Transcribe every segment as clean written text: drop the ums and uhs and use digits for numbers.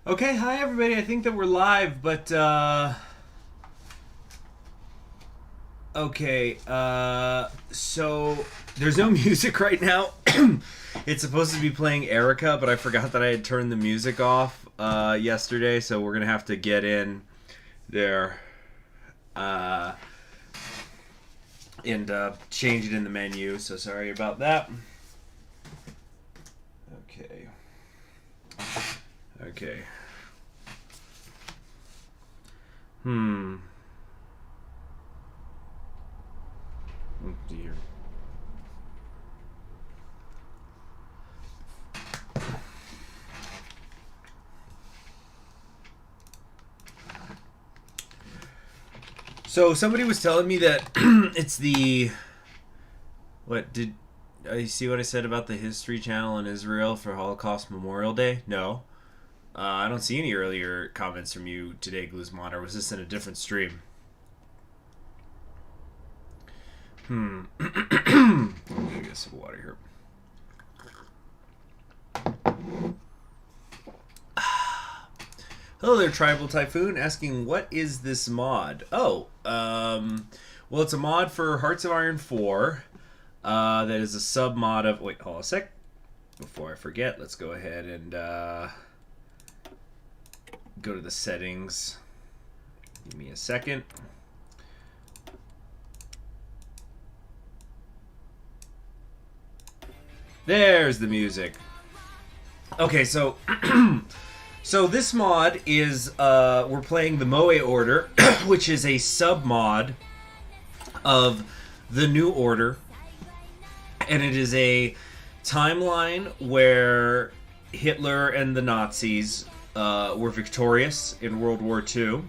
Okay, hi everybody. I think that we're live, but okay, so there's no music right now. It's supposed to be playing Erica, but I forgot that I had turned the music off yesterday, so we're gonna have to get in there and change it in the menu. So sorry about that. Okay. Oh dear. So somebody was telling me that it's the... What, did you see what I said about the History Channel in Israel for Holocaust Memorial Day? No. I don't see any earlier comments from you today, Guzman, or was this in a different stream? Let me get some water here. Hello there, Tribal Typhoon, asking what is this mod? Oh, well, it's a mod for Hearts of Iron 4. That is a sub mod of... Wait, hold on a sec. Before I forget, let's go ahead and go to the settings. Give me a second. There's the music. Okay, so so this mod is we're playing the Moe Order, which is a sub mod of the New Order, and it is a timeline where Hitler and the Nazis were victorious in World War II,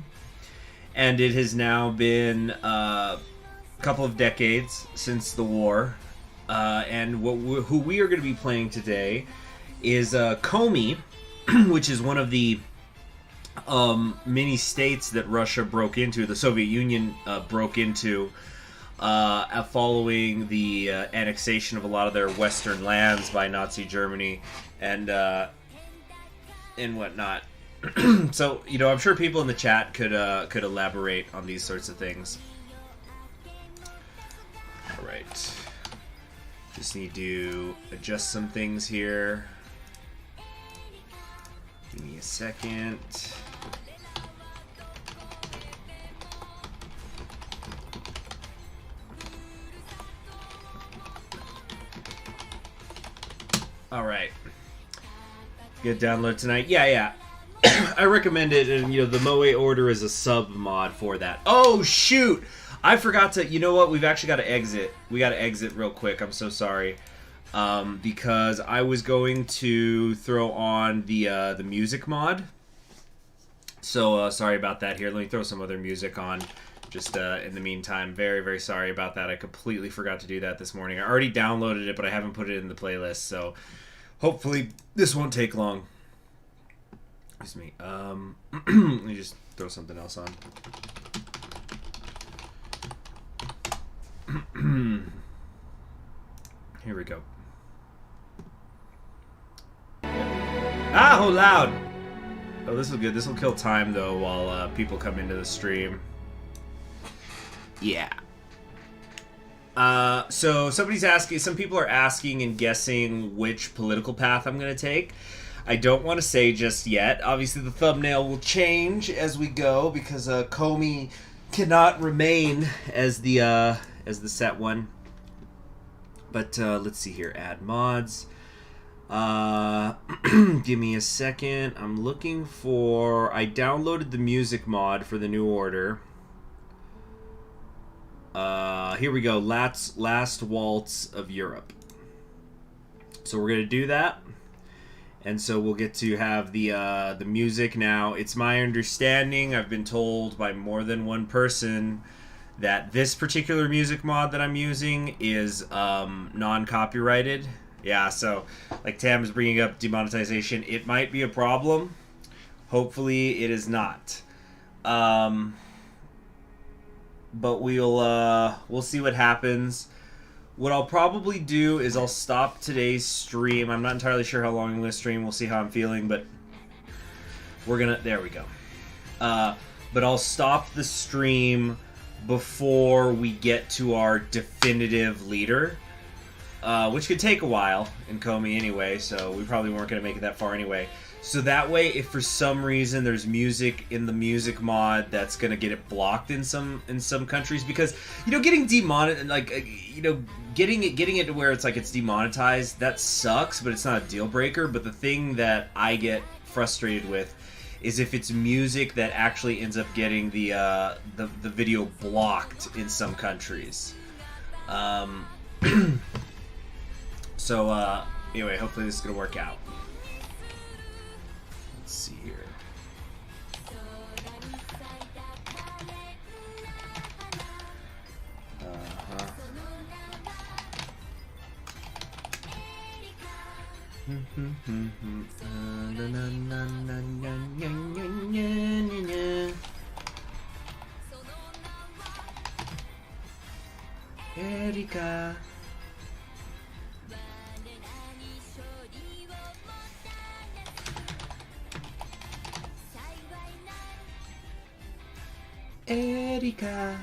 and it has now been a couple of decades since the war. And who we are going to be playing today is Komi, which is one of the many states that Russia broke into, the Soviet Union broke into following the annexation of a lot of their western lands by Nazi Germany and whatnot. So, you know, I'm sure people in the chat could elaborate on these sorts of things. All right. Just need to adjust some things here. Give me a second. All right. Get download tonight. Yeah. I recommend it, and you know the Moe Order is a sub mod for that. Oh shoot! I forgot to. You know what? We've actually got to exit. We got to exit real quick. I'm so sorry, because I was going to throw on the music mod. So sorry about that. Here, let me throw some other music on. Just in the meantime, very, very sorry about that. I completely forgot to do that this morning. I already downloaded it, but I haven't put it in the playlist. So hopefully this won't take long. Excuse me. Let me just throw something else on. Here we go. Ah, how loud! Oh, this is good. This will kill time, though, while people come into the stream. Yeah. So somebody's asking, some people are asking and guessing which political path I'm going to take. I don't want to say just yet. Obviously, the thumbnail will change as we go because Comey cannot remain as the set one. But let's see here. Add mods. Give me a second. I'm looking for... I downloaded the music mod for the New Order. Here we go. Last Waltz of Europe. So we're going to do that. And so we'll get to have the music now. It's my understanding, I've been told by more than one person, that this particular music mod that I'm using is non-copyrighted. Yeah, so like Tam is bringing up demonetization. It might be a problem. Hopefully it is not. But we'll see what happens. What I'll probably do is I'll stop today's stream. I'm not entirely sure how long I'm going to stream. We'll see how I'm feeling, but we're gonna, there we go. But I'll stop the stream before we get to our definitive leader, which could take a while in Comey anyway, so we probably weren't going to make it that far anyway. So that way, if for some reason there's music in the music mod that's going to get it blocked in some countries, because, you know, getting demonetized, like, you know, getting it to where it's like it's demonetized, that sucks, but it's not a deal breaker. But the thing that I get frustrated with is if it's music that actually ends up getting the video blocked in some countries. So anyway, hopefully this is gonna work out. Let's see here. Erika. Erika.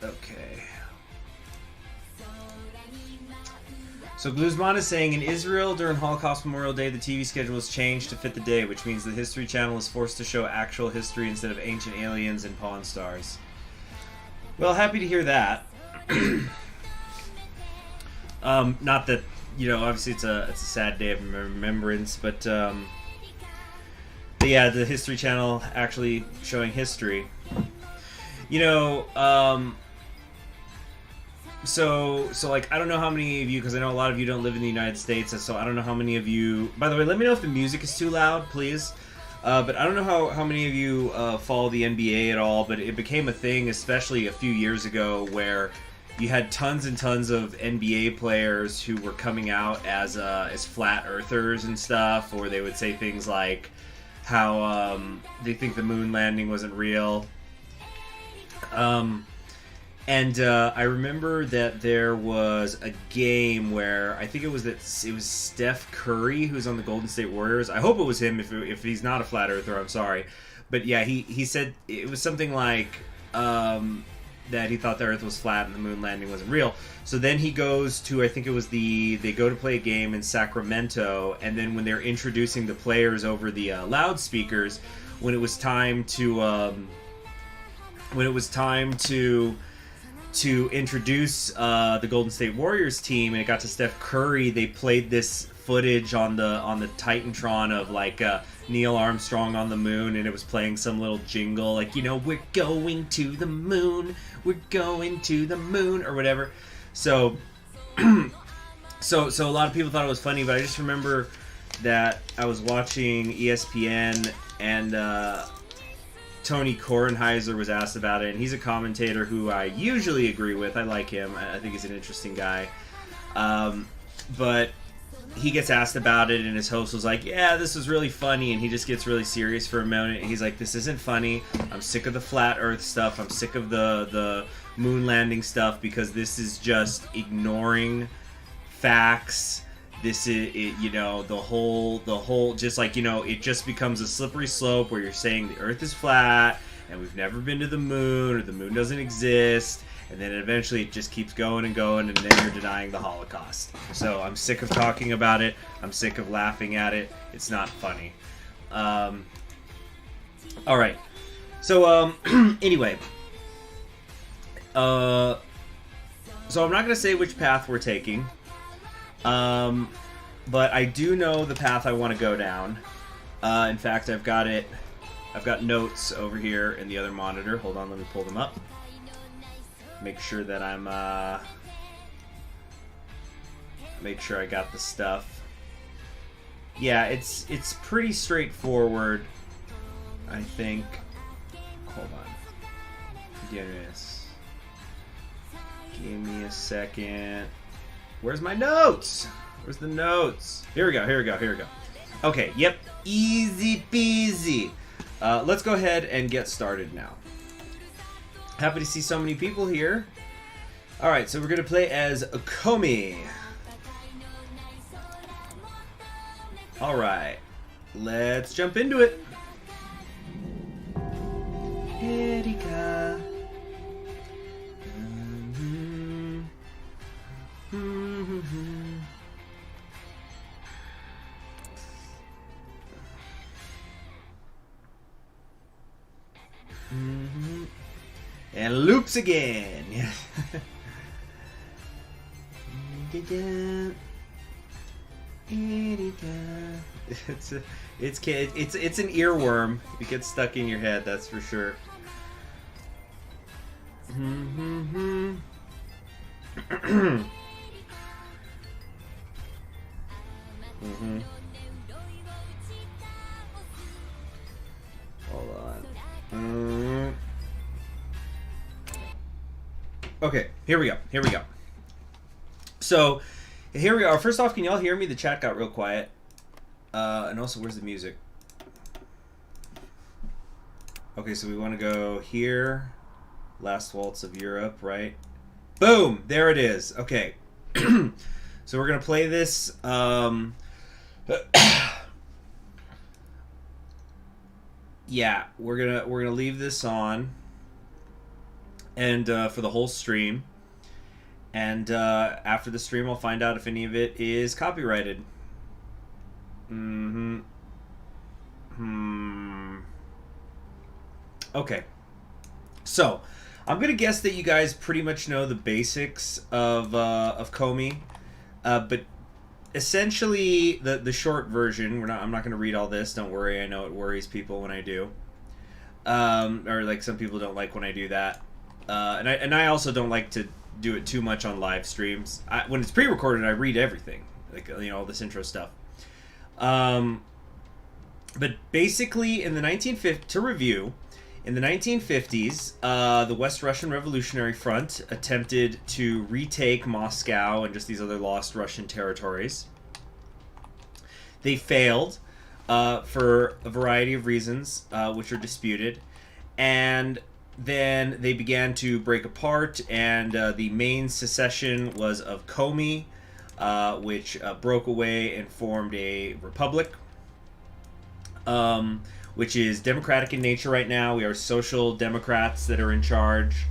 Okay. So Gluzman is saying, in Israel during Holocaust Memorial Day, the TV schedule was changed to fit the day, which means the History Channel is forced to show actual history instead of ancient aliens and Pawn Stars. Well, happy to hear that. Not that, you know, obviously it's a sad day of remembrance, but yeah, the History Channel actually showing history. You know, so like, I don't know how many of you, because I know a lot of you don't live in the United States, so I don't know how many of you, by the way, let me know if the music is too loud, please. But I don't know how many of you follow the NBA at all, but it became a thing, especially a few years ago, where you had tons and tons of NBA players who were coming out as flat earthers and stuff, or they would say things like how they think the moon landing wasn't real. And I remember that there was a game where I think it was Steph Curry who's on the Golden State Warriors. I hope it was him. If he's not a flat earther, I'm sorry. But yeah, he said it was something like that he thought the Earth was flat and the moon landing wasn't real. So then he goes to, I think it was they go to play a game in Sacramento, and then when they're introducing the players over the loudspeakers, when it was time to introduce the Golden State Warriors team, and it got to Steph Curry, they played this footage on the Titantron of like Neil Armstrong on the moon, and it was playing some little jingle like, you know, we're going to the moon, or whatever. So so a lot of people thought it was funny, but I just remember that I was watching ESPN and Tony Kornheiser was asked about it, and he's a commentator who I usually agree with. I like him. I think he's an interesting guy. But he gets asked about it, and his host was like, yeah, this is really funny, and he just gets really serious for a moment, and he's like, this isn't funny. I'm sick of the flat earth stuff. I'm sick of the moon landing stuff, because this is just ignoring facts. This is, you know, the whole, just like, you know, it just becomes a slippery slope where you're saying the Earth is flat and we've never been to the moon, or the moon doesn't exist, and then eventually it just keeps going and going, and then you're denying the Holocaust. So I'm sick of talking about it. I'm sick of laughing at it. It's not funny. All right. So anyway, so I'm not gonna say which path we're taking. But I do know the path I want to go down. In fact, I've got notes over here in the other monitor. Hold on, let me pull them up. Make sure that make sure I got the stuff. Yeah, it's pretty straightforward, I think. Hold on. Yes. Give me a second. Where's my notes? Where's the notes? Here we go. Okay, yep. Easy peasy. Let's go ahead and get started now. Happy to see so many people here. Alright, so we're going to play as Komi. Alright, let's jump into it. Erika. And loops again. It's an earworm. It gets stuck in your head, that's for sure. Hold on. Okay, here we go. So, here we are. First off, can y'all hear me? The chat got real quiet. And also, where's the music? Okay, so we want to go here. Last Waltz of Europe, right? Boom! There it is. Okay. So we're going to play this. Yeah, we're gonna leave this on. And for the whole stream. And after the stream, I'll find out if any of it is copyrighted. Okay. So, I'm gonna guess that you guys pretty much know the basics of Comey, but essentially the short version. I'm not gonna read all this. Don't worry. I know it worries people when I do. Or like some people don't like when I do that. And I also don't like to do it too much on live streams. When it's pre-recorded, I read everything, like all this intro stuff. But basically, in the 1950s, to review, in the 1950s, the West Russian Revolutionary Front attempted to retake Moscow and just these other lost Russian territories. They failed for a variety of reasons, which are disputed, and then they began to break apart, and the main secession was of Comey, which broke away and formed a republic, which is democratic in nature right now. We are social democrats that are in charge,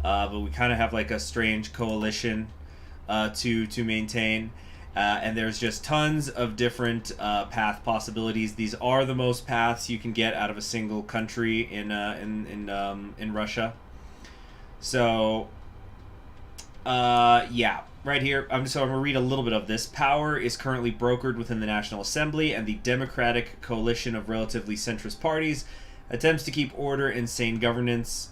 but we kind of have like a strange coalition to maintain. And there's just tons of different path possibilities. These are the most paths you can get out of a single country in Russia. So, yeah, right here. I'm going to read a little bit of this. Power is currently brokered within the National Assembly, and the Democratic Coalition of relatively centrist parties attempts to keep order and sane governance.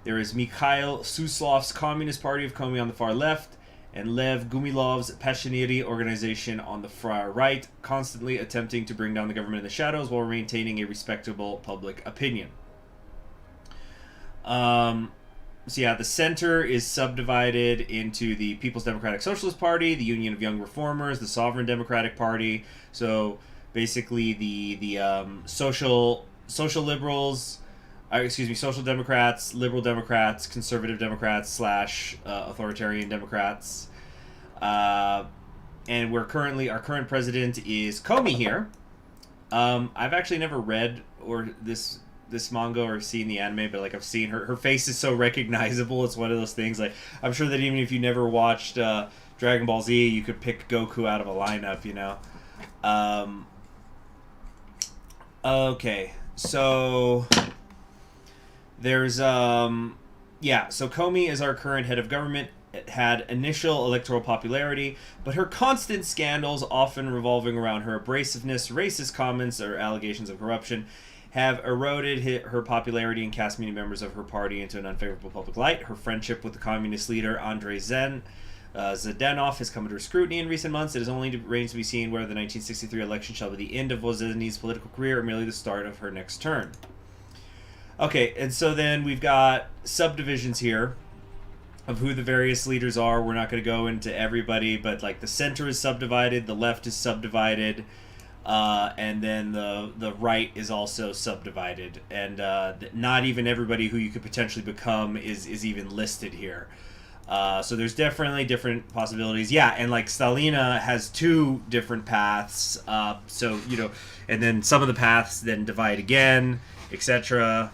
There is Mikhail Suslov's Communist Party of Comey on the far left, and Lev Gumilov's Passionary organization on the far right, constantly attempting to bring down the government in the shadows while maintaining a respectable public opinion. So yeah, the center is subdivided into the People's Democratic Socialist Party, the Union of Young Reformers, the Sovereign Democratic Party. So basically the social liberals, social democrats, liberal democrats, conservative democrats / authoritarian democrats. And our current president is Comey here. I've actually never read this manga or seen the anime, but like I've seen her face is so recognizable. It's one of those things, like I'm sure that even if you never watched Dragon Ball Z, you could pick Goku out of a lineup, Okay, so there's so Comey is our current head of government. It had initial electoral popularity, but her constant scandals, often revolving around her abrasiveness, racist comments, or allegations of corruption, have eroded her popularity and cast many members of her party into an unfavorable public light. Her friendship with the communist leader Andrei Zhdanov has come under scrutiny in recent months. It is only remains to be seen whether the 1963 election shall be the end of Wozeny's political career or merely the start of her next term. Okay, and so then we've got subdivisions here of who the various leaders are. We're not going to go into everybody, but like the center is subdivided, the left is subdivided. and then the right is also subdivided, and not even everybody who you could potentially become is even listed here. So there's definitely different possibilities. Yeah, and like Stalina has 2 different paths. So, you know, and then some of the paths then divide again, etc.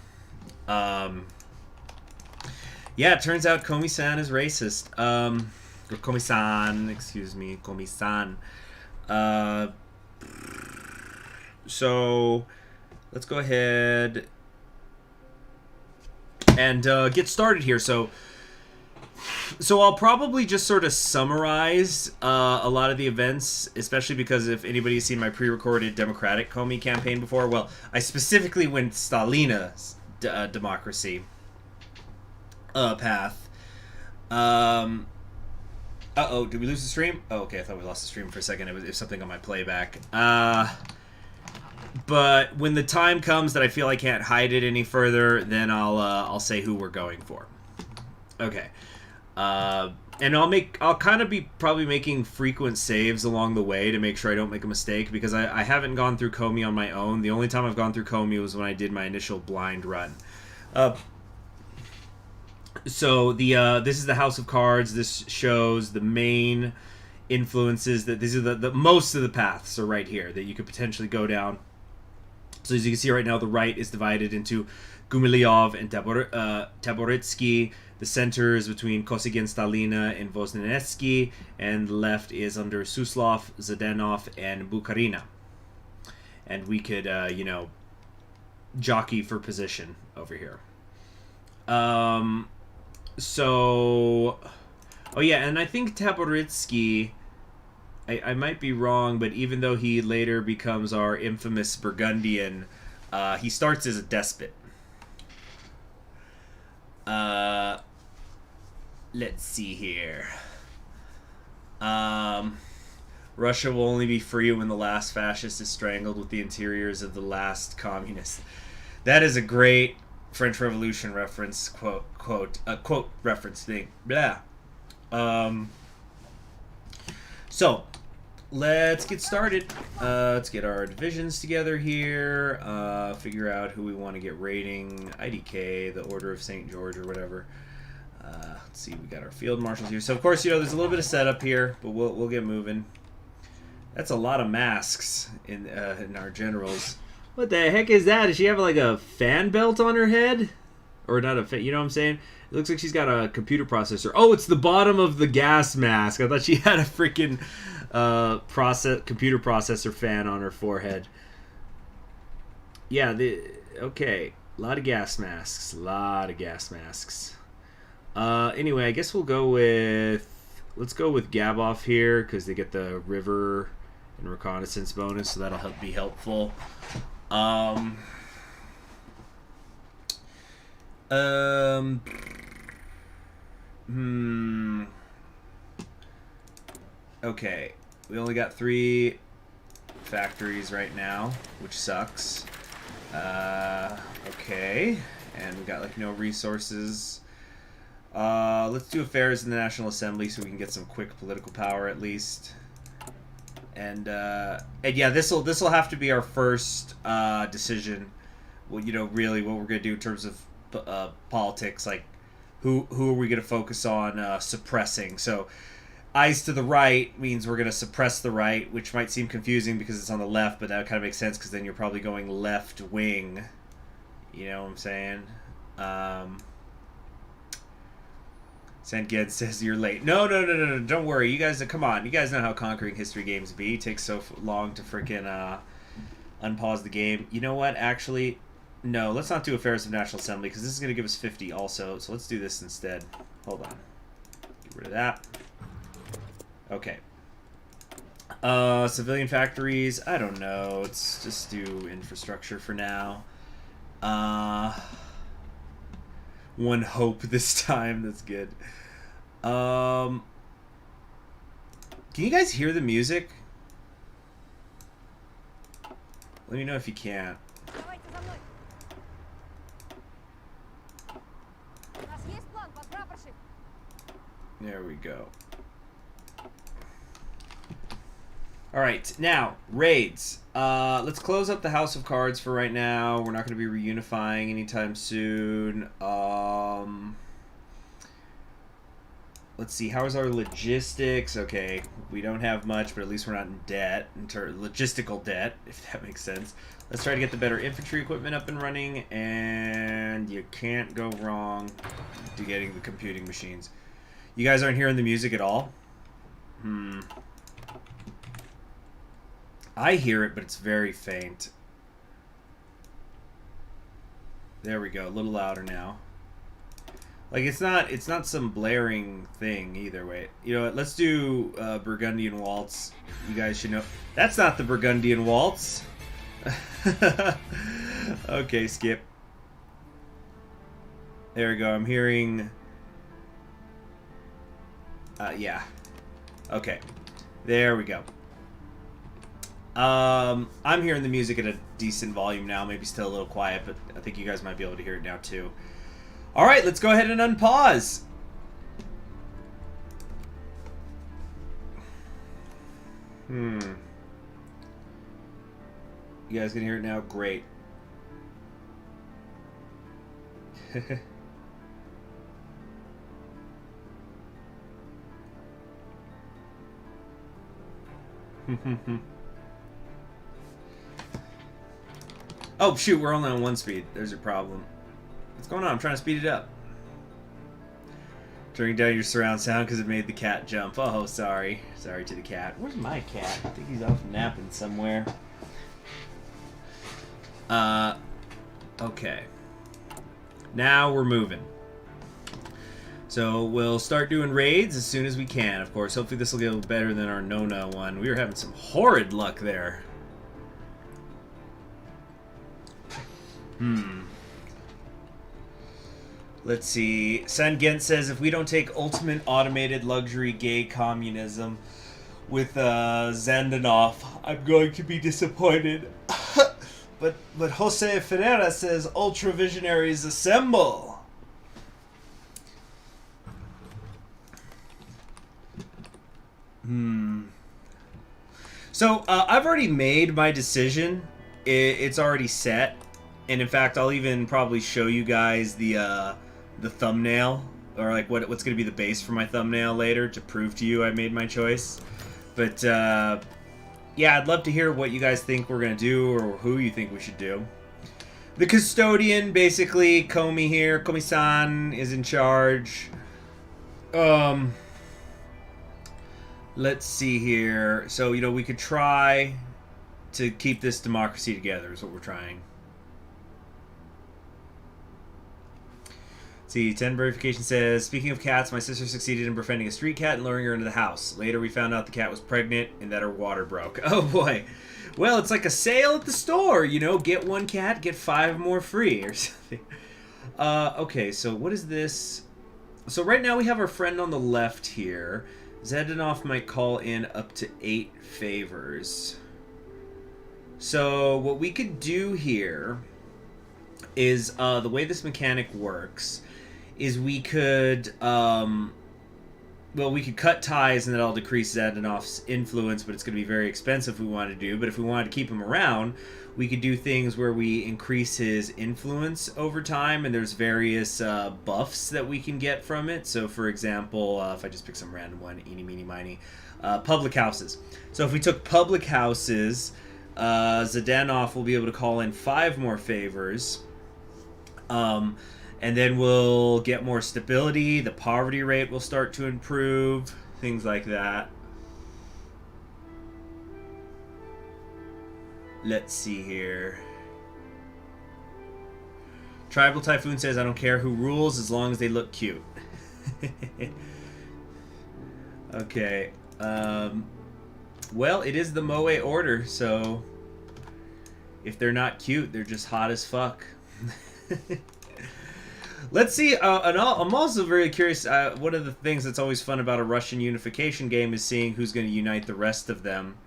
Yeah, it turns out Komi-san is racist. Or Komi-san, excuse me, Komi-san. So let's go ahead and get started here. So I'll probably just sort of summarize a lot of the events, especially because if anybody's seen my pre-recorded Democratic Comey campaign before, well, I specifically went Stalina's democracy path. Uh-oh, did we lose the stream? Oh, okay, I thought we lost the stream for a second. It was something on my playback. But when the time comes that I feel I can't hide it any further, then I'll say who we're going for. Okay. And I'll kind of be probably making frequent saves along the way to make sure I don't make a mistake, because I haven't gone through Comey on my own. The only time I've gone through Comey was when I did my initial blind run. So this is the House of Cards. This shows the main influences. That these are the most of the paths are right here that you could potentially go down. So as you can see right now, the right is divided into Gumilov and Taboritsky. The center is between Kosygin, Stalina, and Voznesensky, and the left is under Suslov, Zhdanov, and Bucharina. And we could, you know, jockey for position over here. So, oh yeah, and I think Taboritsky, I might be wrong, but even though he later becomes our infamous Burgundian, he starts as a despot. Let's see here. Russia will only be free when the last fascist is strangled with the interiors of the last communist. That is a great French Revolution reference, quote reference thing. Blah. So, let's get started. Let's get our divisions together here. Figure out who we want to get raiding. IDK, the Order of St. George or whatever. Let's see, we got our field marshals here. So, of course, you know, there's a little bit of setup here, but we'll get moving. That's a lot of masks in our generals. What the heck is that? Does she have like a fan belt on her head? Or not a fan, you know what I'm saying? It looks like she's got a computer processor. Oh, it's the bottom of the gas mask. I thought she had a freaking computer processor fan on her forehead. Yeah, okay. A lot of gas masks. Anyway, I guess we'll go with... Let's go with Gabov here, because they get the river and reconnaissance bonus, so that'll be helpful. Okay, we only got 3 factories right now, which sucks. Okay, and we got like no resources. Let's do affairs in the National Assembly so we can get some quick political power at least. And yeah, this'll have to be our first decision. Well, you know, really what we're gonna do in terms of politics, like who are we gonna focus on suppressing? So, eyes to the right means we're gonna suppress the right, which might seem confusing because it's on the left, but that kind of makes sense because then you're probably going left wing. You know what I'm saying? Sandgen says you're late. No, don't worry. You guys, come on. You guys know how conquering history games be. It takes so long to freaking unpause the game. You know what? Actually, no. Let's not do Affairs of National Assembly because this is going to give us 50 also. So let's do this instead. Hold on. Get rid of that. Okay. Civilian factories. I don't know. Let's just do infrastructure for now. One hope this time. That's good. Can you guys hear the music? Let me know if you can't. There we go. All right, now raids. Let's close up the House of Cards for right now. We're not going to be reunifying anytime soon. Let's see. How is our logistics? Okay, we don't have much, but at least we're not in debt, logistical debt, if that makes sense. Let's try to get the better infantry equipment up and running, and you can't go wrong to getting the computing machines. You guys aren't hearing the music at all? I hear it, but it's very faint. There we go. A little louder now. Like, it's not some blaring thing either. Wait. You know what? Let's do Burgundian Waltz. You guys should know. That's not the Burgundian Waltz. Okay, skip. There we go. I'm hearing... yeah. Okay. There we go. I'm hearing the music at a decent volume now. Maybe still a little quiet, but I think you guys might be able to hear it now too. All right, let's go ahead and unpause. You guys can hear it now? Great. Oh, shoot, we're only on 1 speed. There's a problem. What's going on? I'm trying to speed it up. Turning down your surround sound because it made the cat jump. Oh, sorry. Sorry to the cat. Where's my cat? I think he's off napping somewhere. Okay. Now we're moving. So we'll start doing raids as soon as we can, of course. Hopefully this will get a little better than our Nona one. We were having some horrid luck there. Let's see. Sangent says, if we don't take ultimate automated luxury gay communism with Zandanoff, I'm going to be disappointed. but Jose Ferreira says, ultra visionaries assemble. So I've already made my decision. It's already set. And in fact, I'll even probably show you guys the thumbnail, or like what's going to be the base for my thumbnail later to prove to you I made my choice. But yeah, I'd love to hear what you guys think we're going to do, or who you think we should do. The custodian, basically, Comey here. Komi-san is in charge. Let's see here. So, you know, we could try to keep this democracy together is what we're trying. See, 10 verification says, speaking of cats, my sister succeeded in befriending a street cat and luring her into the house. Later, we found out the cat was pregnant and that her water broke. Oh, boy. Well, it's like a sale at the store, you know? Get 1 cat, get 5 more free or something. Okay, so what is this? So right now we have our friend on the left here. Zedanoff might call in up to 8 favors. So what we could do here is, the way this mechanic works is we could, well, we could cut ties and that'll decrease Zedanoff's influence, but it's going to be very expensive if we wanted to do. But if we wanted to keep him around, we could do things where we increase his influence over time, and there's various buffs that we can get from it. So, for example, if I just pick some random one, eeny, meeny, miny, public houses. So if we took public houses, Zedanoff will be able to call in 5 more favors. And then we'll get more stability. The poverty rate will start to improve. Things like that. Let's see here. Tribal Typhoon says, I don't care who rules as long as they look cute. Okay. Well, it is the Moe order, so if they're not cute, they're just hot as fuck. Let's see, and I'm also very curious, one of the things that's always fun about a Russian unification game is seeing who's going to unite the rest of them.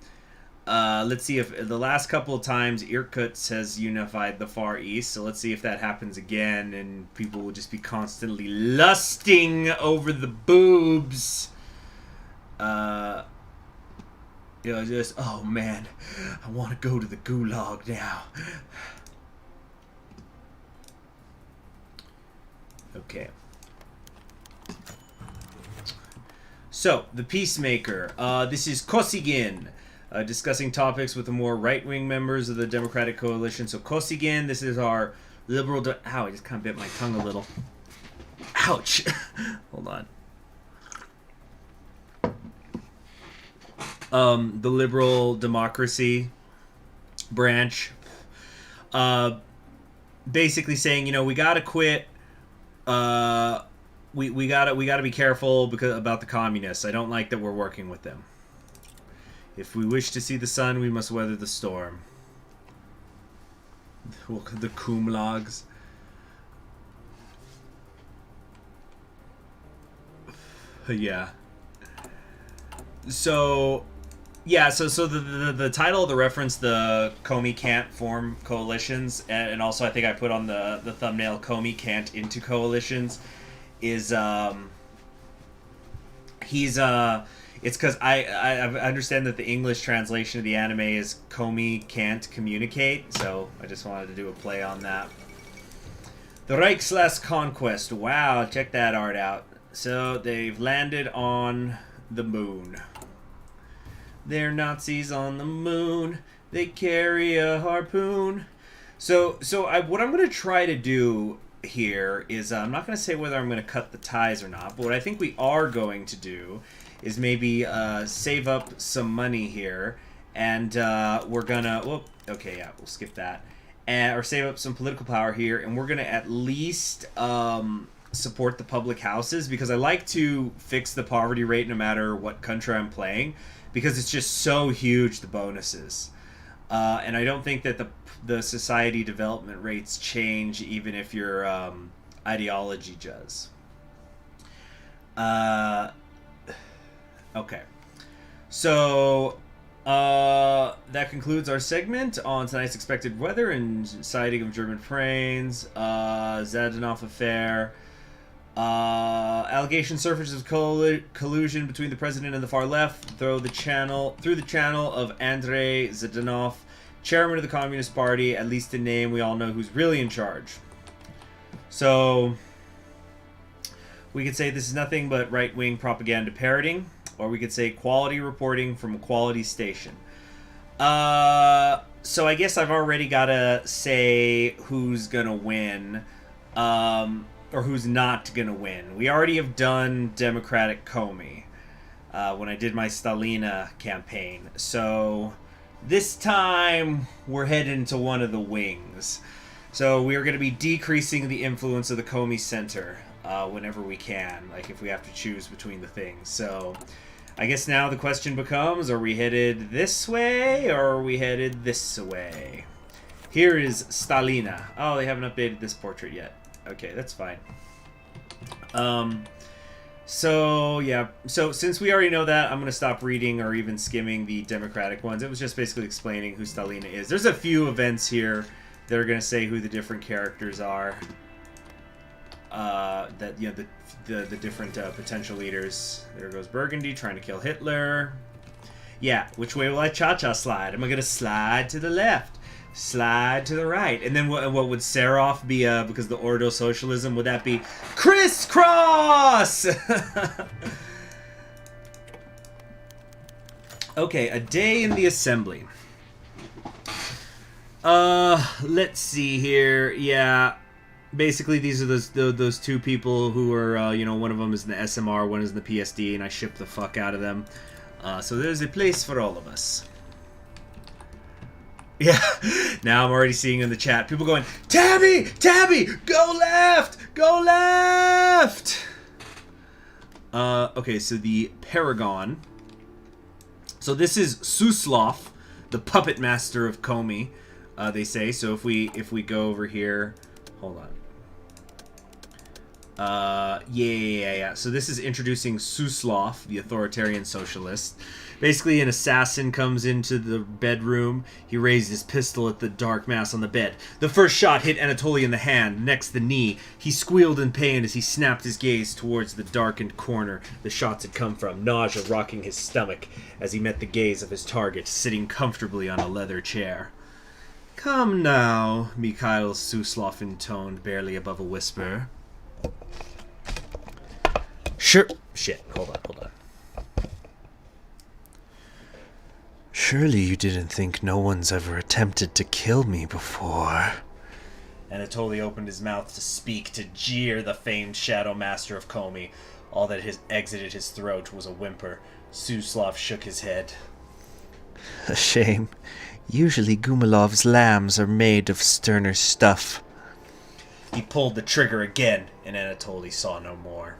Let's see if the last couple of times Irkutsk has unified the Far East, so let's see if that happens again, and people will just be constantly lusting over the boobs. You know, just, oh man, I want to go to the gulag now. Okay. So, the Peacemaker. This is Kosygin, discussing topics with the more right-wing members of the Democratic Coalition. So, Kosygin, this is our liberal... Ow, I just kind of bit my tongue a little. Ouch! Hold on. The liberal democracy branch, basically saying, you know, we gotta quit. We gotta be careful about the communists. I don't like that we're working with them. If we wish to see the sun, we must weather the storm. The Cum logs. Yeah. So. Yeah, so the title of the reference, the Comey can't form coalitions, and also I think I put on the thumbnail, Comey can't into coalitions, is it's because I understand that the English translation of the anime is Comey can't communicate, so I just wanted to do a play on that. The Reichslast Conquest, wow, check that art out. So they've landed on the moon. They're Nazis on the moon. They carry a harpoon. So what I'm going to try to do here is, I'm not going to say whether I'm going to cut the ties or not, but what I think we are going to do is maybe save up some money here, and we're going to... Whoop, okay, yeah, we'll skip that. Or save up some political power here, and we're going to at least support the public houses, because I like to fix the poverty rate no matter what country I'm playing, because it's just so huge, the bonuses. And I don't think that the society development rates change even if your ideology does. Okay. So, that concludes our segment on tonight's expected weather and sighting of German planes, Zhdanov affair, allegation surfaces of collusion between the president and the far left through the channel of Andrei Zhdanov, chairman of the Communist Party, at least in name. We all know who's really in charge. So we could say this is nothing but right-wing propaganda parroting, or we could say quality reporting from a quality station. So I guess I've already got to say who's gonna win. Or who's not going to win. We already have done Democratic Comey when I did my Stalina campaign. So this time we're heading to one of the wings. So we are going to be decreasing the influence of the Comey Center whenever we can, like if we have to choose between the things. So I guess now the question becomes, are we headed this way or are we headed this way? Here is Stalina. Oh, they haven't updated this portrait yet. Okay, that's fine. So, yeah. So, since we already know that, I'm going to stop reading or even skimming the Democratic ones. It was just basically explaining who Stalina is. There's a few events here that are going to say who the different characters are. That, you know, the different potential leaders. There goes Burgundy trying to kill Hitler. Yeah, which way will I cha-cha slide? Am I going to slide to the left? Slide to the right. And then what would Seroff be, because the Ordo Socialism, would that be crisscross? Okay, a day in the assembly. Let's see here. Yeah, basically these are those two people who are, you know, one of them is in the SMR, one is in the PSD, and I ship the fuck out of them. So there's a place for all of us. Yeah, now I'm already seeing in the chat people going, Tabby! Tabby! Go left! Go left! Okay, so the Paragon. So this is Suslov, the puppet master of Comey, they say. So if we go over here, hold Yeah. So this is introducing Suslov, the authoritarian socialist. Basically, an assassin comes into the bedroom. He raised his pistol at the dark mass on the bed. The first shot hit Anatoly in the hand, next the knee. He squealed in pain as he snapped his gaze towards the darkened corner the shots had come from, nausea rocking his stomach as he met the gaze of his target, sitting comfortably on a leather chair. "Come now," Mikhail Suslov intoned, barely above a whisper. Sure. Shit, hold on. Surely you didn't think no one's ever attempted to kill me before. Anatoly opened his mouth to speak, to jeer the famed shadow master of Comey. All that had exited his throat was a whimper. Suslov shook his head. A shame. Usually Gumilov's lambs are made of sterner stuff. He pulled the trigger again, and Anatoly saw no more.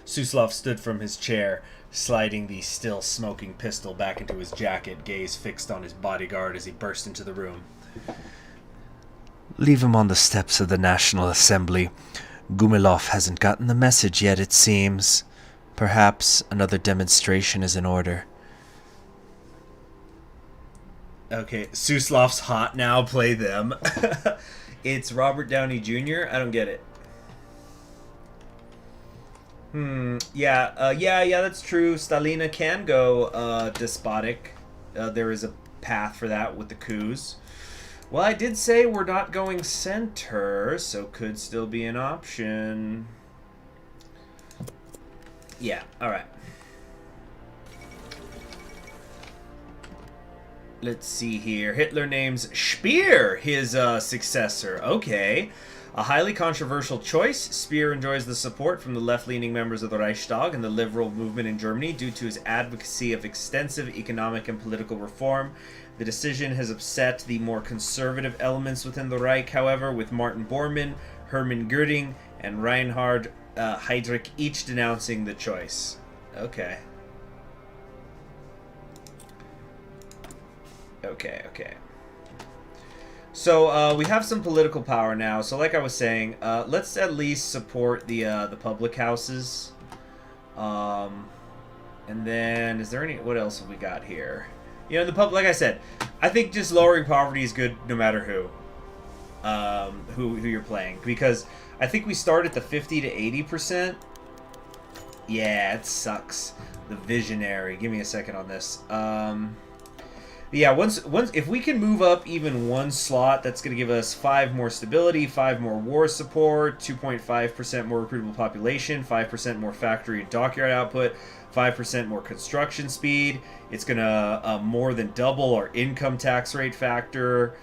Suslov stood from his chair, sliding the still smoking pistol back into his jacket, gaze fixed on his bodyguard as he burst into the room. Leave him on the steps of the National Assembly. Gumilov hasn't gotten the message yet, it seems. Perhaps another demonstration is in order. Okay, Suslov's hot now, play them. It's Robert Downey Jr.? I don't get it. Yeah, that's true. Stalina can go despotic. There is a path for that with the coups. Well, I did say we're not going center, so could still be an option. Yeah, alright. Let's see here. Hitler names Speer his successor. Okay. A highly controversial choice, Speer enjoys the support from the left-leaning members of the Reichstag and the liberal movement in Germany due to his advocacy of extensive economic and political reform. The decision has upset the more conservative elements within the Reich, however, with Martin Bormann, Hermann Göring, and Reinhard Heydrich each denouncing the choice. Okay. Okay. So we have some political power now. So like I was saying, let's at least support the public houses. And then is there any? What else have we got here? You know, the public. Like I said, I think just lowering poverty is good no matter who you're playing, because I think we start at the 50 to 80%. Yeah, it sucks. The visionary. Give me a second on this. Yeah, once if we can move up even one slot, that's going to give us 5 more stability, 5 more war support, 2.5% more recruitable population, 5% more factory and dockyard output, 5% more construction speed. It's going to more than double our income tax rate factor.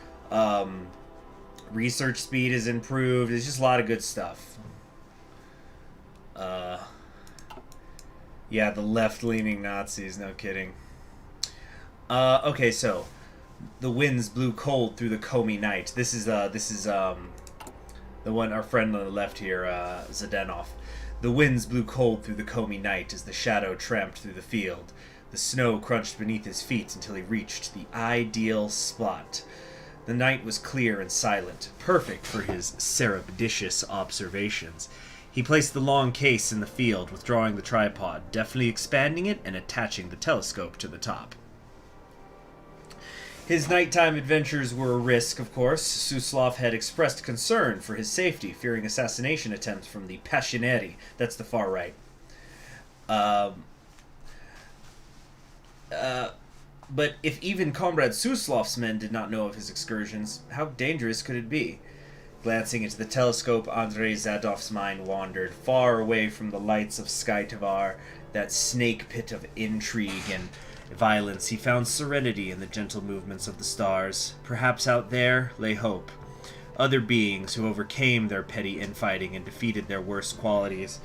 Research speed is improved. It's just a lot of good stuff. Yeah, the left-leaning Nazis, no kidding. Okay, so the winds blew cold through the Komi night. This is the one, our friend on the left here, Zdenov. The winds blew cold through the Komi night as the shadow tramped through the field. The snow crunched beneath his feet until he reached the ideal spot. The night was clear and silent, perfect for his surreptitious observations. He placed the long case in the field, withdrawing the tripod, deftly expanding it and attaching the telescope to the top. His nighttime adventures were a risk, of course. Suslov had expressed concern for his safety, fearing assassination attempts from the Passionary. That's the far right. But if even Comrade Suslov's men did not know of his excursions, how dangerous could it be? Glancing into the telescope, Andrei Zadov's mind wandered far away from the lights of Skytovar, that snake pit of intrigue and violence. He found serenity in the gentle movements of the stars. Perhaps out there lay hope. Other beings who overcame their petty infighting and defeated their worst qualities.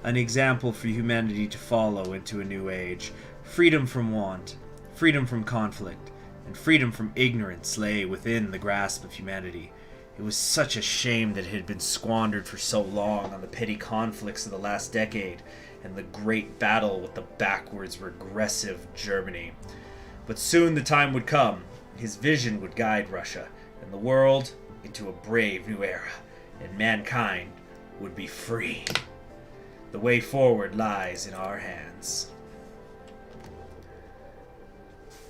An example for humanity to follow into a new age. Freedom from want, freedom from conflict, and freedom from ignorance lay within the grasp of humanity. It was such a shame that it had been squandered for so long on the petty conflicts of the last decade, and the great battle with the backwards, regressive Germany. But soon the time would come. His vision would guide Russia and the world into a brave new era, and mankind would be free. The way forward lies in our hands.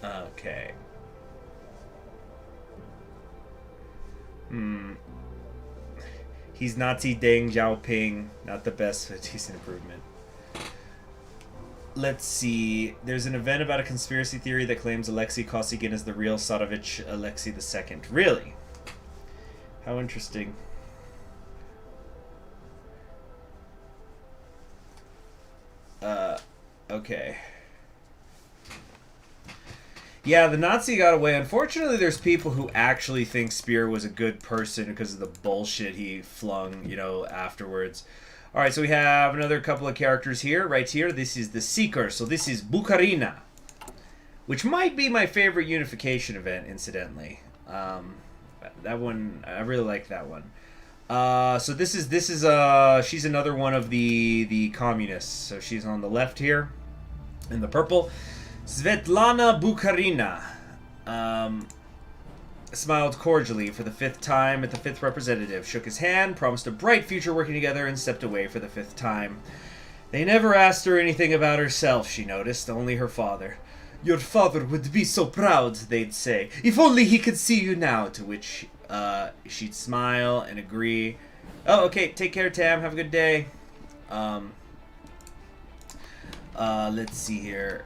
Okay. He's Nazi Deng Xiaoping. Not the best, but decent improvement. Let's see. There's an event about a conspiracy theory that claims Alexei Kosygin is the real Tsarevich Alexei II. Really? How interesting. Okay. Yeah, the Nazi got away. Unfortunately, there's people who actually think Speer was a good person because of the bullshit he flung, you know, afterwards. Alright, so we have another couple of characters here. Right here, this is the Seeker. So this is Bucharina, which might be my favorite unification event, incidentally. That one, I really like that one. So this is she's another one of the communists. So she's on the left here, in the purple. Svetlana Bucharina smiled cordially for the 5th time at the 5th representative, shook his hand, promised a bright future working together, and stepped away for the 5th time. They never asked her anything about herself, she noticed, only her father. Your father would be so proud, they'd say. If only he could see you now, to which she'd smile and agree. Oh, okay, take care, Tam, have a good day. Let's see here.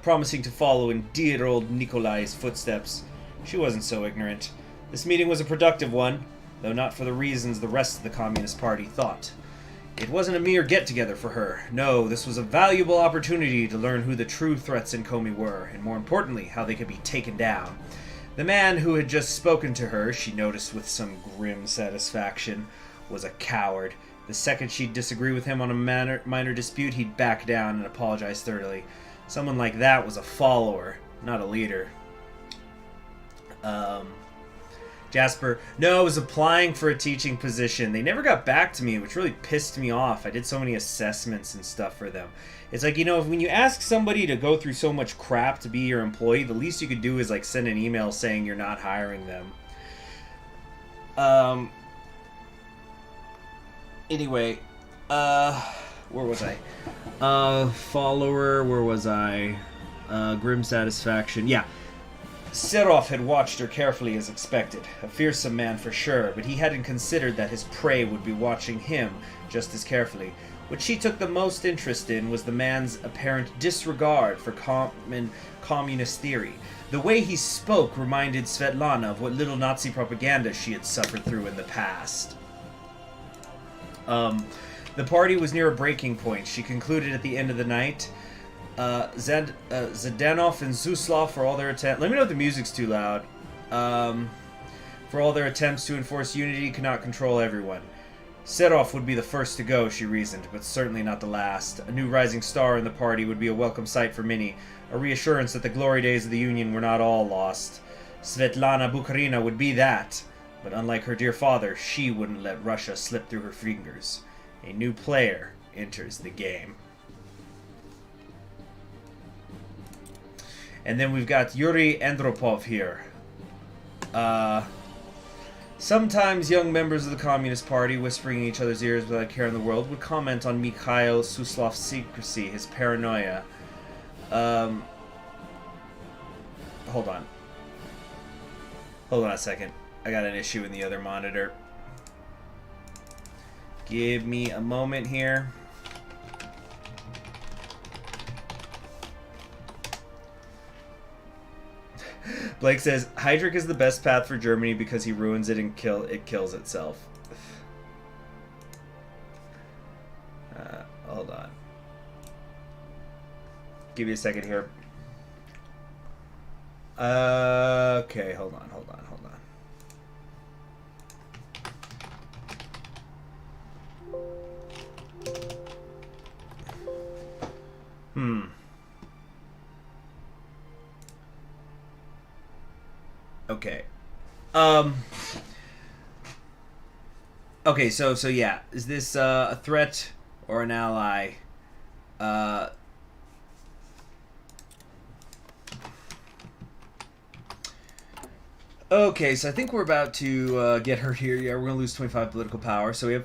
Promising to follow in dear old Nikolai's footsteps. She wasn't so ignorant. This meeting was a productive one, though not for the reasons the rest of the Communist Party thought. It wasn't a mere get-together for her. No, this was a valuable opportunity to learn who the true threats in Comey were, and more importantly, how they could be taken down. The man who had just spoken to her, she noticed with some grim satisfaction, was a coward. The second she'd disagree with him on a minor dispute, he'd back down and apologize thoroughly. Someone like that was a follower, not a leader. Jasper, no, I was applying for a teaching position. They never got back to me, which really pissed me off. I did so many assessments and stuff for them. It's like, you know, when you ask somebody to go through so much crap to be your employee, the least you could do is, like, send an email saying you're not hiring them. Anyway, where was I? Follower, where was I? Grim satisfaction, yeah. Seroff had watched her carefully as expected. A fearsome man for sure, but he hadn't considered that his prey would be watching him just as carefully. What she took the most interest in was the man's apparent disregard for common communist theory. The way he spoke reminded Svetlana of what little Nazi propaganda she had suffered through in the past. The party was near a breaking point. She concluded at the end of the night. Zhdanov and Suslov for all their attempts. Let me know if the music's too loud. For all their attempts to enforce unity, could not control everyone. Seroff would be the first to go, she reasoned, but certainly not the last. A new rising star in the party would be a welcome sight for many, a reassurance that the glory days of the Union were not all lost. Svetlana Bucharina would be that, but unlike her dear father, she wouldn't let Russia slip through her fingers. A new player enters the game. And then we've got Yuri Andropov here. Sometimes young members of the Communist Party, whispering in each other's ears without a care in the world, would comment on Mikhail Suslov's secrecy, his paranoia. Hold on. Hold on a second. I got an issue in the other monitor. Give me a moment here. Blake says, Heydrich is the best path for Germany because he ruins it and it kills itself. Hold on. Give me a second here. Okay, hold on. Okay. Okay, so yeah. Is this a threat or an ally? Okay, so I think we're about to get hurt here. Yeah, we're going to lose 25 political power. So we have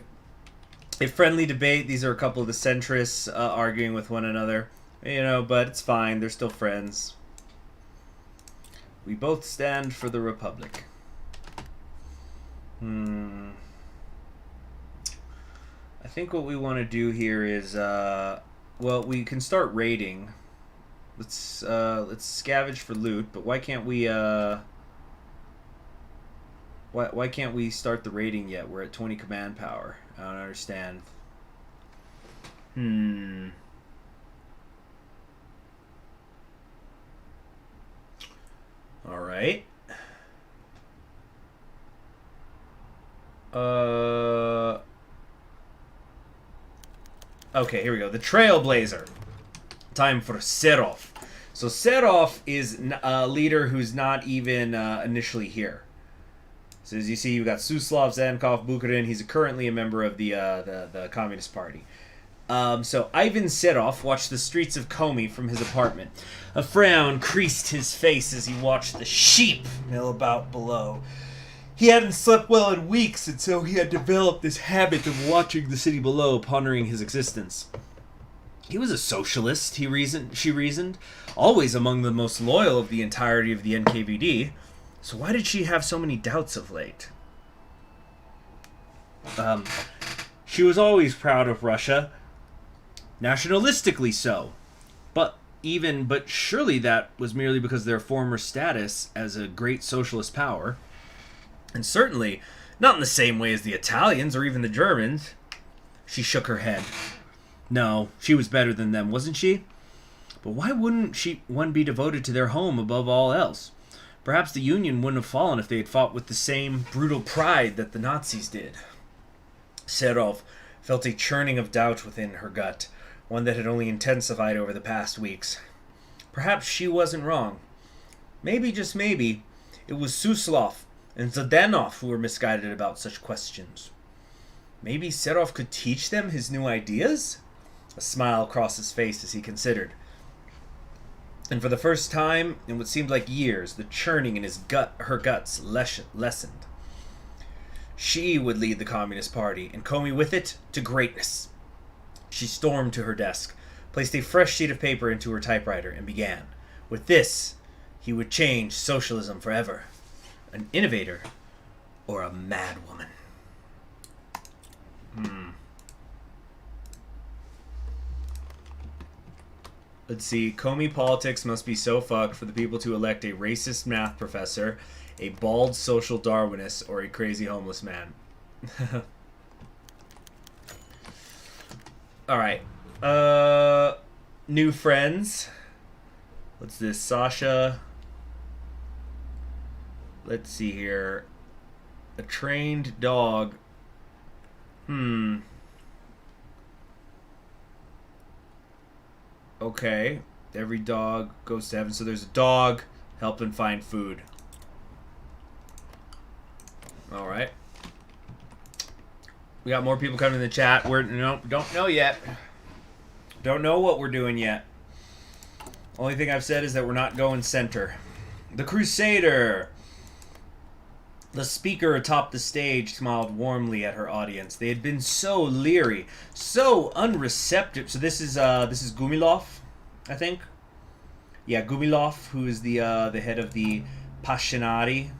A friendly debate. These are a couple of the centrists arguing with one another. You know, but it's fine. They're still friends. We both stand for the Republic. I think what we want to do here is, well, we can start raiding. Let's scavenge for loot, but why can't we, why can't we start the raiding yet? We're at 20 command power. I don't understand. All right. Okay, here we go. The Trailblazer. Time for Seroff. So Seroff is a leader who's not even initially here. So as you see, you've got Suslov, Zankov, Bucharina. He's currently a member of the Communist Party. So Ivan Seroff watched the streets of Komi from his apartment. A frown creased his face as he watched the sheep mill about below. He hadn't slept well in weeks, and so he had developed this habit of watching the city below, pondering his existence. He was a socialist, she reasoned, always among the most loyal of the entirety of the NKVD. So why did she have so many doubts of late? She was always proud of Russia, nationalistically so. But surely that was merely because of their former status as a great socialist power. And certainly not in the same way as the Italians or even the Germans. She shook her head. No, she was better than them, wasn't she? But why wouldn't one be devoted to their home above all else? Perhaps the Union wouldn't have fallen if they had fought with the same brutal pride that the Nazis did. Seroff felt a churning of doubt within her gut, one that had only intensified over the past weeks. Perhaps she wasn't wrong. Maybe, just maybe, it was Suslov and Zdanov who were misguided about such questions. Maybe Seroff could teach them his new ideas? A smile crossed his face as he considered. And for the first time in what seemed like years, the churning in her guts lessened. She would lead the Communist Party, and Comey with it to greatness. She stormed to her desk, placed a fresh sheet of paper into her typewriter, and began. With this, he would change socialism forever. An innovator or a madwoman? Let's see. Comey politics must be so fucked for the people to elect a racist math professor, a bald social Darwinist, or a crazy homeless man. Alright. New friends. What's this? Sasha. Let's see here. A trained dog. Okay. Every dog goes to heaven. So there's a dog helping find food. Alright. We got more people coming in the chat. Don't know yet. Don't know what we're doing yet. Only thing I've said is that we're not going center. The Crusader. The speaker atop the stage smiled warmly at her audience. They had been so leery, so unreceptive. So this is Gumilov, I think. Yeah, Gumilov, who is the head of the Passionary.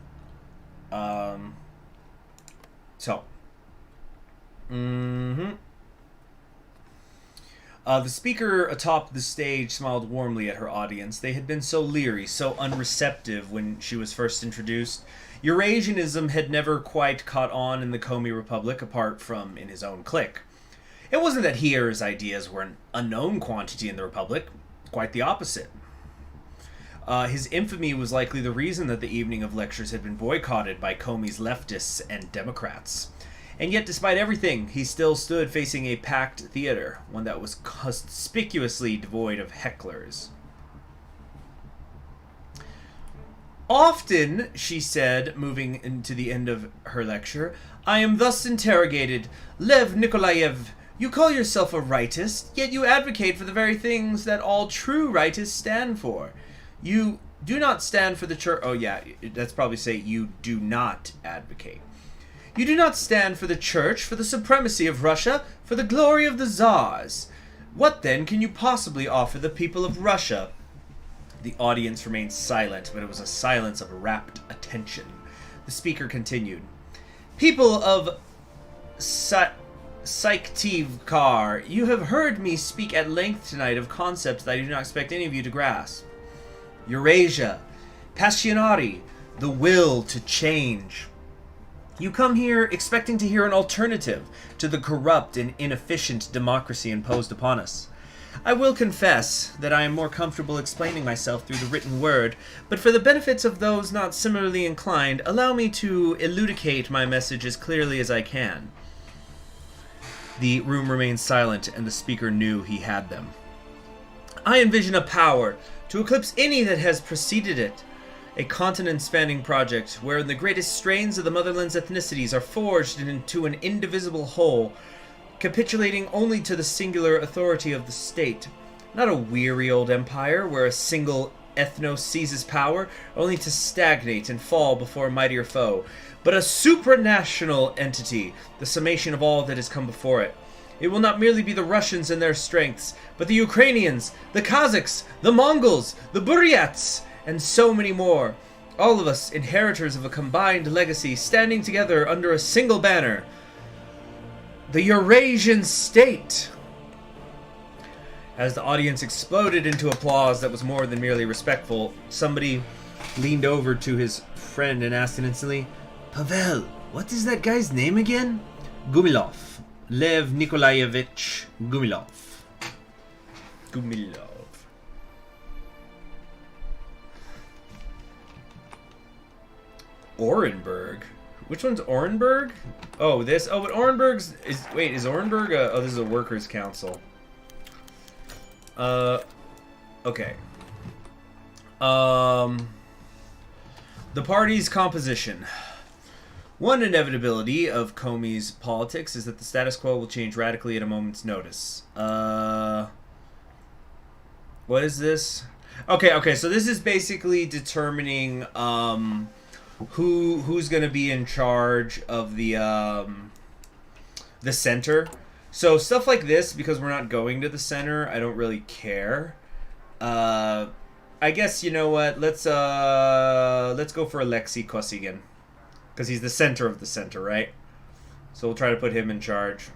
The speaker atop the stage smiled warmly at her audience. They had been so leery, so unreceptive when she was first introduced. Eurasianism had never quite caught on in the Comey Republic, apart from in his own clique. It wasn't that he or his ideas were an unknown quantity in the Republic. Quite the opposite. His infamy was likely the reason that the evening of lectures had been boycotted by Comey's leftists and Democrats. And yet, despite everything, he still stood facing a packed theater, one that was conspicuously devoid of hecklers. Often, she said, moving into the end of her lecture, I am thus interrogated. Lev Nikolaev, you call yourself a rightist, yet you advocate for the very things that all true rightists stand for. You do not stand for the church. Oh, yeah, that's probably say you do not advocate. You do not stand for the church, for the supremacy of Russia, for the glory of the Tsars. What, then, can you possibly offer the people of Russia? The audience remained silent, but it was a silence of rapt attention. The speaker continued. People of Syktyvkar, you have heard me speak at length tonight of concepts that I do not expect any of you to grasp. Eurasia, Passionary, the will to change. You come here expecting to hear an alternative to the corrupt and inefficient democracy imposed upon us. I will confess that I am more comfortable explaining myself through the written word, but for the benefits of those not similarly inclined, allow me to elucidate my message as clearly as I can. The room remained silent, and the speaker knew he had them. I envision a power to eclipse any that has preceded it. A continent-spanning project wherein the greatest strains of the motherland's ethnicities are forged into an indivisible whole, capitulating only to the singular authority of the state. Not a weary old empire where a single ethnos seizes power only to stagnate and fall before a mightier foe, but a supranational entity, the summation of all that has come before it. It will not merely be the Russians and their strengths, but the Ukrainians, the Kazakhs, the Mongols, the Buryats, and so many more. All of us inheritors of a combined legacy, standing together under a single banner. The Eurasian state! As the audience exploded into applause that was more than merely respectful, somebody leaned over to his friend and asked him instantly, Pavel, what is that guy's name again? Gumilov. Lev Nikolaevich Gumilov. Gumilov. Orenburg? Which one's Orenburg? Oh, this. Oh, but Orenburg's is. Wait, is Orenburg a. Oh, this is a workers' council. Okay. The party's composition. One inevitability of Comey's politics is that the status quo will change radically at a moment's notice. What is this? Okay, so this is basically determining, who's going to be in charge of the center. So stuff like this, because we're not going to the center, I don't really care. I guess, you know what, let's go for Alexei Kosygin. Because he's the center of the center, right? So we'll try to put him in charge.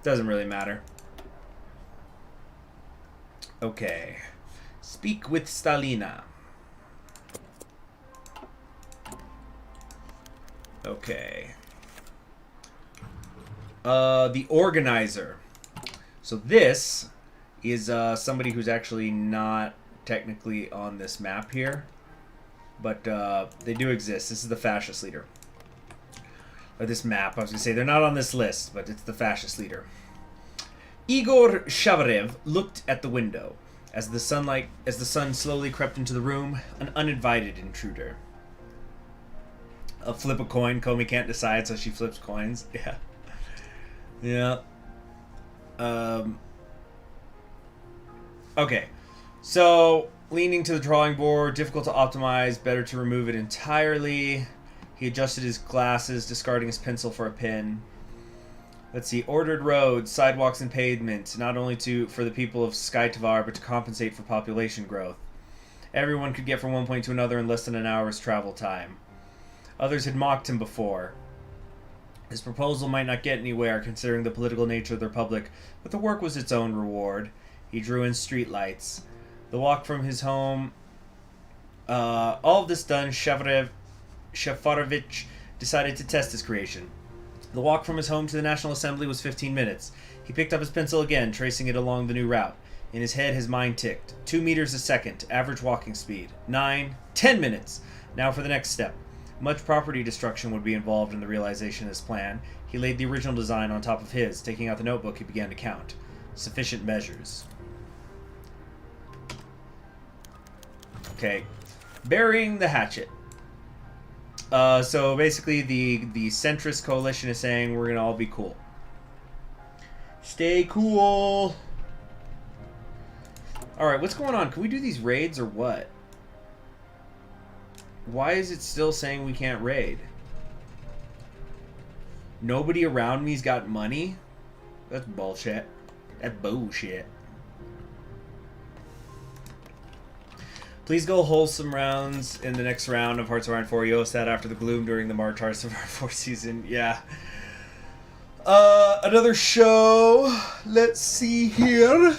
Doesn't really matter. Okay. Speak with Stalina. Okay. The organizer. So this is somebody who's actually not technically on this map here. But they do exist. This is the fascist leader. Or this map, I was going to say. They're not on this list, but it's the fascist leader. Igor Shavarev looked at the window. As the sun slowly crept into the room, an uninvited intruder. Flip a coin. Comey can't decide, so she flips coins. Yeah. Okay. So, leaning to the drawing board, difficult to optimize, better to remove it entirely. He adjusted his glasses, discarding his pencil for a pen. Let's see. Ordered roads, sidewalks, and pavement, not only for the people of Skytovar, but to compensate for population growth. Everyone could get from one point to another in less than an hour's travel time. Others had mocked him before. His proposal might not get anywhere, considering the political nature of the Republic, but the work was its own reward. He drew in streetlights. The walk from his home... all of this done, Shafarovich decided to test his creation. The walk from his home to the National Assembly was 15 minutes. He picked up his pencil again, tracing it along the new route. In his head, his mind ticked. 2 meters a second, average walking speed. 9, 10 minutes. Now for the next step. Much property destruction would be involved in the realization of his plan. He laid the original design on top of his. Taking out the notebook, he began to count. Sufficient measures. Okay. Burying the hatchet. So basically the centrist coalition is saying we're gonna all be cool. Stay cool. Alright, what's going on? Can we do these raids or what? Why is it still saying we can't raid? Nobody around me's got money? That's bullshit. That's bullshit. Please go wholesome rounds in the next round of Hearts of Iron 4 Yosat after the gloom during the March Hearts of Iron 4 season. Yeah. Another show. Let's see here.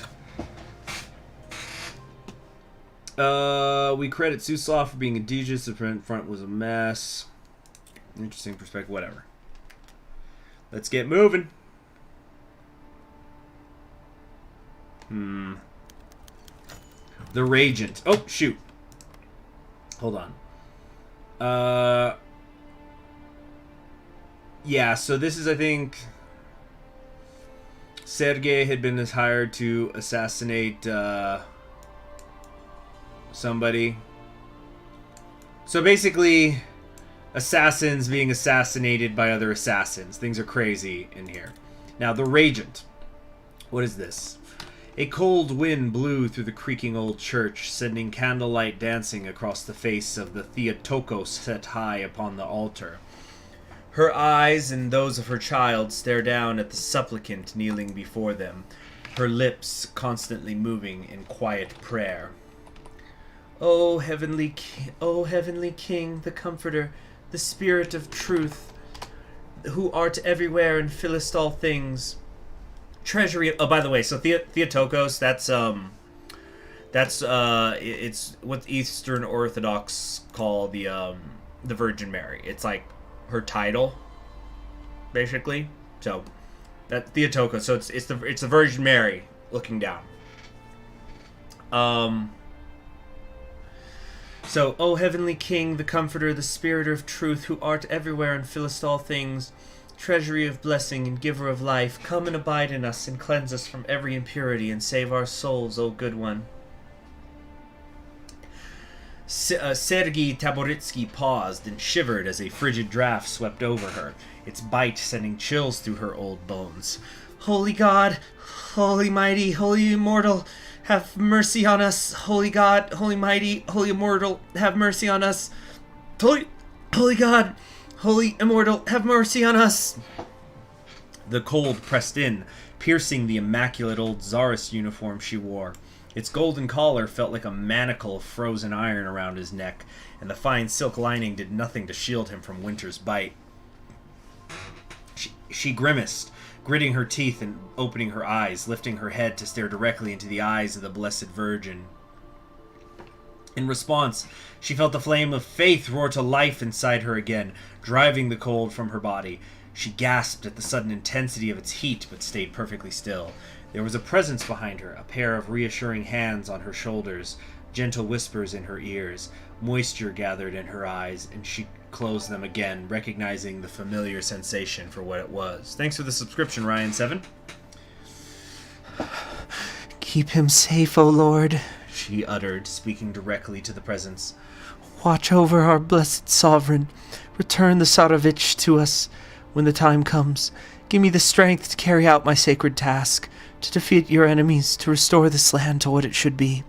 We credit Suslov for being a DJ. The front was a mess. Interesting perspective. Whatever. Let's get moving. The Regent. Oh, shoot. Hold on. Yeah, so this is, I think... Sergei had been hired to assassinate somebody. So basically, assassins being assassinated by other assassins. Things are crazy in here. Now, the Regent. What is this? A cold wind blew through the creaking old church, sending candlelight dancing across the face of the Theotokos set high upon the altar. Her eyes and those of her child stare down at the supplicant kneeling before them, her lips constantly moving in quiet prayer. O heavenly King, the Comforter, the Spirit of Truth, who art everywhere and fillest all things. Treasury. Oh, by the way, so Theotokos. That's it's what Eastern Orthodox call the Virgin Mary. It's like her title, basically. So that Theotokos. So it's the Virgin Mary looking down. So, O heavenly King, the Comforter, the Spirit of Truth, who art everywhere and fillest all things. Treasury of blessing and giver of life, come and abide in us and cleanse us from every impurity and save our souls, O good one. Sergei Taboritsky paused and shivered as a frigid draft swept over her, its bite sending chills through her old bones. Holy God, holy mighty, holy immortal, have mercy on us. Holy God, holy mighty, holy immortal, have mercy on us. Holy God, holy immortal, have mercy on us. The cold pressed in, piercing the immaculate old Tsarist uniform she wore. Its golden collar felt like a manacle of frozen iron around his neck, and the fine silk lining did nothing to shield him from winter's bite. She grimaced, gritting her teeth and opening her eyes, lifting her head to stare directly into the eyes of the Blessed Virgin. In response, she felt the flame of faith roar to life inside her again, driving the cold from her body. She gasped at the sudden intensity of its heat, but stayed perfectly still. There was a presence behind her, a pair of reassuring hands on her shoulders, gentle whispers in her ears. Moisture gathered in her eyes, and she closed them again, recognizing the familiar sensation for what it was. Thanks for the subscription, Ryan7. Keep him safe, O Lord, she uttered, speaking directly to the presence. Watch over our blessed sovereign. Return the Tsarevich to us when the time comes. Give me the strength to carry out my sacred task, to defeat your enemies, to restore this land to what it should be.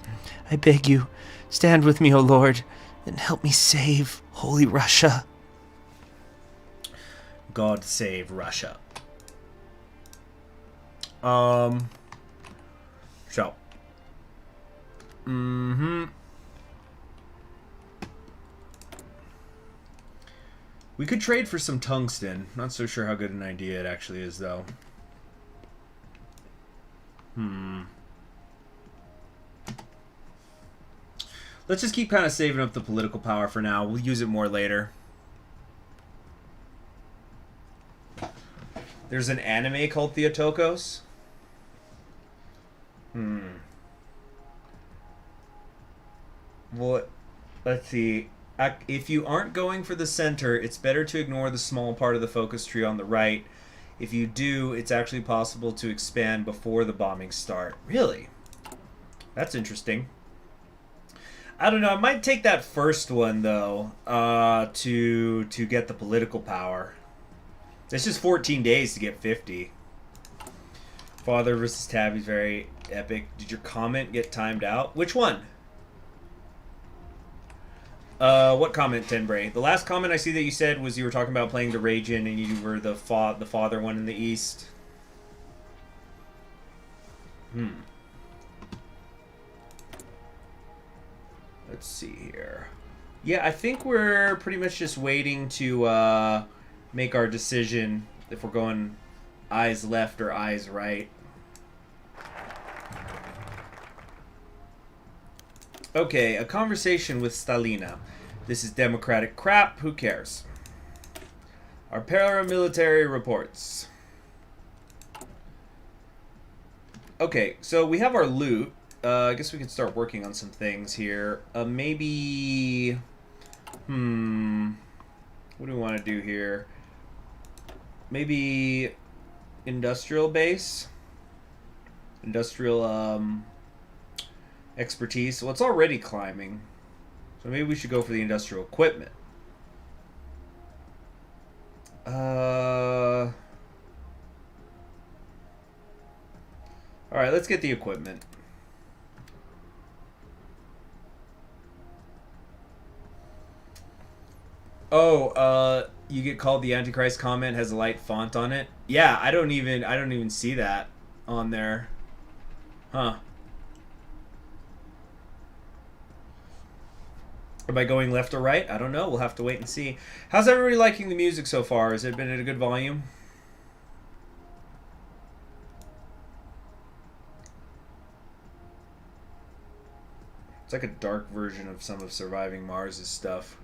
I beg you, stand with me, O Lord, and help me save Holy Russia. God save Russia. So. We could trade for some tungsten. Not so sure how good an idea it actually is, though. Let's just keep kind of saving up the political power for now. We'll use it more later. There's an anime called Theotokos. Well, let's see. If you aren't going for the center, it's better to ignore the small part of the focus tree on the right. If you do, it's actually possible to expand before the bombings start. Really? That's interesting. I don't know. I might take that first one, though, to get the political power. It's just 14 days to get 50. Father versus Tabby's very epic. Did your comment get timed out? Which one? What comment, Tenbray? The last comment I see that you said was you were talking about playing the Regent and you were the father one in the East. Let's see here. Yeah, I think we're pretty much just waiting to make our decision if we're going eyes left or eyes right. Okay, a conversation with Stalina. This is democratic crap. Who cares? Our paramilitary reports. Okay, so we have our loot. I guess we can start working on some things here. Maybe... What do we want to do here? Maybe... industrial base? Industrial, expertise. Well, it's already climbing. So maybe we should go for the industrial equipment. Alright, let's get the equipment. Oh, you get called the Antichrist comment has a light font on it. Yeah, I don't even see that on there. Huh. Am I going left or right? I don't know. We'll have to wait and see. How's everybody liking the music so far? Has it been at a good volume? It's like a dark version of some of Surviving Mars' stuff.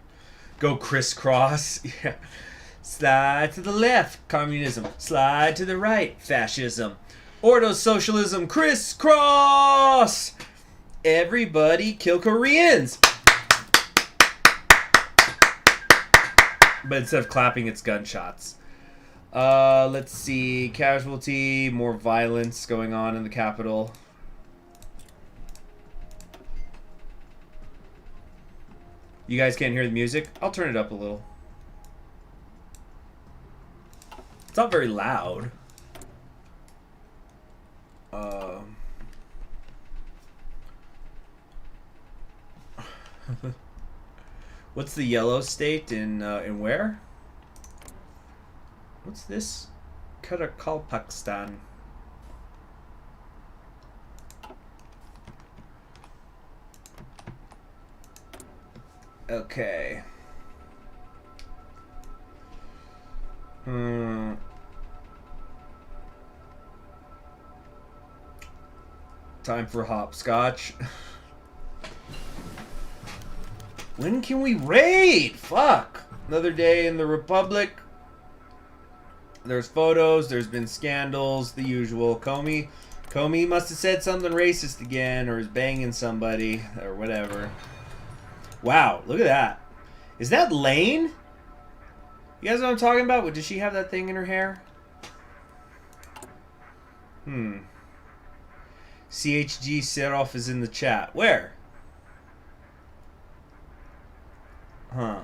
Go crisscross. Yeah. Slide to the left, communism. Slide to the right, fascism. Ordo Socialism, crisscross! Everybody kill Koreans! But instead of clapping, it's gunshots. Let's see. Casualty, more violence going on in the capital. You guys can't hear the music? I'll turn it up a little. It's not very loud. What's the yellow state in where? What's this? Karakalpakstan. Okay. Time for hopscotch. When can we raid? Fuck. Another day in the Republic. There's photos. There's been scandals. The usual. Comey must have said something racist again, or is banging somebody, or whatever. Wow, look at that. Is that Lane? You guys know what I'm talking about? Does she have that thing in her hair? CHG Seroff is in the chat. Where? Huh.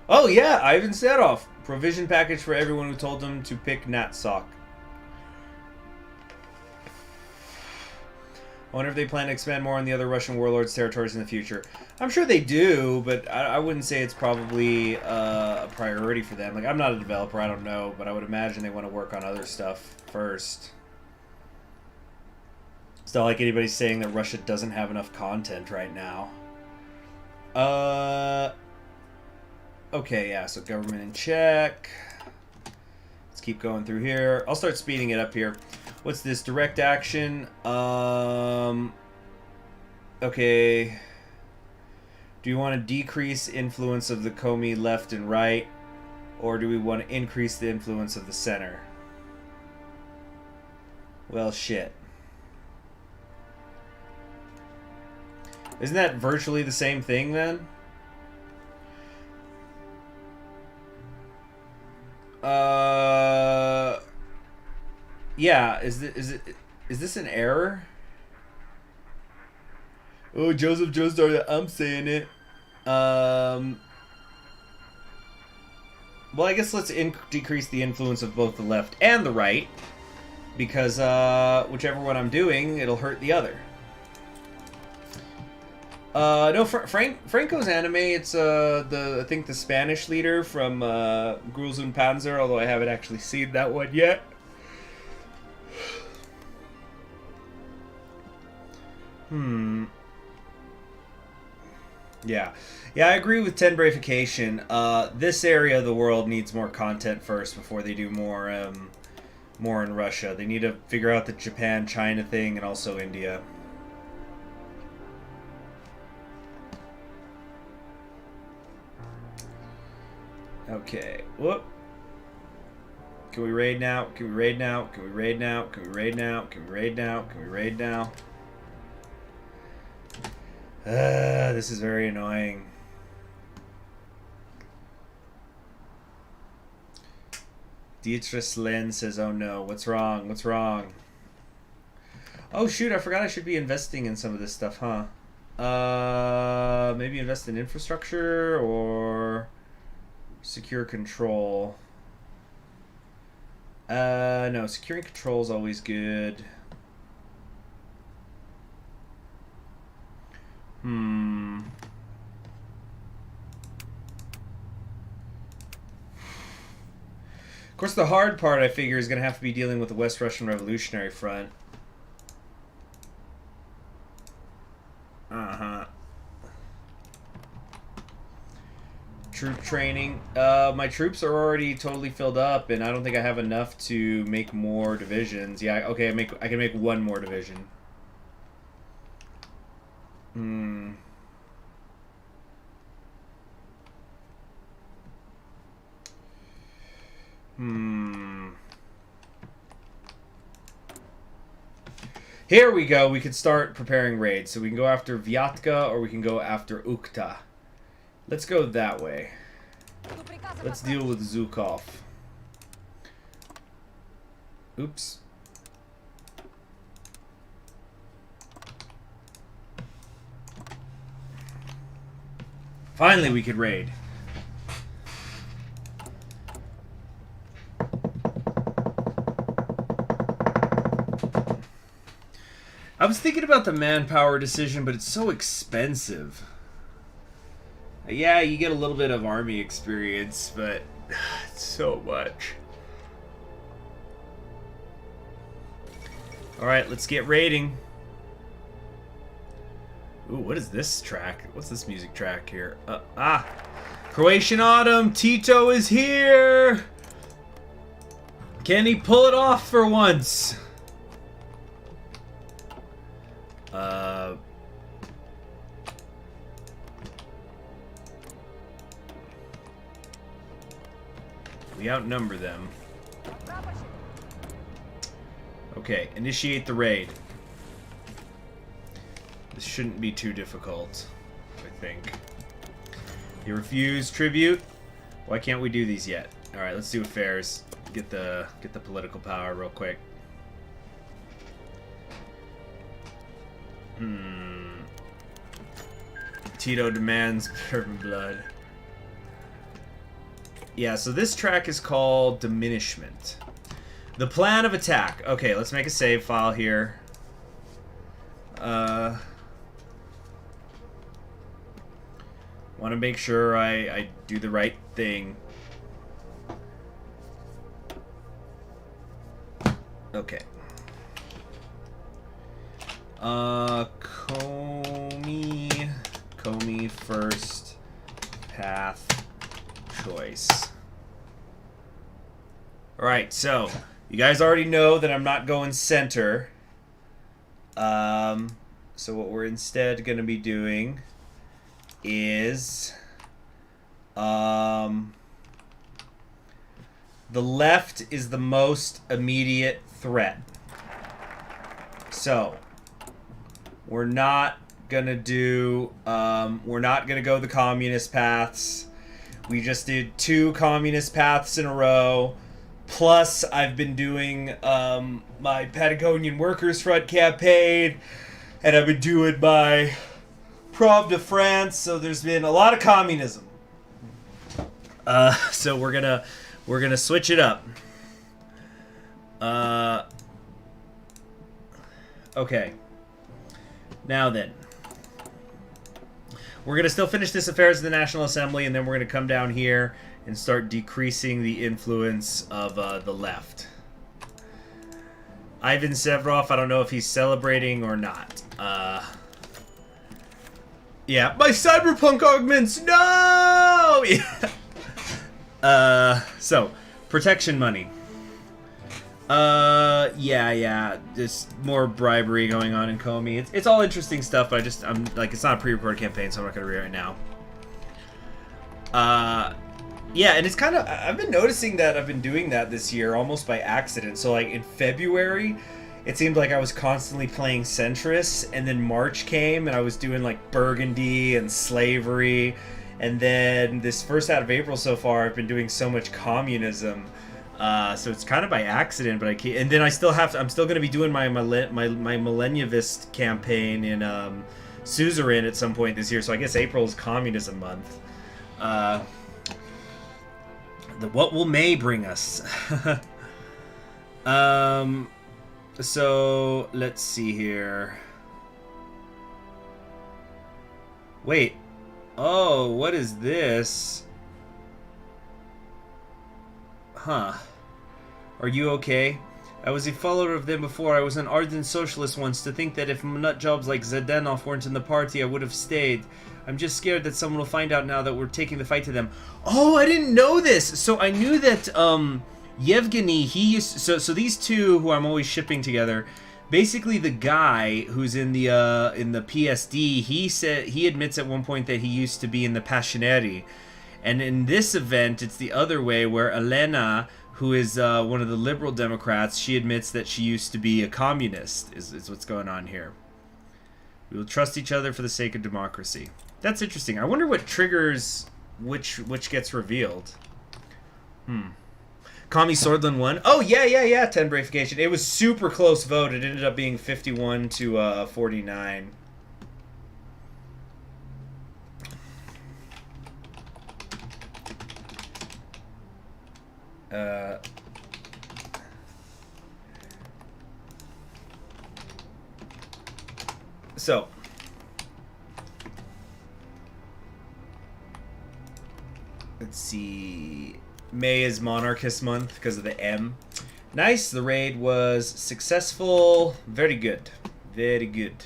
Oh yeah, Ivan Seroff. Provision package for everyone who told them to pick Natsock. I wonder if they plan to expand more on the other Russian warlords' territories in the future. I'm sure they do, but I wouldn't say it's probably a priority for them. Like, I'm not a developer, I don't know, but I would imagine they want to work on other stuff first. It's not like anybody's saying that Russia doesn't have enough content right now. Okay, yeah, so government in check. Let's keep going through here. I'll start speeding it up here. What's this? Direct action. Okay. Do you want to decrease influence of the Comey left and right? Or do we want to increase the influence of the center? Well, shit. Isn't that virtually the same thing then? Yeah, is this an error? Oh, Joseph Joestar, I'm saying it. Well, I guess let's decrease the influence of both the left and the right, because whichever one I'm doing, it'll hurt the other. No, Franco's anime. It's I think the Spanish leader from Gruels und Panzer. Although I haven't actually seen that one yet. Yeah, I agree with Tenbrification. This area of the world needs more content first before they do more in Russia. They need to figure out the Japan-China thing and also India. Okay. Whoop. Can we raid now? Can we raid now? Can we raid now? Can we raid now? Can we raid now? Can we raid now? This is very annoying. Dietrich Lin says, oh no, what's wrong? What's wrong? Oh shoot, I forgot I should be investing in some of this stuff, huh? Maybe invest in infrastructure or secure control. No, securing control is always good. Of course, the hard part, I figure, is going to have to be dealing with the West Russian Revolutionary Front. Troop training. My troops are already totally filled up, and I don't think I have enough to make more divisions. Yeah, okay, I can make one more division. Here we go. We could start preparing raids. So we can go after Vyatka or we can go after Ukhta. Let's go that way. Let's deal with Zhukov. Oops. Finally, we could raid. I was thinking about the manpower decision, but it's so expensive. Yeah, you get a little bit of army experience, but it's so much. Alright, let's get raiding. Ooh, what is this track? What's this music track here? Croatian Autumn! Tito is here! Can he pull it off for once? We outnumber them. Okay, initiate the raid. This shouldn't be too difficult, I think. You refuse tribute? Why can't we do these yet? Alright, let's do affairs. Get the political power real quick. Tito demands German blood. Yeah, so this track is called Diminishment. The plan of attack. Okay, let's make a save file here. Want to make sure I do the right thing. Okay. Comey first path choice. Alright, so you guys already know that I'm not going center. So what we're instead going to be doing is the left is the most immediate threat. So we're not gonna do we're not gonna go the communist paths. We just did 2 communist paths in a row. Plus, I've been doing my Patagonian Workers' Front campaign, and I've been doing my Prov de France. So there's been a lot of communism. So we're gonna switch it up. Okay. Now then. We're gonna still finish this affairs of the National Assembly, and then we're gonna come down here and start decreasing the influence of the left. Ivan Seroff, I don't know if he's celebrating or not. Yeah, my cyberpunk augments, no! Yeah. So, protection money. Yeah, just more bribery going on in Comey. It's all interesting stuff, but I'm like, it's not a pre-recorded campaign, so I'm not gonna read it right now. Yeah, and it's kind of, I've been noticing that I've been doing that this year almost by accident. So like in February, it seemed like I was constantly playing centrists, and then March came and I was doing like Burgundy and slavery, and then this first out of April so far, I've been doing so much communism. So it's kind of by accident, but I can't, and then I still have to, I'm still going to be doing my millennialist campaign in suzerain at some point this year. So I guess April is communism month. What will May bring us? So let's see here. Wait. Oh, what is this? Huh. Are you okay? I was a follower of them before. I was an ardent socialist once. To think that if nut jobs like Zhdanov weren't in the party, I would have stayed. I'm just scared that someone will find out now that we're taking the fight to them. Oh, I didn't know this! So I knew that, Yevgeny, he used... So these two, who I'm always shipping together, basically the guy who's in the PSD, he admits at one point that he used to be in the Passionary. And in this event, it's the other way, where Elena, who is one of the liberal Democrats, she admits that she used to be a communist, is what's going on here. We will trust each other for the sake of democracy. That's interesting. I wonder what triggers which gets revealed. Comey Swordland won. Oh, yeah, 10 Bravification. It was super close vote. It ended up being 51 to 49. So let's see. May is monarchist month because of the M. Nice. The raid was successful. Very good. Very good.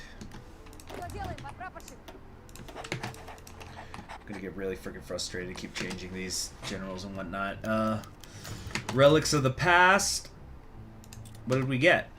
I'm gonna get really freaking frustrated to keep changing these generals and whatnot. Relics of the past. What did we get?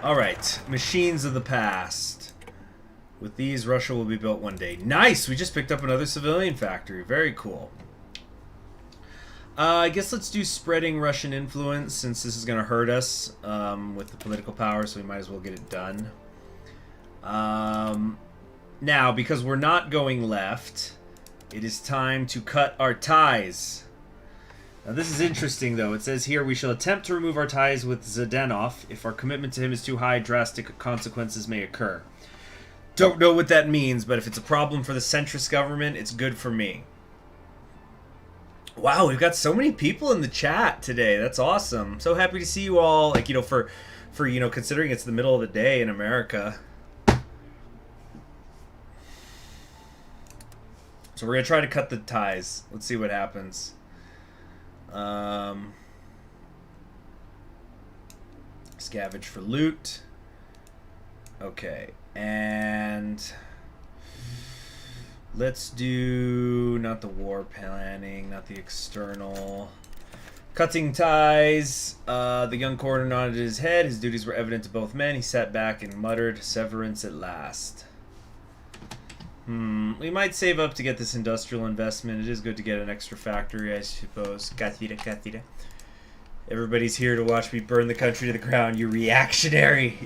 Alright, machines of the past. With these, Russia will be built one day. Nice! We just picked up another civilian factory. Very cool. I guess let's do spreading Russian influence, since this is going to hurt us with the political power, so we might as well get it done. Now, because we're not going left, it is time to cut our ties. Now, this is interesting, though. It says here, we shall attempt to remove our ties with Zhdanov. If our commitment to him is too high, drastic consequences may occur. Don't know what that means, but if it's a problem for the centrist government, it's good for me. Wow, we've got so many people in the chat today. That's awesome. So happy to see you all, like, you know, for you know, considering it's the middle of the day in America. So we're going to try to cut the ties. Let's see what happens. Scavenge for loot. Okay, and let's do not the war planning, not the external. Cutting ties. The young coroner nodded his head. His duties were evident to both men. He sat back and muttered, "Severance at last." We might save up to get this industrial investment. It is good to get an extra factory, I suppose. Katira. Everybody's here to watch me burn the country to the ground, you reactionary.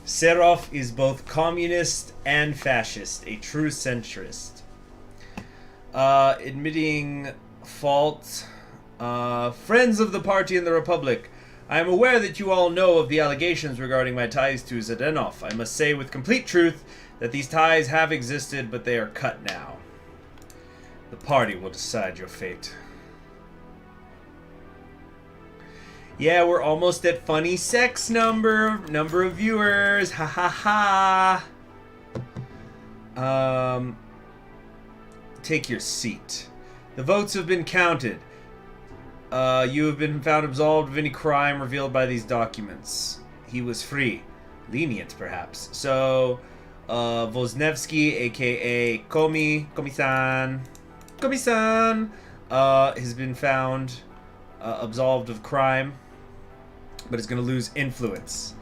Seroff is both communist and fascist, a true centrist. Admitting fault. Friends of the party and the Republic. I am aware that you all know of the allegations regarding my ties to Zdenov. I must say with complete truth that these ties have existed, but they are cut now. The party will decide your fate. Yeah, we're almost at funny sex number of viewers. Ha ha ha. Take your seat. The votes have been counted. You have been found absolved of any crime revealed by these documents. He was free. Lenient, perhaps. So, Vosnevsky, aka Komi, Komi-san, has been found absolved of crime, but is going to lose influence.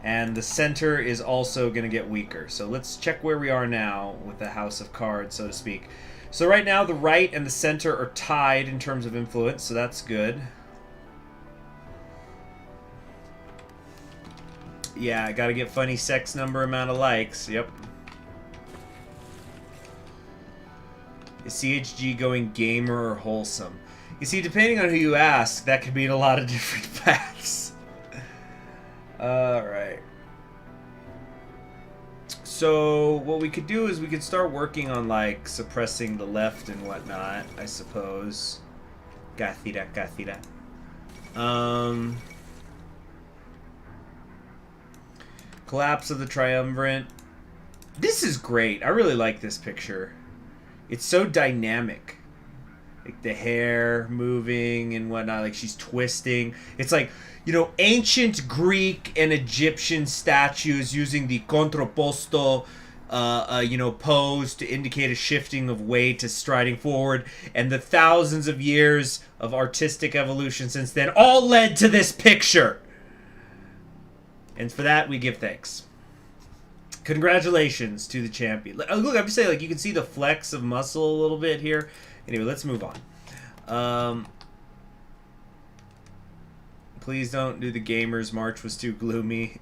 And the center is also going to get weaker. So let's check where we are now with the House of Cards, so to speak. So right now, the right and the center are tied in terms of influence, so that's good. Yeah, I gotta get funny sex number amount of likes. Yep. Is CHG going gamer or wholesome? You see, depending on who you ask, that could mean a lot of different paths. Alright. So, what we could do is we could start working on, like, suppressing the left and whatnot, I suppose. Gathira. Collapse of the Triumvirate. This is great. I really like this picture. It's so dynamic. Like, the hair moving and whatnot. Like, she's twisting. It's like, you know, ancient Greek and Egyptian statues using the contrapposto, pose to indicate a shifting of weight to striding forward. And the thousands of years of artistic evolution since then all led to this picture. And for that, we give thanks. Congratulations to the champion. Look, I'm just saying, like, you can see the flex of muscle a little bit here. Anyway, let's move on. Please don't do the gamers. March was too gloomy.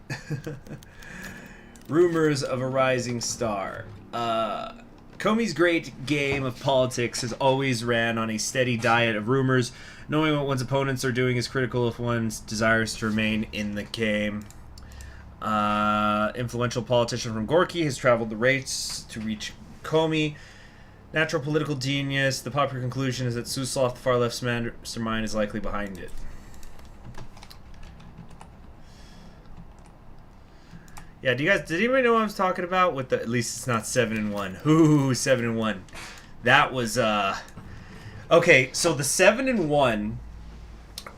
Rumors of a rising star. Comey's great game of politics has always ran on a steady diet of rumors. Knowing what one's opponents are doing is critical if one desires to remain in the game. Influential politician from Gorky has traveled the race to reach Comey. Natural political genius. The popular conclusion is that Suslov, the far left's mastermind, is likely behind it. Yeah, did anybody know what I was talking about? With the, at least it's not 7-1. Ooh, 7-1. That was okay, so the 7-1,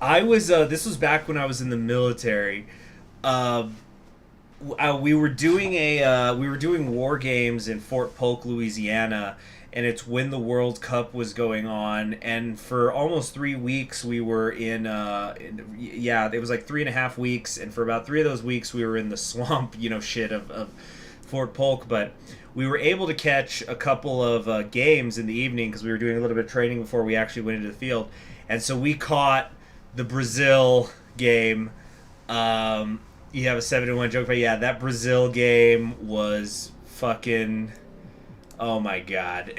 I was this was back when I was in the military. We were doing war games in Fort Polk, Louisiana, and it's when the World Cup was going on, and for almost 3 weeks we were in it was like 3.5 weeks, and for about 3 of those weeks we were in the swamp, shit of Fort Polk, but we were able to catch a couple of games in the evening because we were doing a little bit of training before we actually went into the field, and so we caught the Brazil game. You have a 7-1 joke, but yeah, that Brazil game was fucking... Oh my god.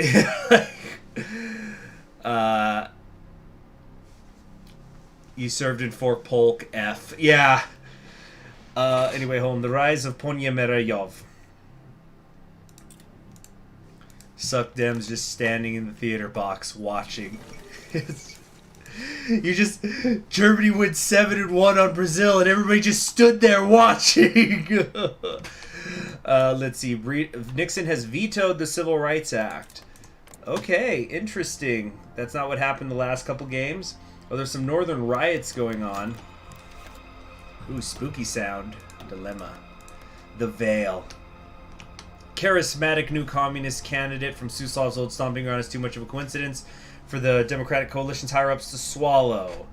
You served in Fort Polk, F. Yeah. Anyway, home. The rise of Ponyamerayov. Suck Dems just standing in the theater box watching. Germany went 7-1 on Brazil, and everybody just stood there watching. Let's see. Nixon has vetoed the Civil Rights Act. Okay, interesting. That's not what happened the last couple games. Oh, there's some northern riots going on. Ooh, spooky sound. Dilemma. The Veil. Charismatic new communist candidate from Suslov's old stomping ground is too much of a coincidence for the Democratic coalition's higher-ups to swallow.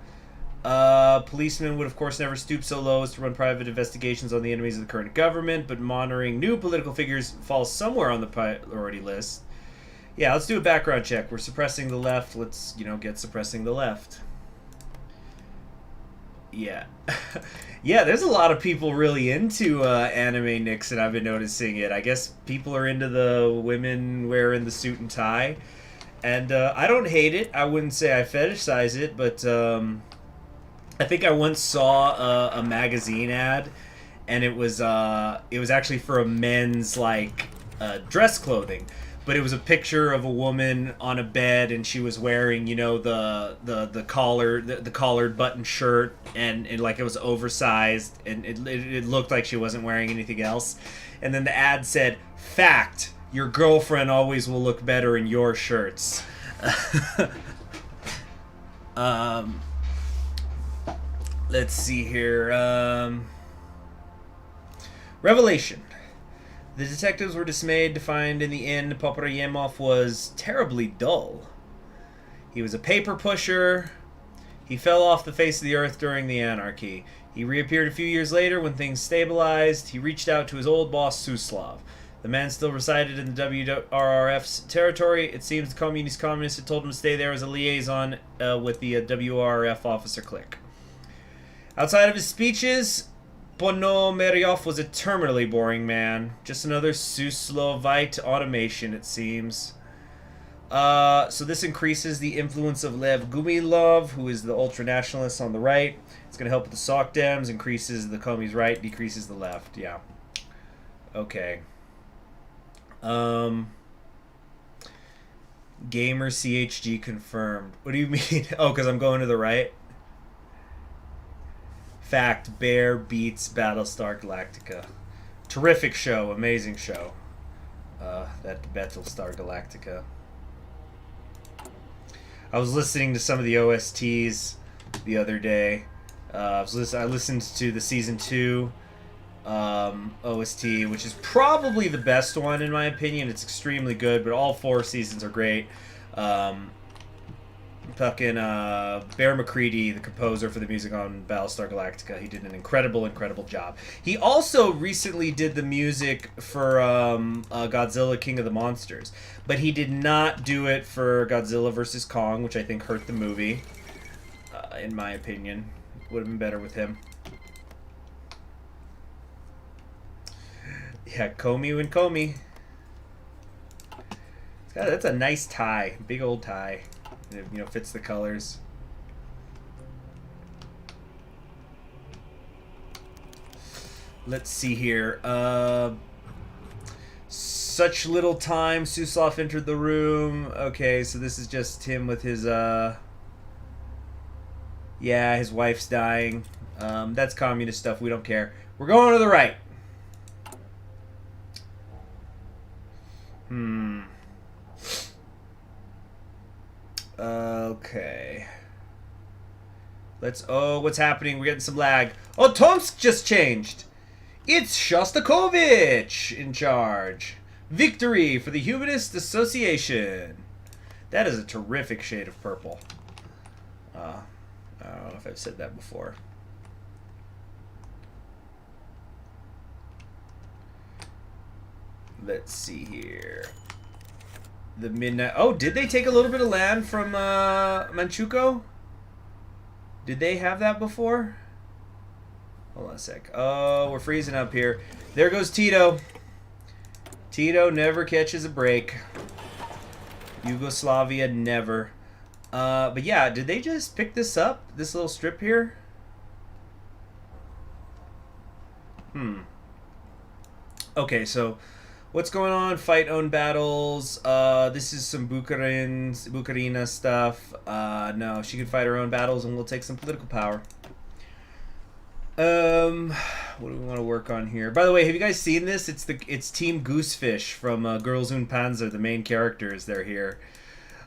Policemen would, of course, never stoop so low as to run private investigations on the enemies of the current government, but monitoring new political figures falls somewhere on the priority list. Yeah, let's do a background check. We're suppressing the left. Let's, get suppressing the left. Yeah. Yeah, there's a lot of people really into anime Nixon. I've been noticing it. I guess people are into the women wearing the suit and tie. And I don't hate it. I wouldn't say I fetishize it, but I think I once saw a magazine ad, and it was actually for a men's like dress clothing, but it was a picture of a woman on a bed, and she was wearing, you know, the collared button shirt, and like it was oversized, and it looked like she wasn't wearing anything else, and then the ad said, "Fact: your girlfriend always will look better in your shirts." Let's see here. Revelation. The detectives were dismayed to find in the inn Poprayemov was terribly dull. He was a paper pusher. He fell off the face of the earth during the anarchy. He reappeared a few years later when things stabilized. He reached out to his old boss, Suslov. The man still resided in the WRRF's territory. It seems the communist had told him to stay there as a liaison with the WRRF officer clique. Outside of his speeches, Ponomaryov was a terminally boring man. Just another Suslovite automation, it seems. So this increases the influence of Lev Gumilov, who is the ultranationalist on the right. It's going to help with the Soc Dems, increases the Comey's right, decreases the left. Yeah. Okay. Gamer CHG confirmed. What do you mean? Oh, because I'm going to the right? Fact: Bear beats Battlestar Galactica. Terrific show, amazing show. That Battlestar Galactica. I was listening to some of the OSTs the other day. I listened to the season 2 OST, which is probably the best one in my opinion. It's extremely good, but all 4 seasons are great. Fucking Bear McCready, the composer for the music on Battlestar Galactica, he did an incredible job. He also recently did the music for Godzilla King of the Monsters, but he did not do it for Godzilla vs. Kong, which I think hurt the movie, in my opinion. Would have been better with him. Yeah, Komi and Comey. That's a nice tie. Big old tie. It, you know, fits the colors. Let's see here. Such little time. Suslov entered the room. Okay, so this is just him with his, yeah, his wife's dying. That's communist stuff. We don't care. We're going to the right. Okay. Oh, what's happening? We're getting some lag. Oh, Tomsk just changed. It's Shostakovich in charge. Victory for the Humanist Association. That is a terrific shade of purple. I don't know if I've said that before. Let's see here. The midnight... Oh, did they take a little bit of land from Manchukuo? Did they have that before? Hold on a sec. Oh, we're freezing up here. There goes Tito. Tito never catches a break. Yugoslavia never. But yeah, did they just pick this up? This little strip here? Okay, so... What's going on? Fight own battles. This is some Bucharina stuff. No, she can fight her own battles and we'll take some political power. What do we want to work on here? By the way, have you guys seen this? It's Team Goosefish from Girls und Panzer, the main characters. They're here.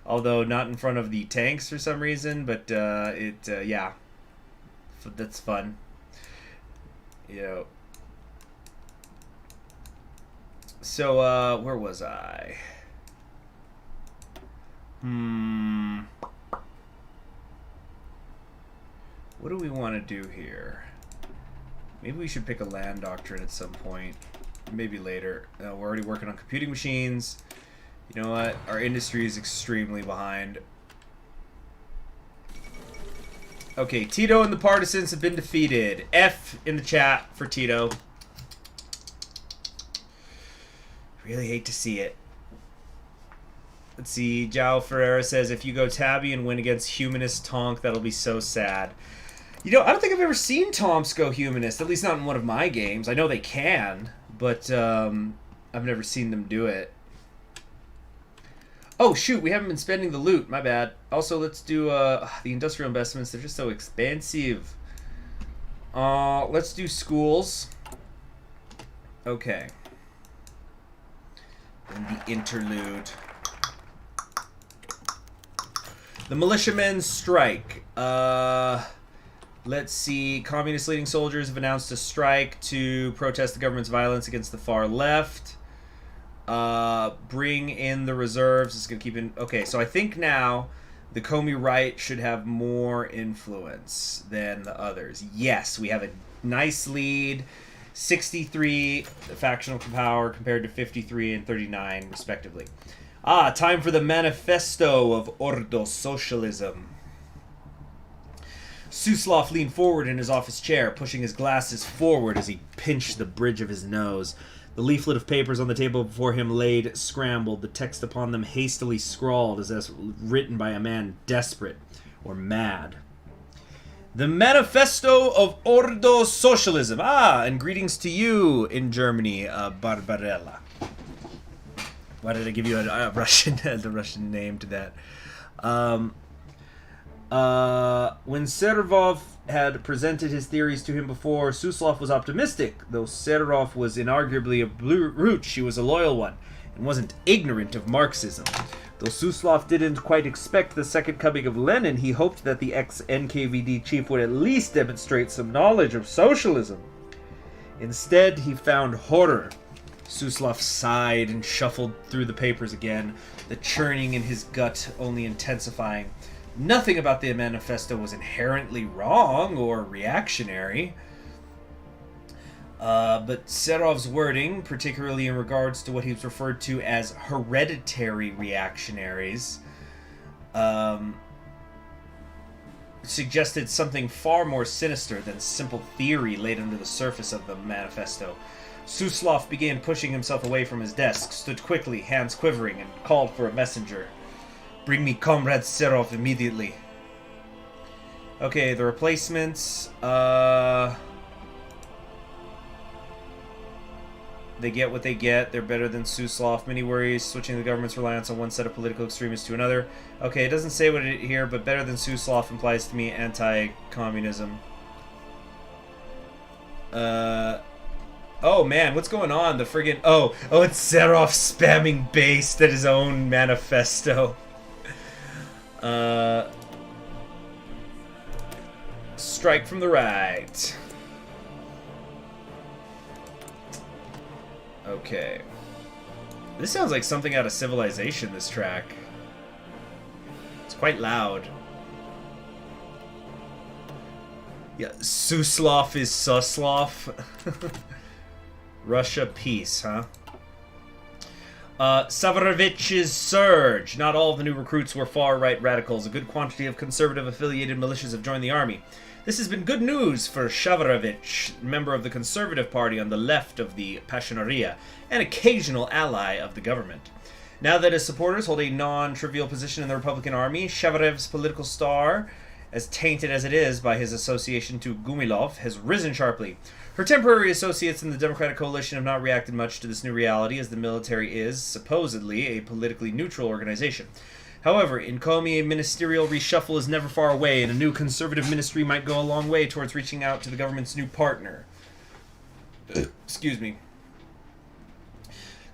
Although not in front of the tanks for some reason, but yeah. That's fun. You know. So, where was I? What do we want to do here? Maybe we should pick a land doctrine at some point. Maybe later. We're already working on computing machines. You know what? Our industry is extremely behind. Okay, Tito and the partisans have been defeated. F in the chat for Tito. Really hate to see it. Let's see. Jao Ferreira says, if you go tabby and win against Humanist Tonk, that'll be so sad. You know, I don't think I've ever seen Tomsk go humanist, at least not in one of my games. I know they can, but I've never seen them do it. Oh, shoot, we haven't been spending the loot. My bad. Also, let's do the industrial investments. They're just so expensive. Let's do schools. Okay. And the interlude. The militiamen strike. Let's see. Communist leading soldiers have announced a strike to protest the government's violence against the far left. Bring in the reserves. It's going to keep in... Okay, so I think now the Comey right should have more influence than the others. Yes, we have a nice lead. 63 factional power compared to 53 and 39, respectively. Time for the manifesto of Ordo Socialism. Suslov leaned forward in his office chair, pushing his glasses forward as he pinched the bridge of his nose. The leaflet of papers on the table before him laid scrambled, the text upon them hastily scrawled as if written by a man desperate or mad. The Manifesto of Ordo Socialism. And greetings to you in Germany, Barbarella. Why did I give you a Russian, the Russian name to that? When Seroff had presented his theories to him before, Suslov was optimistic. Though Seroff was inarguably a brute, she was a loyal one, and wasn't ignorant of Marxism. Though Suslov didn't quite expect the second coming of Lenin, he hoped that the ex-NKVD chief would at least demonstrate some knowledge of socialism. Instead, he found horror. Suslov sighed and shuffled through the papers again, the churning in his gut only intensifying. Nothing about the manifesto was inherently wrong or reactionary. But Serov's wording, particularly in regards to what he was referred to as hereditary reactionaries, suggested something far more sinister than simple theory laid under the surface of the manifesto. Suslov began pushing himself away from his desk, stood quickly, hands quivering, and called for a messenger. Bring me Comrade Seroff immediately. Okay, the replacements. They get what they get. They're better than Suslov. Many worries switching the government's reliance on one set of political extremists to another. Okay, it doesn't say what it here, but better than Suslov implies to me anti-communism. Oh man, what's going on? The friggin' oh, it's Seroff spamming based at his own manifesto. Strike from the right. Okay. This sounds like something out of Civilization, this track. It's quite loud. Yeah, Suslov is Suslov. Russia peace, huh? Savarovich's surge. Not all of the new recruits were far-right radicals. A good quantity of conservative-affiliated militias have joined the army. This has been good news for Savarovich, member of the Conservative Party on the left of the Passionary, an occasional ally of the government. Now that his supporters hold a non-trivial position in the Republican Army, Shavarev's political star, as tainted as it is by his association to Gumilov, has risen sharply. Her temporary associates in the Democratic Coalition have not reacted much to this new reality, as the military is, supposedly, a politically neutral organization. However, in Comey, a ministerial reshuffle is never far away, and a new conservative ministry might go a long way towards reaching out to the government's new partner. Excuse me.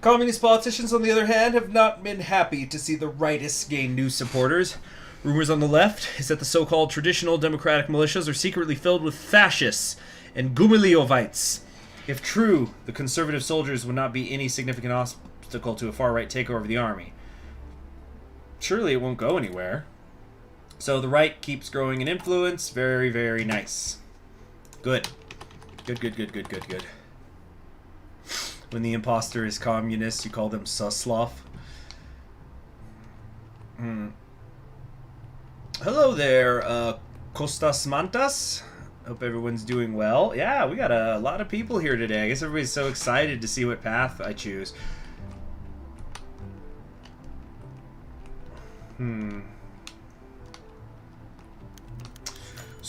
Communist politicians, on the other hand, have not been happy to see the rightists gain new supporters. Rumors on the left is that the so-called traditional democratic militias are secretly filled with fascists and Gumiliovites. If true, the conservative soldiers would not be any significant obstacle to a far-right takeover of the army. Surely it won't go anywhere. So the right keeps growing in influence. Very, very nice. Good. Good. When the imposter is communist, you call them Suslov. Hello there, Kostas Mantas. Hope everyone's doing well. Yeah, we got a lot of people here today. I guess everybody's so excited to see what path I choose.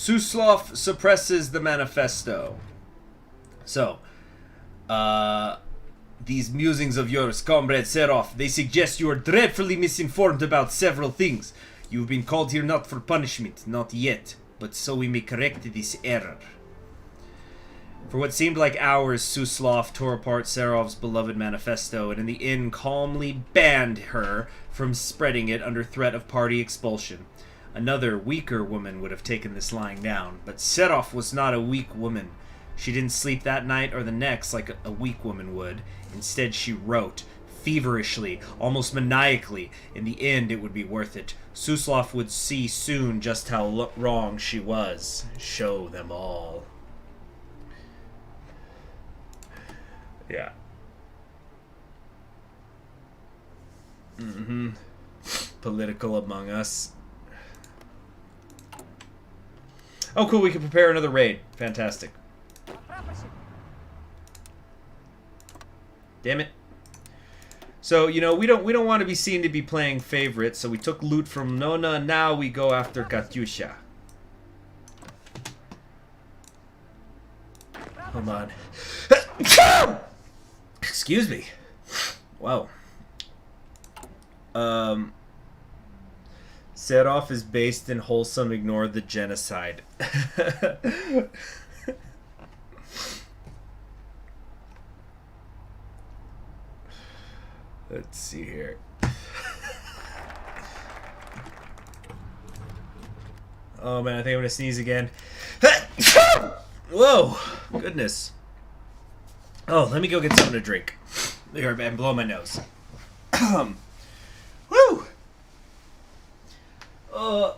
Suslov suppresses the manifesto. So, these musings of yours, Comrade Seroff, they suggest you are dreadfully misinformed about several things. You've been called here not for punishment, not yet, but so we may correct this error. For what seemed like hours, Suslov tore apart Seroff's beloved manifesto and in the end calmly banned her from spreading it under threat of party expulsion. Another, weaker woman would have taken this lying down, but Seroff was not a weak woman. She didn't sleep that night or the next like a weak woman would. Instead, she wrote, feverishly, almost maniacally. In the end, it would be worth it. Suslov would see soon just how wrong she was. Show them all. Yeah. Political Among Us. Oh, cool. We can prepare another raid. Fantastic. Damn it. So, you know, we don't want to be seen to be playing favorites, so we took loot from Nona. Now we go after Katyusha. Hold on. Excuse me. Wow. Seroff is based in wholesome ignore the genocide. Let's see here. Oh man, I think I'm gonna sneeze again. Whoa, goodness. Oh, let me go get something to drink. Here, man, blow my nose. Woo! Oh.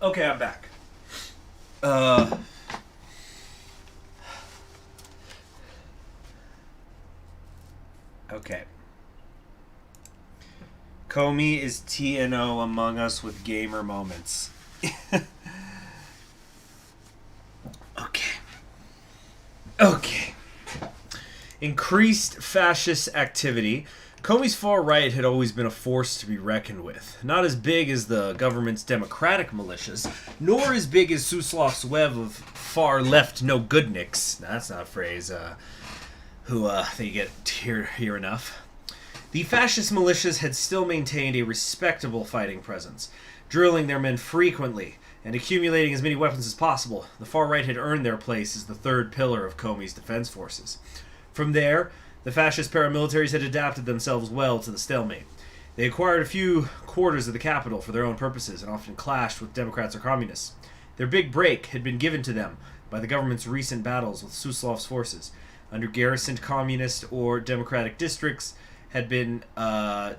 Okay, I'm back. Okay. Comey is TNO among us with gamer moments. Okay. Increased fascist activity. Comey's far right had always been a force to be reckoned with. Not as big as the government's democratic militias, nor as big as Suslov's web of far-left no-goodniks. That's not a phrase who they get hear enough. The fascist militias had still maintained a respectable fighting presence, drilling their men frequently and accumulating as many weapons as possible. The far right had earned their place as the third pillar of Comey's defense forces. From there, the fascist paramilitaries had adapted themselves well to the stalemate. They acquired a few quarters of the capital for their own purposes and often clashed with Democrats or Communists. Their big break had been given to them by the government's recent battles with Suslov's forces. Under garrisoned Communist or Democratic districts had been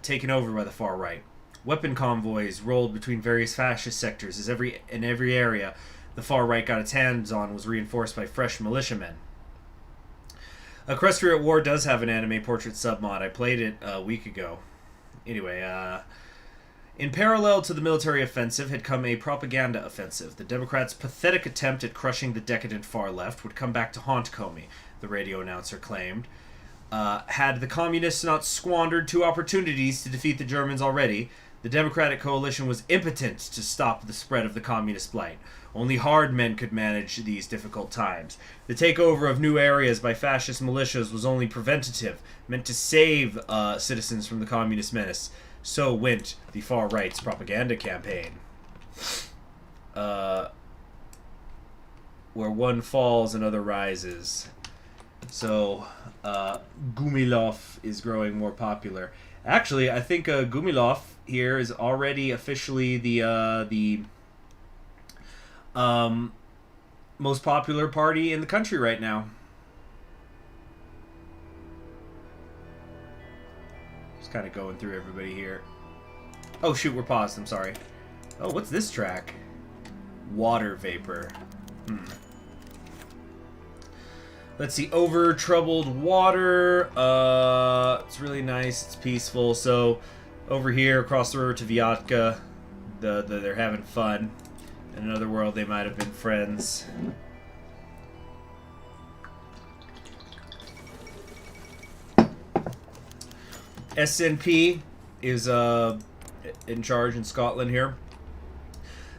taken over by the far right. Weapon convoys rolled between various fascist sectors as every area the far right got its hands on was reinforced by fresh militiamen. Equestria at War does have an anime portrait submod. I played it a week ago. Anyway, in parallel to the military offensive had come a propaganda offensive. The Democrats' pathetic attempt at crushing the decadent far left would come back to haunt Comey, the radio announcer claimed. Had the Communists not squandered two opportunities to defeat the Germans already, the Democratic coalition was impotent to stop the spread of the Communist blight. Only hard men could manage these difficult times. The takeover of new areas by fascist militias was only preventative, meant to save citizens from the Communist menace. So went the far right's propaganda campaign. Where one falls, another rises. So, Gumilov is growing more popular. Actually, I think Gumilov here is already officially the most popular party in the country right now. Just kind of going through everybody here. Oh shoot, we're paused. I'm sorry. Oh, what's this track? Water vapor. Let's see. Over troubled water. It's really nice. It's peaceful. So, over here across the river to Vyatka, they're having fun. In another world, they might have been friends. SNP is in charge in Scotland here.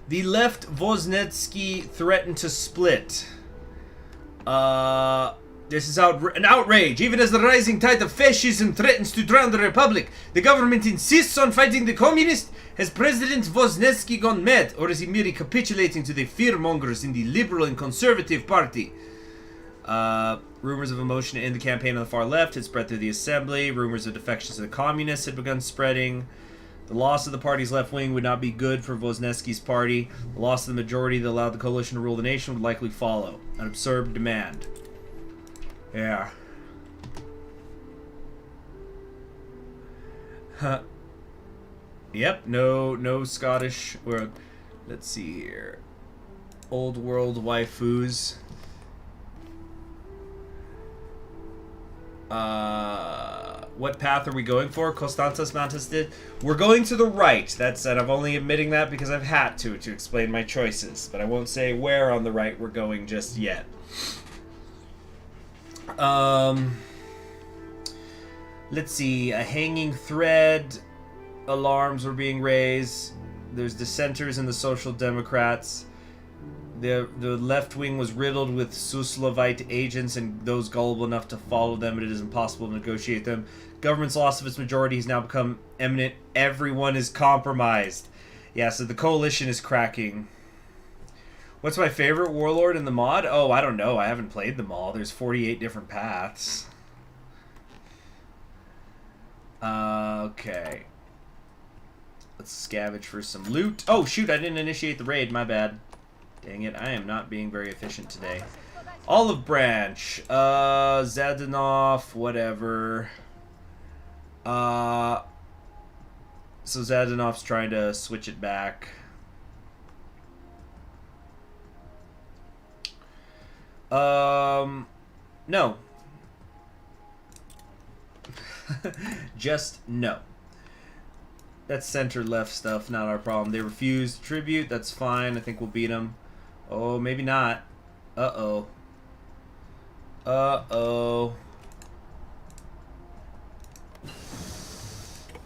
The left Voznetsky threatened to split. This is an outrage. Even as the rising tide of fascism threatens to drown the republic, the government insists on fighting the communists. Has President Voznetsky gone mad, or is he merely capitulating to the fearmongers in the liberal and conservative party? Rumors of a motion to end the campaign on the far left had spread through the assembly. Rumors of defections to the communists had begun spreading. The loss of the party's left wing would not be good for Voznetsky's party. The loss of the majority that allowed the coalition to rule the nation would likely follow. An absurd demand. Yeah. Huh. Yep, no Scottish. Or, let's see here. Old world waifus. What path are we going for? Constantas Mantas did. We're going to the right. That's and I'm only admitting that because I've had to explain my choices. But I won't say where on the right we're going just yet. Let's see. A hanging thread. Alarms were being raised. There's dissenters in the Social Democrats. The left wing was riddled with Suslovite agents and those gullible enough to follow them, and it is impossible to negotiate them. Government's loss of its majority has now become imminent. Everyone is compromised. Yeah, so the coalition is cracking. What's my favorite warlord in the mod? Oh, I don't know. I haven't played them all. There's 48 different paths. Okay. Let's scavenge for some loot. Oh, shoot. I didn't initiate the raid. My bad. Dang it, I am not being very efficient today. Olive Branch. Zadanov, whatever. So Zadanov's trying to switch it back. No. Just no. That's center-left stuff, not our problem. They refused tribute, that's fine. I think we'll beat them. Oh, maybe not. Uh-oh. Uh-oh.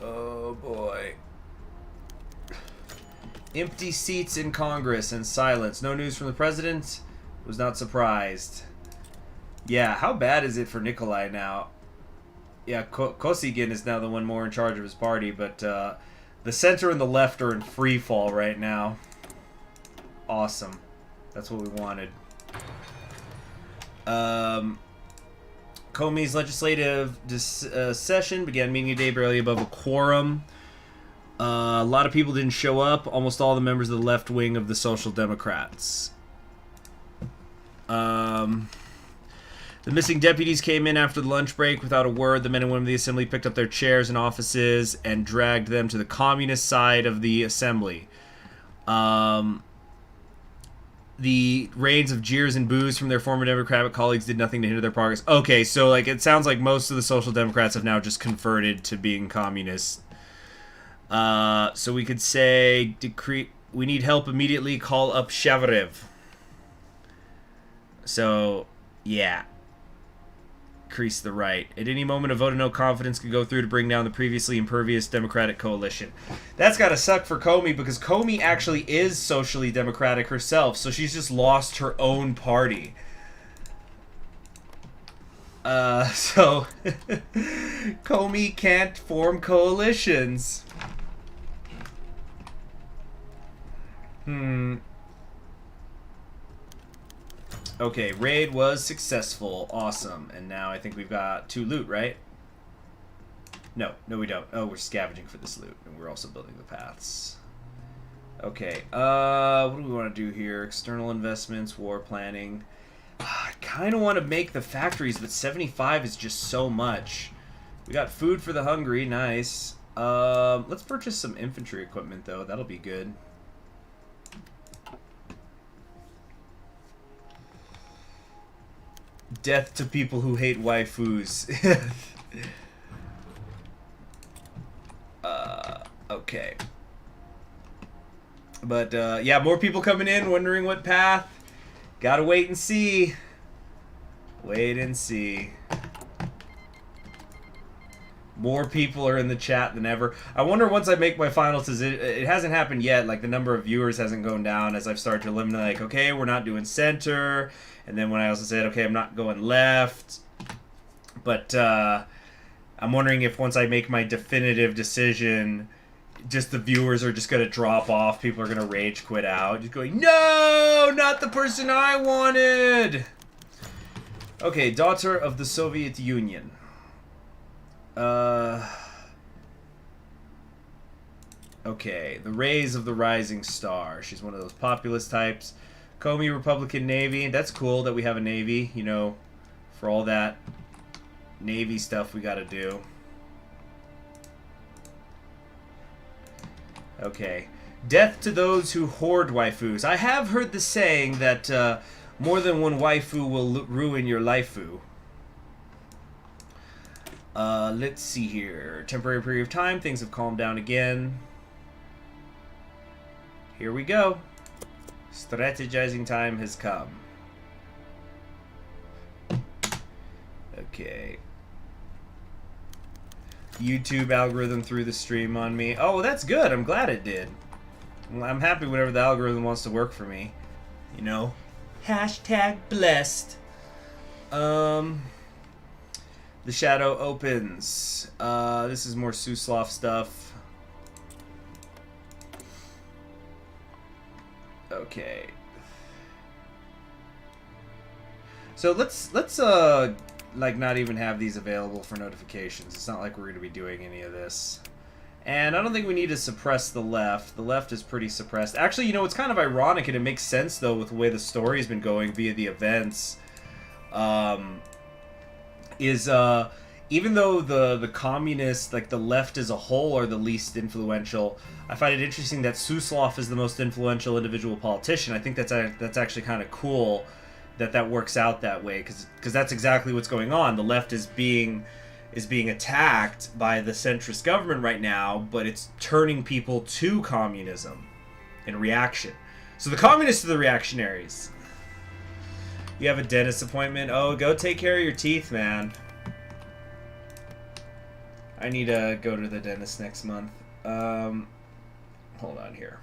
Oh, boy. Empty seats in Congress and silence. No news from the president. Was not surprised. Yeah, how bad is it for Nikolai now? Yeah, Kosygin is now the one more in charge of his party, but the center and the left are in free fall right now. Awesome. That's what we wanted. Comey's legislative session began meeting a day barely above a quorum. A lot of people didn't show up. Almost all the members of the left wing of the Social Democrats. The missing deputies came in after the lunch break without a word. The men and women of the assembly picked up their chairs and offices and dragged them to the communist side of the assembly. The rains of jeers and boos from their former Democratic colleagues did nothing to hinder their progress. Okay, so like it sounds like most of the Social Democrats have now just converted to being communists. So we could say, we need help immediately, call up Shavarev. So, yeah. Increase the right. At any moment, a vote of no confidence could go through to bring down the previously impervious Democratic coalition. That's gotta suck for Komi, because Komi actually is socially democratic herself, so she's just lost her own party. So... Komi can't form coalitions. Okay, raid was successful. Awesome. And now I think we've got 2 loot, right? No, we don't. Oh, we're scavenging for this loot. And we're also building the paths. Okay, what do we want to do here? External investments, war planning. I kind of want to make the factories, but 75 is just so much. We got food for the hungry, nice. Let's purchase some infantry equipment, though. That'll be good. Death to people who hate waifus. Okay. But, yeah, more people coming in, wondering what path. Gotta wait and see. Wait and see. More people are in the chat than ever. I wonder once I make my final decision, it hasn't happened yet, like the number of viewers hasn't gone down as I've started to eliminate, like, okay, we're not doing center. And then when I also said, okay, I'm not going left. But I'm wondering if once I make my definitive decision, just the viewers are just going to drop off. People are going to rage quit out. Just going, no, not the person I wanted. Okay, daughter of the Soviet Union. Okay, the rays of the rising star. She's one of those populist types. Comey, Republican Navy. That's cool that we have a Navy, you know, for all that Navy stuff we gotta do. Okay. Death to those who hoard waifus. I have heard the saying that more than one waifu will ruin your lifeu. Let's see here. Temporary period of time. Things have calmed down again. Here we go. Strategizing time has come. Okay. YouTube algorithm threw the stream on me. Oh, that's good. I'm glad it did. I'm happy whenever the algorithm wants to work for me. You know? Hashtag blessed. The shadow opens. This is more Suslov stuff. Okay. So let's like not even have these available for notifications. It's not like we're going to be doing any of this. And I don't think we need to suppress the left. The left is pretty suppressed. Actually, you know, it's kind of ironic and it makes sense though with the way the story's been going via the events. Even though the communists, like the left as a whole, are the least influential, I find it interesting that Suslov is the most influential individual politician. I think that's actually kind of cool that works out that way, because that's exactly what's going on. The left is being attacked by the centrist government right now, but it's turning people to communism in reaction. So the communists are the reactionaries. You have a dentist appointment? Oh, go take care of your teeth, man. I need to go to the dentist next month. Hold on here.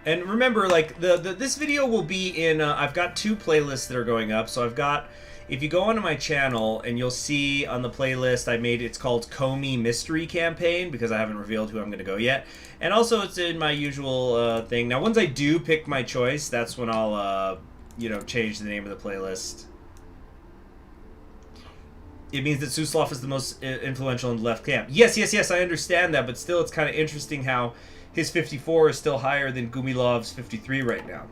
And remember, like, this video will be in, I've got 2 playlists that are going up. So I've got, if you go onto my channel and you'll see on the playlist I made, it's called Comey Mystery Campaign, because I haven't revealed who I'm going to go yet. And also it's in my usual thing. Now, once I do pick my choice, that's when I'll, you know, change the name of the playlist. It means that Suslov is the most influential in the left camp. Yes, I understand that, but still it's kind of interesting how his 54 is still higher than Gumilov's 53 right now.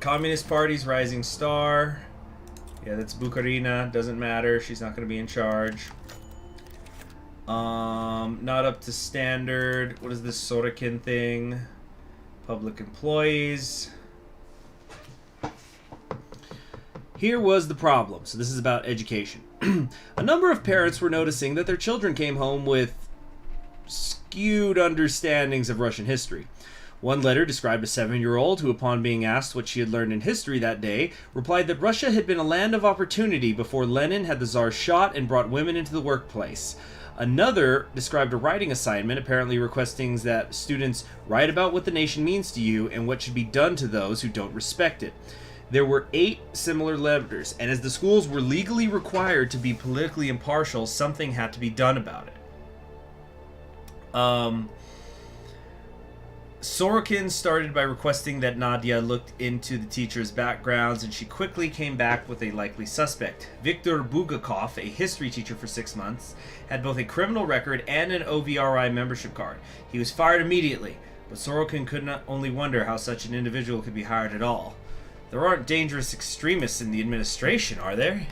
Communist Party's rising star. Yeah, that's Bucharina. Doesn't matter. She's not going to be in charge. Not up to standard. What is this Sorokin thing? Public employees. Here was the problem. So this is about education. A number of parents were noticing that their children came home with skewed understandings of Russian history. One letter described a 7-year-old who, upon being asked what she had learned in history that day, replied that Russia had been a land of opportunity before Lenin had the Tsar shot and brought women into the workplace. Another described a writing assignment, apparently requesting that students write about what the nation means to you and what should be done to those who don't respect it. There were 8 similar letters, and as the schools were legally required to be politically impartial, something had to be done about it. Sorokin started by requesting that Nadia looked into the teacher's backgrounds, and she quickly came back with a likely suspect. Viktor Bugakov, a history teacher for 6 months, had both a criminal record and an OVRI membership card. He was fired immediately, but Sorokin could not only wonder how such an individual could be hired at all. There aren't dangerous extremists in the administration, are there?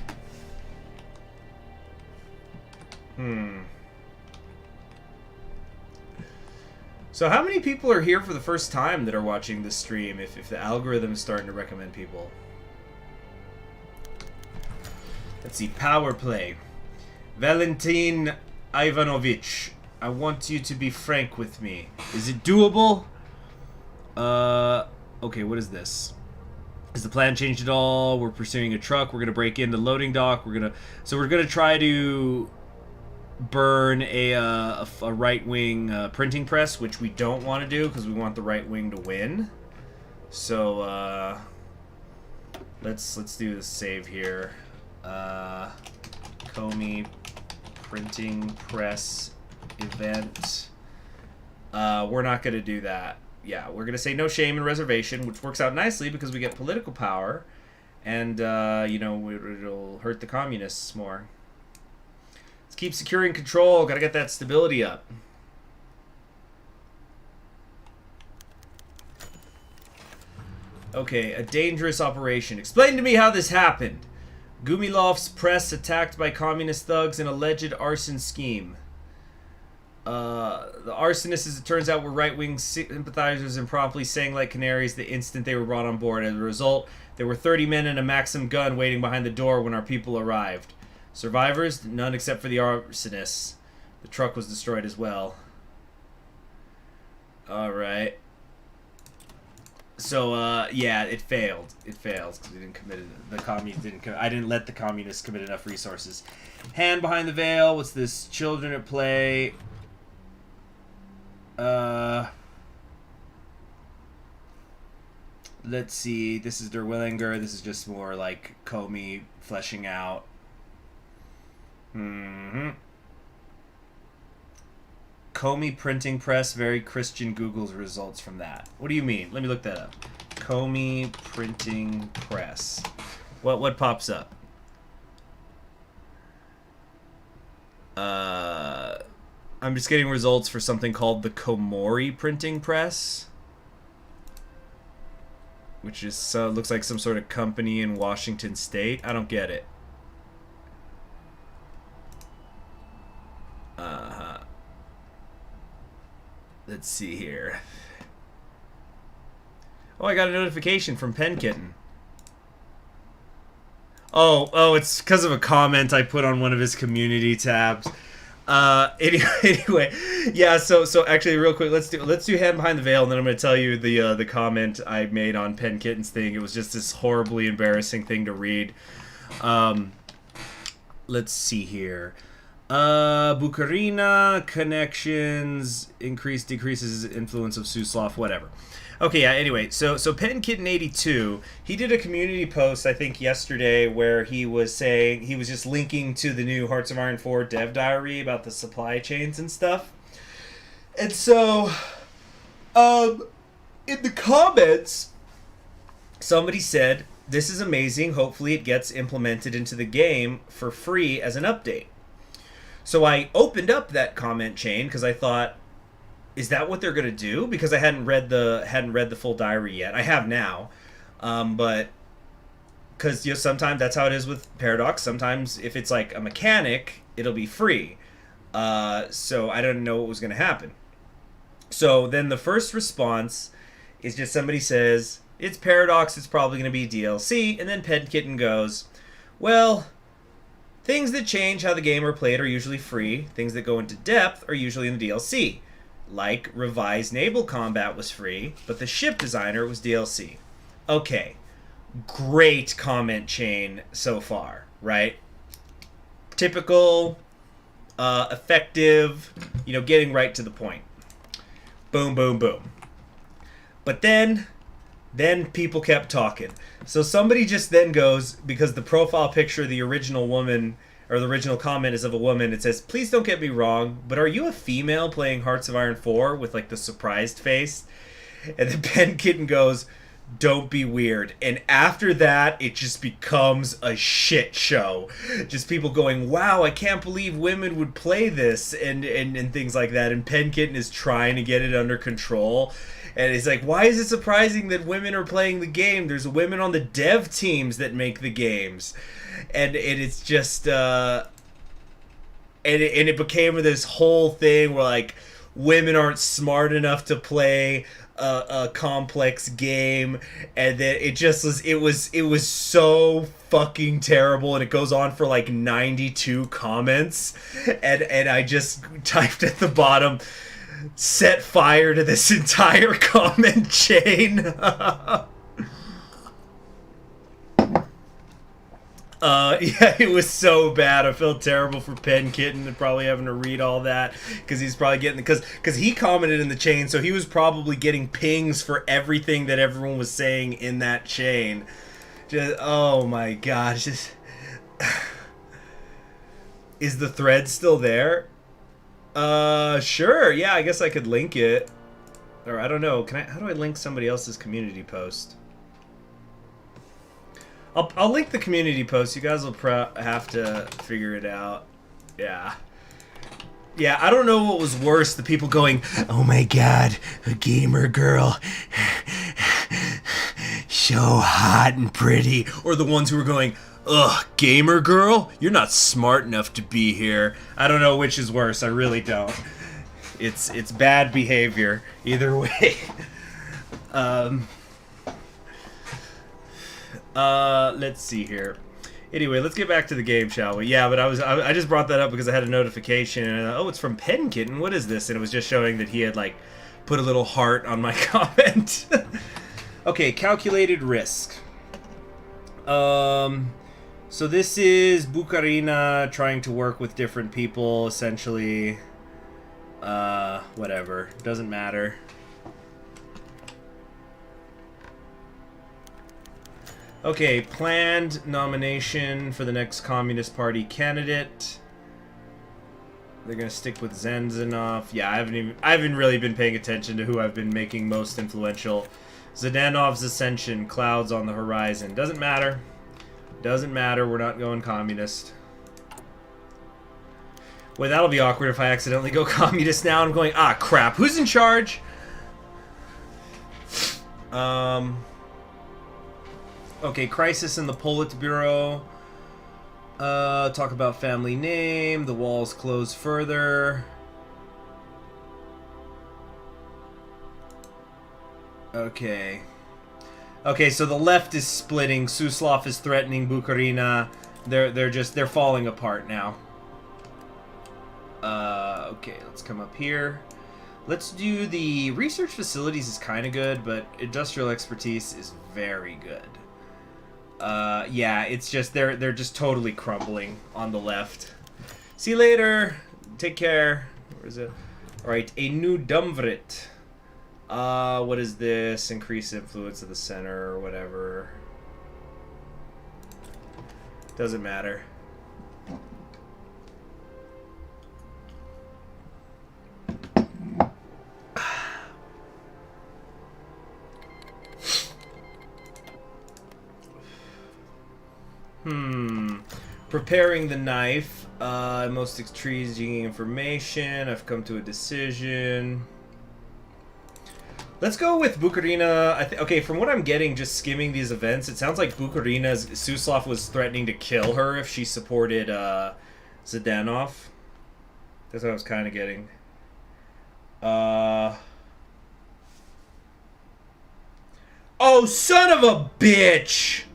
So how many people are here for the first time that are watching this stream if the algorithm is starting to recommend people? Let's see, power play. Valentin Ivanovich, I want you to be frank with me. Is it doable? Okay, what is this? Is the plan changed at all? We're pursuing a truck. We're going to break into loading dock. We're going to try to burn a right-wing printing press, which we don't want to do because we want the right wing to win. So let's do the save here. Comey printing press event. We're not going to do that. Yeah, we're going to say no shame and reservation, which works out nicely because we get political power, and you know, it'll hurt the communists more. Let's keep securing control. Gotta get that stability up. Okay, a dangerous operation. Explain to me how this happened. Gumilov's press attacked by communist thugs in alleged arson scheme. The arsonists, as it turns out, were right-wing sympathizers and promptly sang like canaries the instant they were brought on board. As a result, there were 30 men and a Maxim gun waiting behind the door when our people arrived. Survivors? None except for the arsonists. The truck was destroyed as well. Alright. So, yeah, it failed. It failed because we didn't commit it. I didn't let the communists commit enough resources. Hand behind the veil. What's this? Children at play. Let's see. This is Der Willinger. This is just more like Comey fleshing out. Comey printing press, very Christian. Google's results from that. What do you mean? Let me look that up. Comey printing press. What pops up? I'm just getting results for something called the Komori printing press, which is looks like some sort of company in Washington State. I don't get it. Let's see here. Oh, I got a notification from Pen Kitten. Oh, it's because of a comment I put on one of his community tabs. Anyway, yeah. So actually, real quick, let's do Hand Behind the Veil, and then I'm gonna tell you the comment I made on Pen Kitten's thing. It was just this horribly embarrassing thing to read. Let's see here. Bucharina connections decreases influence of Suslov, whatever. Okay, yeah, anyway, so Pen Kitten 82, he did a community post, I think, yesterday where he was saying, he was just linking to the new Hearts of Iron 4 dev diary about the supply chains and stuff. And so, in the comments, somebody said, this is amazing, hopefully it gets implemented into the game for free as an update. So I opened up that comment chain because I thought, is that what they're gonna do? Because I hadn't read the full diary yet. I have now, but because sometimes that's how it is with Paradox. Sometimes if it's like a mechanic, it'll be free. So I didn't know what was gonna happen. So then the first response is just somebody says it's Paradox. It's probably gonna be DLC, and then Pen Kitten goes, well. Things that change how the game are played are usually free. Things that go into depth are usually in the DLC. Like, revised naval combat was free, but the ship designer was DLC. Okay, great comment chain so far, right? Typical, effective, getting right to the point. Boom, boom, boom. But then people kept talking. So somebody just then goes, because the profile picture of the original woman, or the original comment is of a woman, it says, please don't get me wrong, but are you a female playing Hearts of Iron 4 with like the surprised face? And then Pen Kitten goes, "Don't be weird." And after that, it just becomes a shit show. Just people going, "Wow, I can't believe women would play this," and things like that. And Pen Kitten is trying to get it under control. And it's like, why is it surprising that women are playing the game? There's women on the dev teams that make the games. And it's just... and it became this whole thing where, like, women aren't smart enough to play a complex game, and then it just was it was so fucking terrible, and it goes on for like 92 comments, and I just typed at the bottom, "Set fire to this entire comment chain." Yeah, it was so bad. I felt terrible for Pen Kitten and probably having to read all that, because he's probably getting, because he commented in the chain, so he was probably getting pings for everything that everyone was saying in that chain. Just, oh my gosh, just is the thread still there? Sure. Yeah, I guess I could link it, or I don't know. How do I link somebody else's community post? I'll link the community post. You guys will have to figure it out. Yeah. Yeah, I don't know what was worse. The people going, "Oh my god, a gamer girl. So hot and pretty." Or the ones who were going, "Ugh, gamer girl? You're not smart enough to be here." I don't know which is worse. I really don't. It's bad behavior. Either way. Let's see here. Anyway, let's get back to the game, shall we? Yeah, but I just brought that up because I had a notification, and oh, it's from Pen Kitten. What is this? And it was just showing that he had, like, put a little heart on my comment. Okay, calculated risk. So this is Bucharina trying to work with different people, essentially. Whatever. Doesn't matter. Okay, planned nomination for the next Communist Party candidate. They're gonna stick with Zenzinov. Yeah, I haven't really been paying attention to who I've been making most influential. Zhdanov's ascension, clouds on the horizon. Doesn't matter. Doesn't matter. We're not going communist. Wait, that'll be awkward if I accidentally go communist now. I'm going, ah, crap. Who's in charge? Okay, crisis in the Politburo. Talk about family name. The walls close further. Okay. Okay, so the left is splitting. Suslov is threatening Bucharina. They're falling apart now. Okay, let's come up here. Let's do the research facilities is kind of good, but industrial expertise is very good. Yeah, it's just they're just totally crumbling on the left. See you later. Take care. Where is it? All right, a new Dumvrit. What is this? Increase influence of the center or whatever. Doesn't matter. Preparing the knife. Most intriguing information. I've come to a decision. Let's go with Bucharina. Okay, from what I'm getting, just skimming these events, it sounds like Bucharina's Suslov was threatening to kill her if she supported Zhdanov. That's what I was kind of getting. Oh, son of a bitch!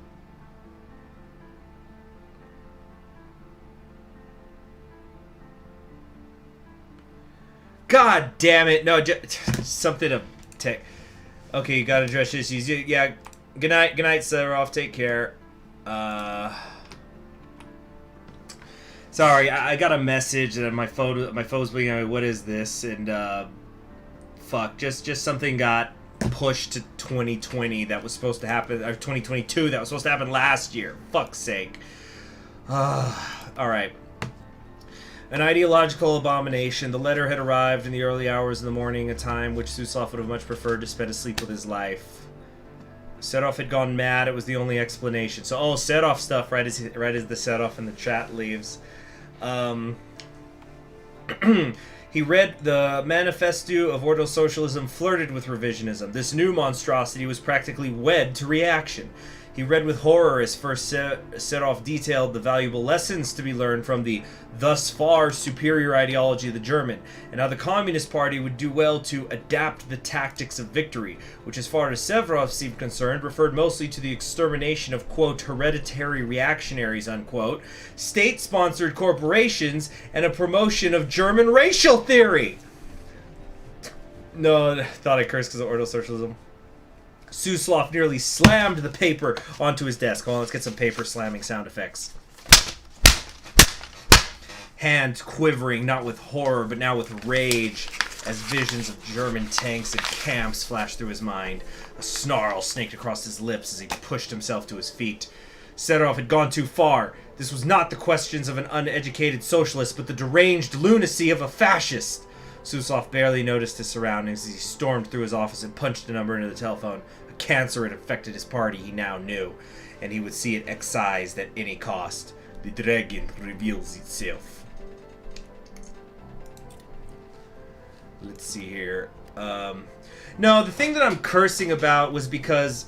God damn it! No, just something to take. Okay, you gotta address issues. Yeah. Good night, Seroff. Take care. Sorry, I got a message that my phone's being. What is this? And fuck, just something got pushed to 2020 that was supposed to happen, or 2022 that was supposed to happen last year. Fuck's sake. All right. An ideological abomination. The letter had arrived in the early hours of the morning, a time which Suslov would have much preferred to spend asleep with his life. Seroff had gone mad. It was the only explanation. So, Seroff stuff right as the Seroff in the chat leaves. He read the Manifesto of Ordo Socialism, flirted with revisionism. This new monstrosity was practically wed to reaction. He read with horror as first Seroff detailed the valuable lessons to be learned from the thus far superior ideology of the German, and how the Communist Party would do well to adapt the tactics of victory, which as far as Severov seemed concerned referred mostly to the extermination of, quote, hereditary reactionaries, unquote, state-sponsored corporations, and a promotion of German racial theory. No, I thought I cursed because of Ordo Socialism. Suslov nearly slammed the paper onto his desk. Hold on, let's get some paper slamming sound effects. Hand quivering, not with horror, but now with rage, as visions of German tanks and camps flashed through his mind. A snarl snaked across his lips as he pushed himself to his feet. Seroff had gone too far. This was not the questions of an uneducated socialist, but the deranged lunacy of a fascist. Suslov barely noticed his surroundings as he stormed through his office and punched a number into the telephone. A cancer had infected his party, he now knew, and he would see it excised at any cost. The dragon reveals itself. Let's see here. No, the thing that I'm cursing about was because,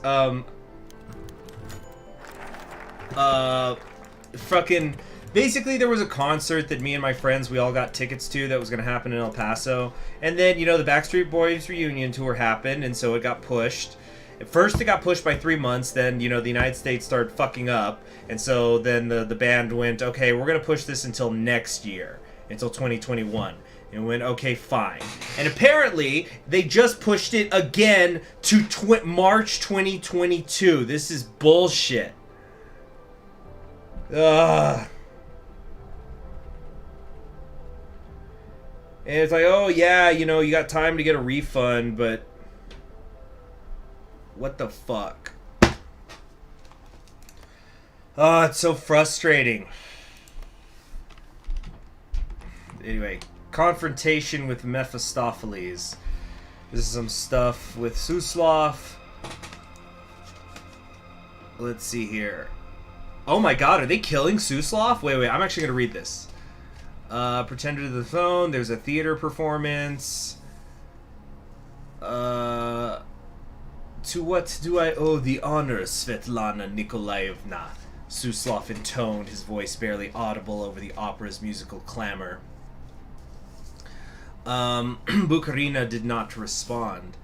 fucking... Basically, there was a concert that me and my friends, we all got tickets to that was going to happen in El Paso. And then, you know, the Backstreet Boys reunion tour happened, and so it got pushed. At first, it got pushed by 3 months. Then, you know, the United States started fucking up. And so then the band went, okay, we're going to push this until next year, until 2021. And went, okay, fine. And apparently, they just pushed it again to March 2022. This is bullshit. Ugh. And it's like, oh yeah, you know, you got time to get a refund, but what the fuck? Oh, it's so frustrating. Anyway, confrontation with Mephistopheles. This is some stuff with Suslov. Let's see here. Oh my god, are they killing Suslov? Wait, I'm actually going to read this. Pretender to the phone. There's a theater performance. To what do I owe the honor, Svetlana Nikolaevna? Suslov intoned, his voice barely audible over the opera's musical clamor. Bucharina did not respond,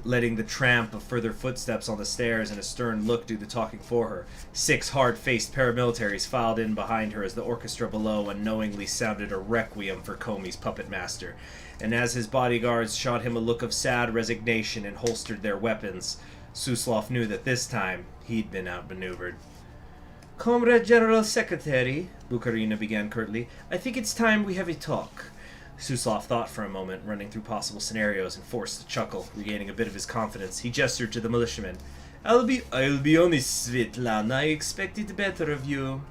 letting the tramp of further footsteps on the stairs and a stern look do the talking for her. 6 hard-faced paramilitaries filed in behind her as the orchestra below unknowingly sounded a requiem for Comey's puppet master, and as his bodyguards shot him a look of sad resignation and holstered their weapons, Suslov knew that this time he'd been outmaneuvered. "Comrade General Secretary," Bucharina began curtly, "I think it's time we have a talk." Suslov thought for a moment, running through possible scenarios, and forced a chuckle, regaining a bit of his confidence. He gestured to the militiaman. I'll be honest, Svetlana. I expected better of you.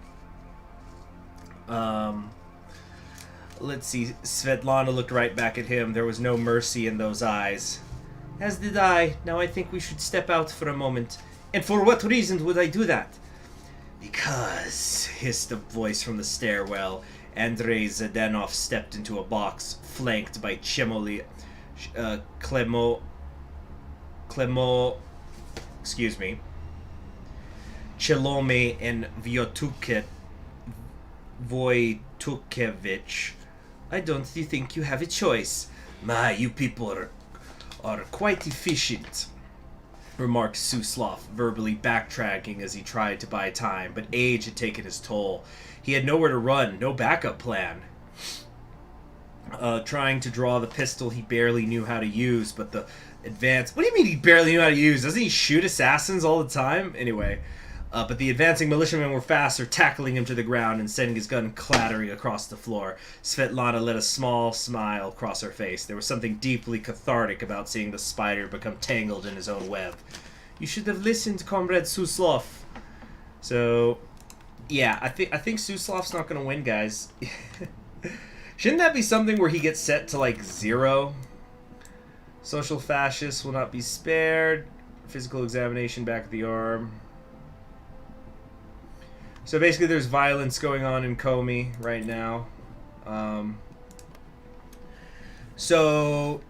Let's see. Svetlana looked right back at him. There was no mercy in those eyes. As did I. Now I think we should step out for a moment. And for what reason would I do that? Because, hissed a voice from the stairwell. Andrei Zdenov stepped into a box, flanked by Clemmo, Chelome and Wojtukevich. I don't think you have a choice. My, you people are quite efficient, remarked Suslov, verbally backtracking as he tried to buy time, but age had taken his toll. He had nowhere to run, no backup plan. Trying to draw the pistol he barely knew how to use, but the advance... What do you mean he barely knew how to use? Doesn't he shoot assassins all the time? Anyway, but the advancing militiamen were faster, tackling him to the ground and sending his gun clattering across the floor. Svetlana let a small smile cross her face. There was something deeply cathartic about seeing the spider become tangled in his own web. You should have listened, Comrade Suslov. So... yeah, I think Suslov's not going to win, guys. Shouldn't that be something where he gets set to like 0? Social fascists will not be spared. Physical examination back of the arm. So basically there's violence going on in Komi right now. So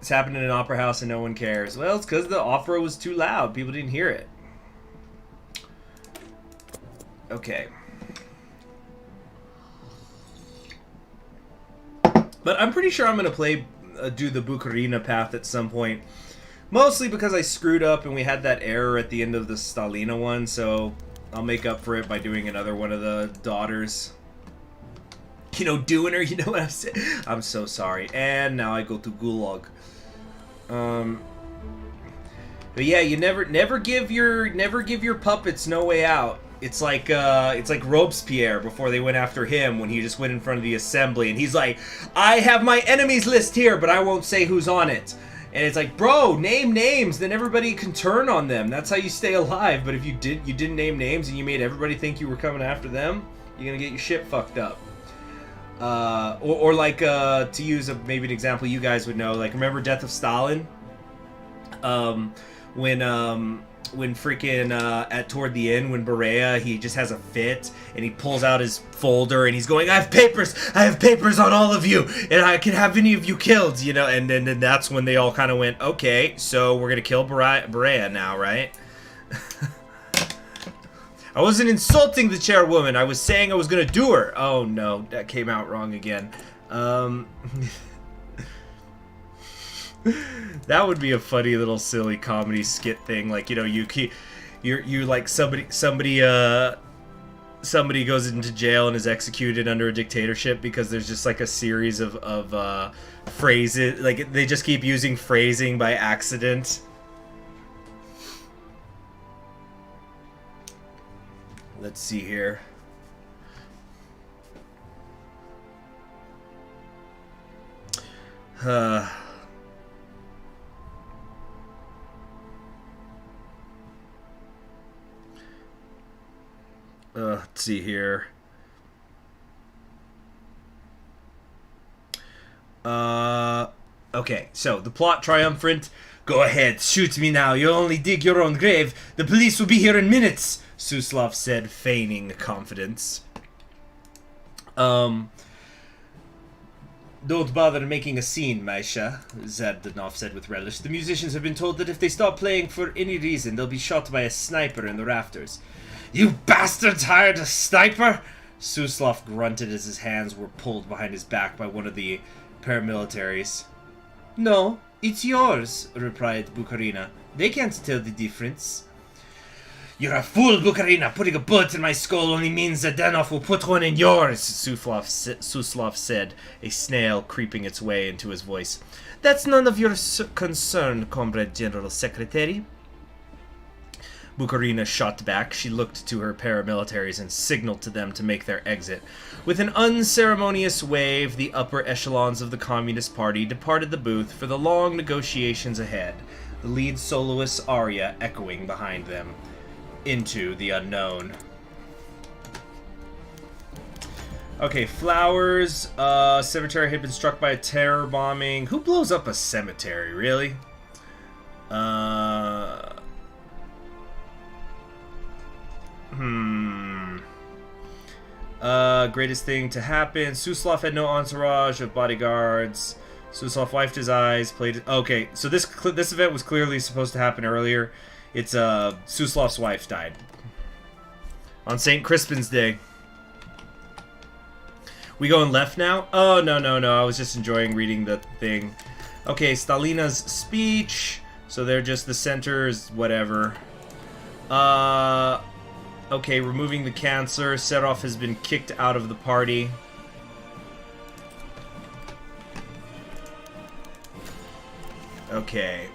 it's happened in an opera house and no one cares. Well, it's because the opera was too loud. People didn't hear it. Okay. But I'm pretty sure I'm going to do the Bucharina path at some point. Mostly because I screwed up and we had that error at the end of the Stalina one, so I'll make up for it by doing another one of the daughters. You know, doing her, you know what I'm saying? I'm so sorry. And now I go to Gulag. But yeah, you never give your puppets no way out. It's like Robespierre before they went after him when he just went in front of the assembly and he's like, I have my enemies list here, but I won't say who's on it. And it's like, bro, name names, then everybody can turn on them. That's how you stay alive. But if you didn't name names and you made everybody think you were coming after them, you're gonna get your shit fucked up. Or like to use maybe an example you guys would know, like remember Death of Stalin? When freaking toward the end, when Berea, he just has a fit and he pulls out his folder and he's going, I have papers on all of you and I can have any of you killed, you know. And then that's when they all kind of went, okay, so we're gonna kill Berea now, right? I wasn't insulting the chairwoman, I was saying I was gonna do her. Oh no, that came out wrong again. That would be a funny little silly comedy skit thing, like, you know, you're like somebody goes into jail and is executed under a dictatorship because there's just like a series of phrases, like they just keep using phrasing by accident. Let's see here. Let's see here. Okay, so the plot triumphant. Go ahead, shoot me now. You'll only dig your own grave. The police will be here in minutes, Suslov said, feigning confidence. Don't bother making a scene, Maisha, Zardanov said with relish. The musicians have been told that if they stop playing for any reason, they'll be shot by a sniper in the rafters. You bastards hired a sniper? Suslov grunted as his hands were pulled behind his back by one of the paramilitaries. No, it's yours, replied Bucharina. They can't tell the difference. You're a fool, Bucharina. Putting a bullet in my skull only means Zardanov will put one in yours, Suslov said, a snail creeping its way into his voice. That's none of your concern, Comrade General Secretary. Bucharina shot back. She looked to her paramilitaries and signaled to them to make their exit. With an unceremonious wave, the upper echelons of the Communist Party departed the booth for the long negotiations ahead, the lead soloist's aria echoing behind them. Into the unknown. Okay, flowers. Cemetery had been struck by a terror bombing. Who blows up a cemetery, really? Greatest thing to happen. Suslov had no entourage of bodyguards. Suslov wiped his eyes, played... Okay, so this event was clearly supposed to happen earlier. It's, Suslov's wife died. On St. Crispin's Day. We going left now? Oh, no. I was just enjoying reading the thing. Okay, Stalina's speech. So they're just the centers, whatever. Okay, removing the cancer. Seroff has been kicked out of the party. Okay.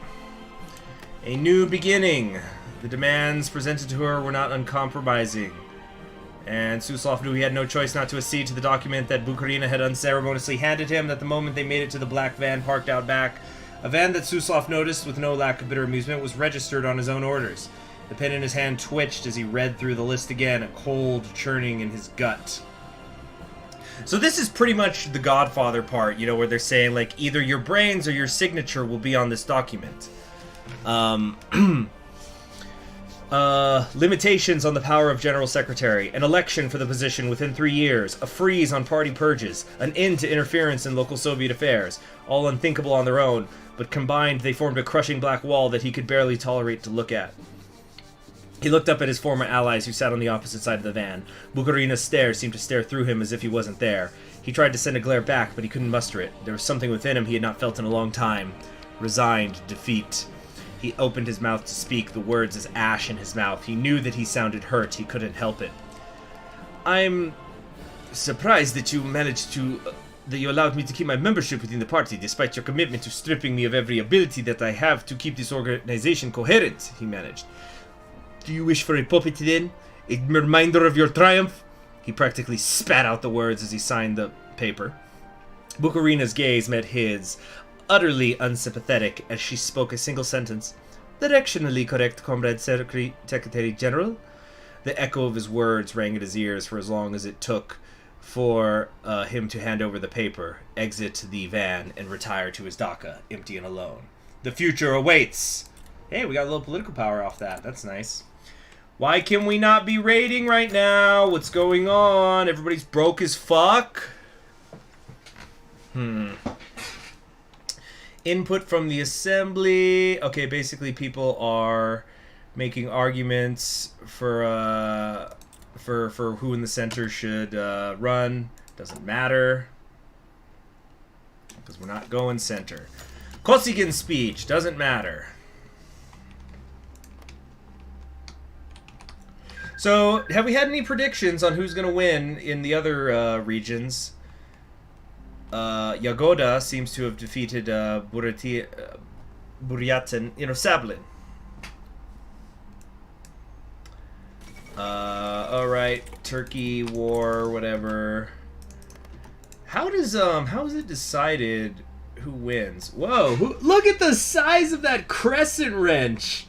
A new beginning. The demands presented to her were not uncompromising. And Suslov knew he had no choice not to accede to the document that Bucharina had unceremoniously handed him at the moment they made it to the black van parked out back. A van that Suslov noticed with no lack of bitter amusement was registered on his own orders. The pen in his hand twitched as he read through the list again, a cold churning in his gut. So this is pretty much the Godfather part, you know, where they're saying, like, either your brains or your signature will be on this document. Limitations on the power of General Secretary, an election for the position within 3 years, a freeze on party purges, an end to interference in local Soviet affairs, all unthinkable on their own, but combined they formed a crushing black wall that he could barely tolerate to look at. He looked up at his former allies who sat on the opposite side of the van. Bucharina's stare seemed to stare through him as if he wasn't there. He tried to send a glare back, but he couldn't muster it. There was something within him he had not felt in a long time. Resigned defeat. He opened his mouth to speak, the words as ash in his mouth. He knew that he sounded hurt. He couldn't help it. I'm surprised that you managed to... that you allowed me to keep my membership within the party, despite your commitment to stripping me of every ability that I have to keep this organization coherent, he managed. Do you wish for a puppet then? A reminder of your triumph? He practically spat out the words as he signed the paper. Bucharina's gaze met his, utterly unsympathetic, as she spoke a single sentence. Directionally correct, Comrade Secretary General. The echo of his words rang at his ears for as long as it took for him to hand over the paper, exit the van, and retire to his dacha, empty and alone. The future awaits! Hey, we got a little political power off that. That's nice. Why can we not be raiding right now? What's going on? Everybody's broke as fuck? Input from the assembly. Okay, basically people are making arguments for who in the center should run. Doesn't matter. Because we're not going center. Kosygin speech. Doesn't matter. So, have we had any predictions on who's going to win in the other regions? Yagoda seems to have defeated Buryatin, Sablin. Alright, Turkey, war, whatever. How is it decided who wins? Whoa, look at the size of that crescent wrench!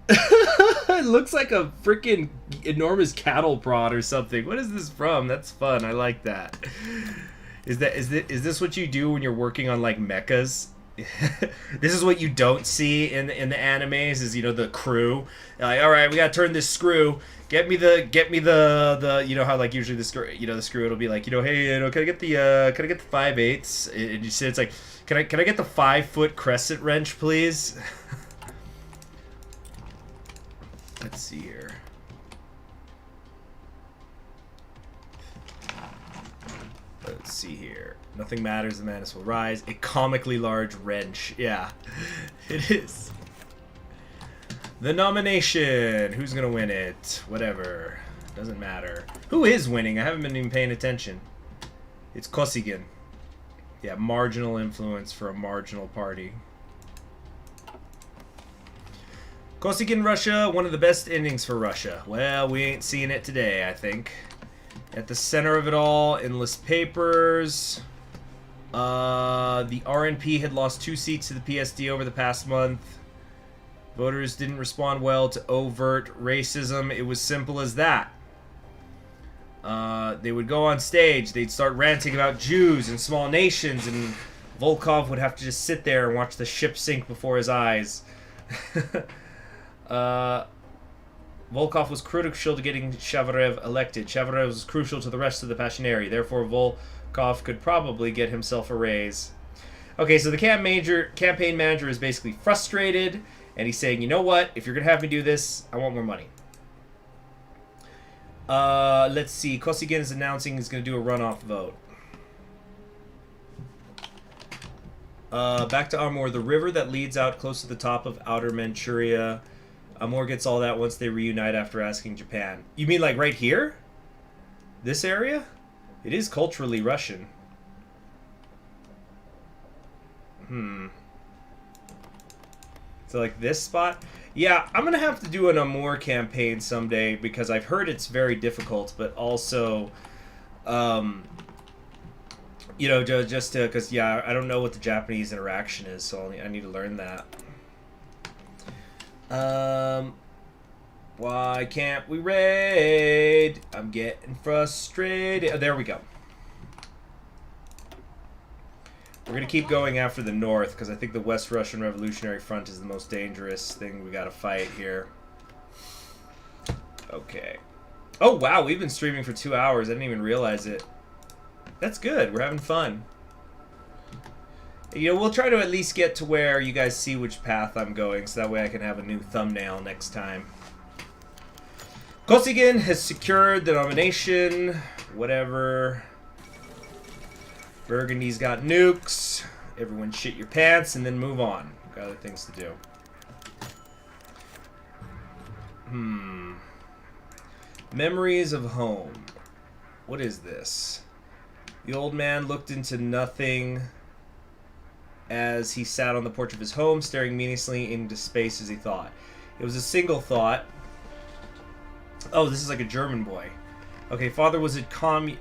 It looks like a freaking enormous cattle prod or something. What is this from? That's fun. I like that. Is this what you do when you're working on like mechas? This is what you don't see in the animes is, you know, the crew. Like, all right, we gotta turn this screw. Get me the you know how like usually the screw, you know, the screw, it'll be like, you know, hey, you know, can I get the 5/8? And you say it's like, can I get the 5-foot crescent wrench, please? Let's see here. Let's see here. Nothing matters, the madness will rise. A comically large wrench. Yeah, it is. The nomination. Who's gonna win it? Whatever. Doesn't matter. Who is winning? I haven't been even paying attention. It's Kosygin. Yeah, marginal influence for a marginal party. Kosygin, Russia, one of the best endings for Russia. Well, we ain't seeing it today, I think. At the center of it all, endless papers. The RNP had lost 2 seats to the PSD over the past month. Voters didn't respond well to overt racism. It was simple as that. They would go on stage, they'd start ranting about Jews and small nations, and Volkov would have to just sit there and watch the ship sink before his eyes. Volkov was crucial to getting Shavarev elected. Shavarev was crucial to the rest of the Passionary. Therefore, Volkov could probably get himself a raise. Okay, so the campaign manager is basically frustrated, and he's saying, you know what? If you're going to have me do this, I want more money. Let's see. Kosygin is announcing he's going to do a runoff vote. Back to Amur. The river that leads out close to the top of Outer Manchuria. Amur gets all that once they reunite after asking Japan. You mean like right here? This area? It is culturally Russian. So like this spot? Yeah, I'm going to have to do an Amur campaign someday because I've heard it's very difficult, but also, you know, just to, because, yeah, I don't know what the Japanese interaction is, so I need to learn that. Why can't we raid? I'm getting frustrated. Oh, there we go. We're going to keep going after the north, because I think the West Russian Revolutionary Front is the most dangerous thing we got to fight here. Okay. Oh, wow, we've been streaming for 2 hours. I didn't even realize it. That's good. We're having fun. You know, we'll try to at least get to where you guys see which path I'm going, so that way I can have a new thumbnail next time. Kosygin has secured the nomination. Whatever. Burgundy's got nukes. Everyone shit your pants and then move on. Got other things to do. Memories of home. What is this? The old man looked into nothing as he sat on the porch of his home, staring meaninglessly into space as he thought. It was a single thought. Oh, this is like a German boy. Okay, father was at Komi.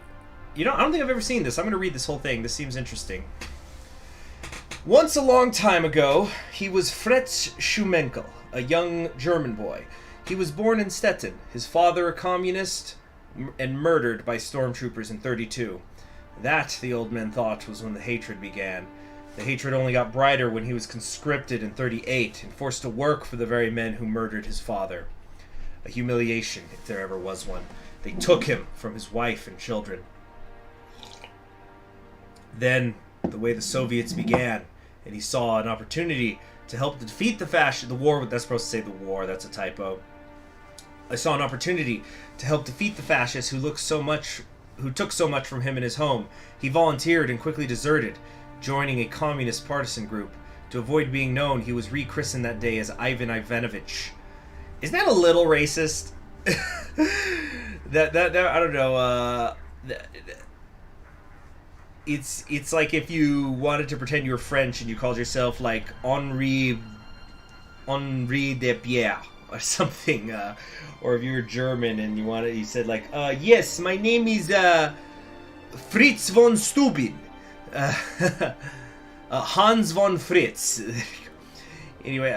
You know, I don't think I've ever seen this. I'm going to read this whole thing. This seems interesting. Once a long time ago, he was Fritz Schumenkel, a young German boy. He was born in Stettin, his father a communist, and murdered by stormtroopers in 1932. That, the old man thought, was when the hatred began. The hatred only got brighter when he was conscripted in 1938 and forced to work for the very men who murdered his father. A humiliation, if there ever was one. They took him from his wife and children. Then, the way the Soviets began, and he saw an opportunity to help defeat the war. That's supposed to say the war, that's a typo. I saw an opportunity to help defeat the fascists who took so much from him in his home. He volunteered and quickly deserted, joining a communist partisan group. To avoid being known, he was rechristened that day as Ivan Ivanovich. Isn't that a little racist? that I don't know. It's like if you wanted to pretend you were French and you called yourself like Henri de Pierre or something, or if you were German and you said like, yes, my name is Fritz von Stubin, Hans von Fritz. Anyway,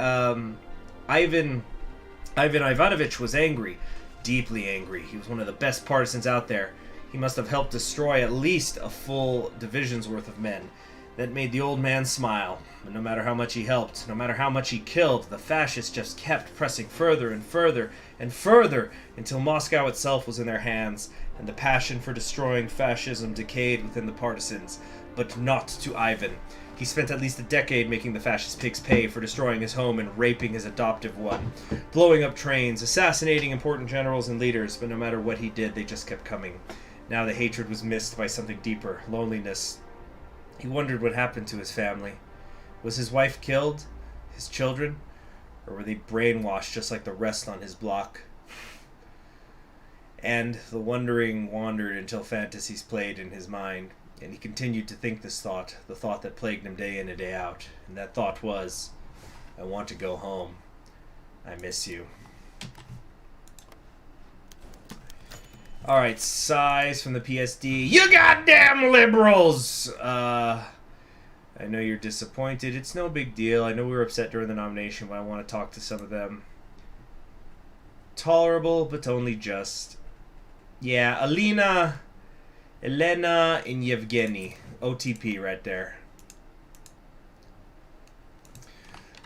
Ivan Ivanovich was angry, deeply angry. He was one of the best partisans out there. He must have helped destroy at least a full division's worth of men. That made the old man smile. But no matter how much he helped, no matter how much he killed, the fascists just kept pressing further and further and further until Moscow itself was in their hands, and the passion for destroying fascism decayed within the partisans, but not to Ivan. He spent at least a decade making the fascist pigs pay for destroying his home and raping his adoptive one, blowing up trains, assassinating important generals and leaders, but no matter what he did, they just kept coming. Now the hatred was missed by something deeper, loneliness. He wondered what happened to his family. Was his wife killed? His children? Or were they brainwashed just like the rest on his block? And the wondering wandered until fantasies played in his mind, and he continued to think this thought, the thought that plagued him day in and day out. And that thought was, I want to go home. I miss you. Alright, size from the PSD. You goddamn liberals! I know you're disappointed. It's no big deal. I know we were upset during the nomination, but I want to talk to some of them. Tolerable, but only just. Yeah, Elena, and Yevgeny. OTP right there.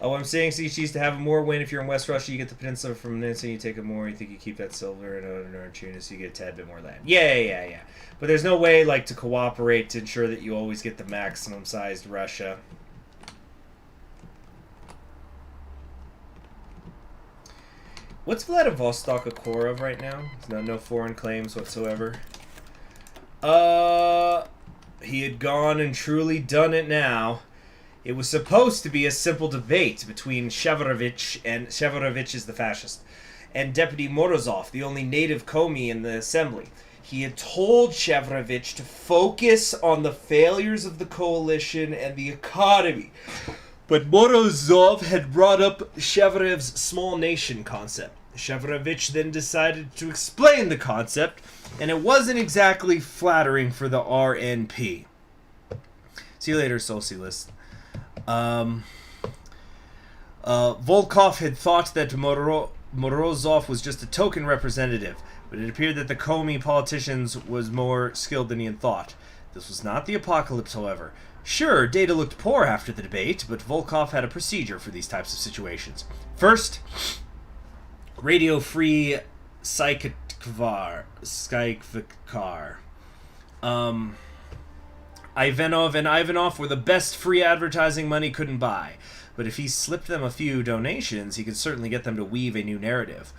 Oh, I'm saying CG's to have a more win. If you're in West Russia, you get the peninsula from this, and you take a more. You think you keep that silver and Northern Tunis, so you get a tad bit more land. Yeah. But there's no way, like, to cooperate to ensure that you always get the maximum sized Russia. What's Vladivostok a core of right now? There's no foreign claims whatsoever. He had gone and truly done it now. It was supposed to be a simple debate between Shevarovich, and Shevarovich is the fascist, and Deputy Morozov, the only native Komi in the assembly. He had told Shevarovich to focus on the failures of the coalition and the economy. But Morozov had brought up Shevarov's small nation concept. Shevarovich then decided to explain the concept, and it wasn't exactly flattering for the RNP. See you later, Socialist. Volkov had thought that Morozov was just a token representative, but it appeared that the Comey politicians was more skilled than he had thought. This was not the apocalypse, however. Sure, data looked poor after the debate, but Volkov had a procedure for these types of situations. First, radio-free Skykvar. Ivanov and Ivanov were the best free advertising money couldn't buy, but if he slipped them a few donations, he could certainly get them to weave a new narrative.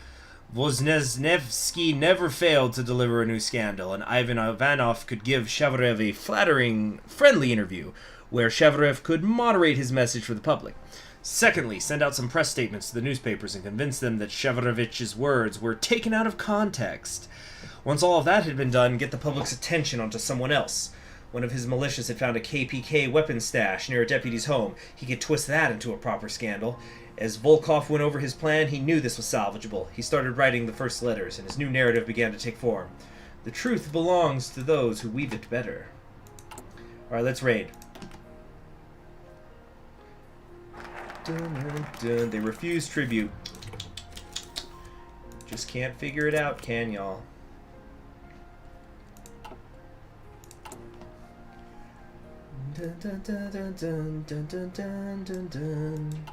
Voznesnevsky never failed to deliver a new scandal, and Ivan Ivanov could give Shevrev a flattering, friendly interview, where Shevrev could moderate his message for the public. Secondly, send out some press statements to the newspapers and convince them that Shevrevich's words were taken out of context. Once all of that had been done, get the public's attention onto someone else. One of his militias had found a KPK weapons stash near a deputy's home. He could twist that into a proper scandal. As Volkov went over his plan, he knew this was salvageable. He started writing the first letters, and his new narrative began to take form. The truth belongs to those who weave it better. Alright, let's raid. Dun, dun, dun. They refuse tribute. Just can't figure it out, can y'all? Dun, dun, dun, dun, dun, dun, dun, dun, dun, dun.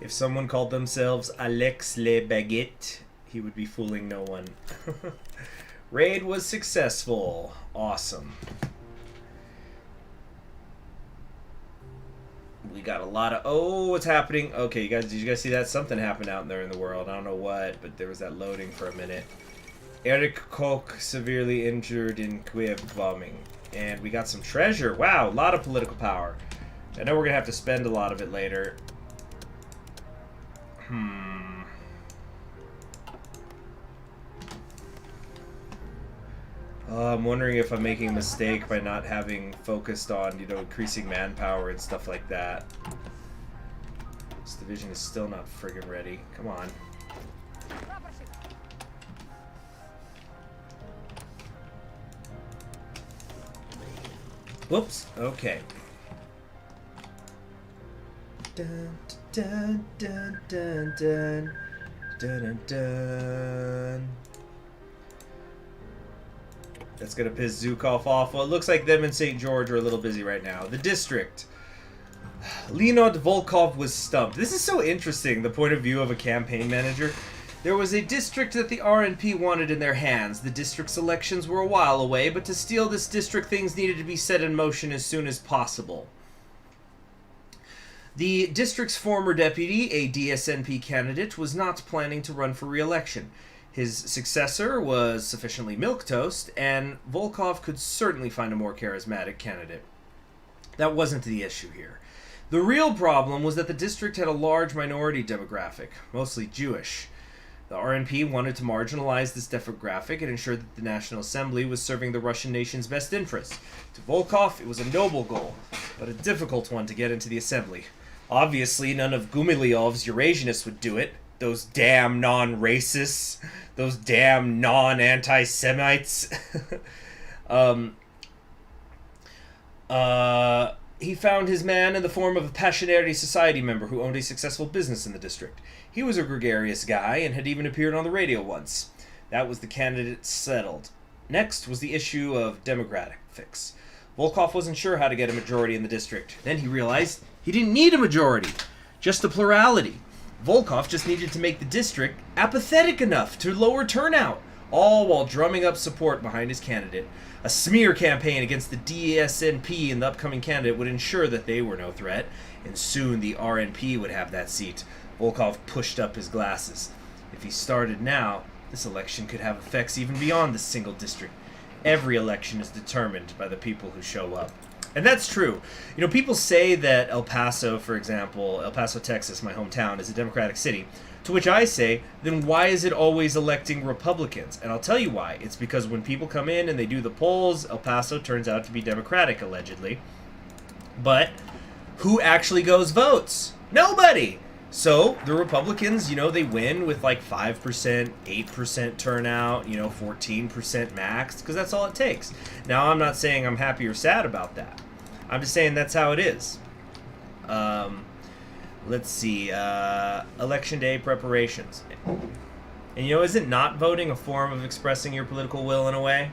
If someone called themselves Alex Le Baguette, he would be fooling no one. Raid was successful. Awesome. We got a lot of... Oh, what's happening? Okay, you guys, did you guys see that? Something happened out there in the world. I don't know what, but there was that loading for a minute. Eric Koch severely injured in Kiev bombing. And we got some treasure. Wow, a lot of political power. I know we're going to have to spend a lot of it later. I'm wondering if I'm making a mistake by not having focused on, you know, increasing manpower and stuff like that. This division is still not friggin' ready. Come on. Whoops. Okay. Dun, dun, dun, dun, dun, dun, dun, dun. That's gonna piss Zhukov off. Well, it looks like them and St. George are a little busy right now. The district. Leonid Volkov was stumped. This is so interesting, the point of view of a campaign manager. There was a district that the RNP wanted in their hands. The district's elections were a while away, but to steal this district, things needed to be set in motion as soon as possible. The district's former deputy, a DSNP candidate, was not planning to run for re-election. His successor was sufficiently milquetoast, and Volkov could certainly find a more charismatic candidate. That wasn't the issue here. The real problem was that the district had a large minority demographic, mostly Jewish. The RNP wanted to marginalize this demographic and ensure that the National Assembly was serving the Russian nation's best interests. To Volkov, it was a noble goal, but a difficult one to get into the Assembly. Obviously, none of Gumilov's Eurasianists would do it. Those damn non-racists. Those damn non-anti-Semites. He found his man in the form of a Passionary society member who owned a successful business in the district. He was a gregarious guy and had even appeared on the radio once. That was the candidate settled. Next was the issue of demographics. Volkov wasn't sure how to get a majority in the district. Then he realized he didn't need a majority, just a plurality. Volkov just needed to make the district apathetic enough to lower turnout, all while drumming up support behind his candidate. A smear campaign against the DSNP and the upcoming candidate would ensure that they were no threat, and soon the RNP would have that seat. Volkov pushed up his glasses. If he started now, this election could have effects even beyond the single district. Every election is determined by the people who show up. And that's true. You know, people say that El Paso, for example, El Paso, Texas, my hometown, is a Democratic city. To which I say, then why is it always electing Republicans? And I'll tell you why. It's because when people come in and they do the polls, El Paso turns out to be Democratic, allegedly. But who actually goes votes? Nobody! So the Republicans, you know, they win with like 5%, 8% turnout, 14% max, because that's all it takes. Now, I'm not saying I'm happy or sad about that. I'm just saying that's how it is. Let's see. Election day preparations. And isn't not voting a form of expressing your political will in a way?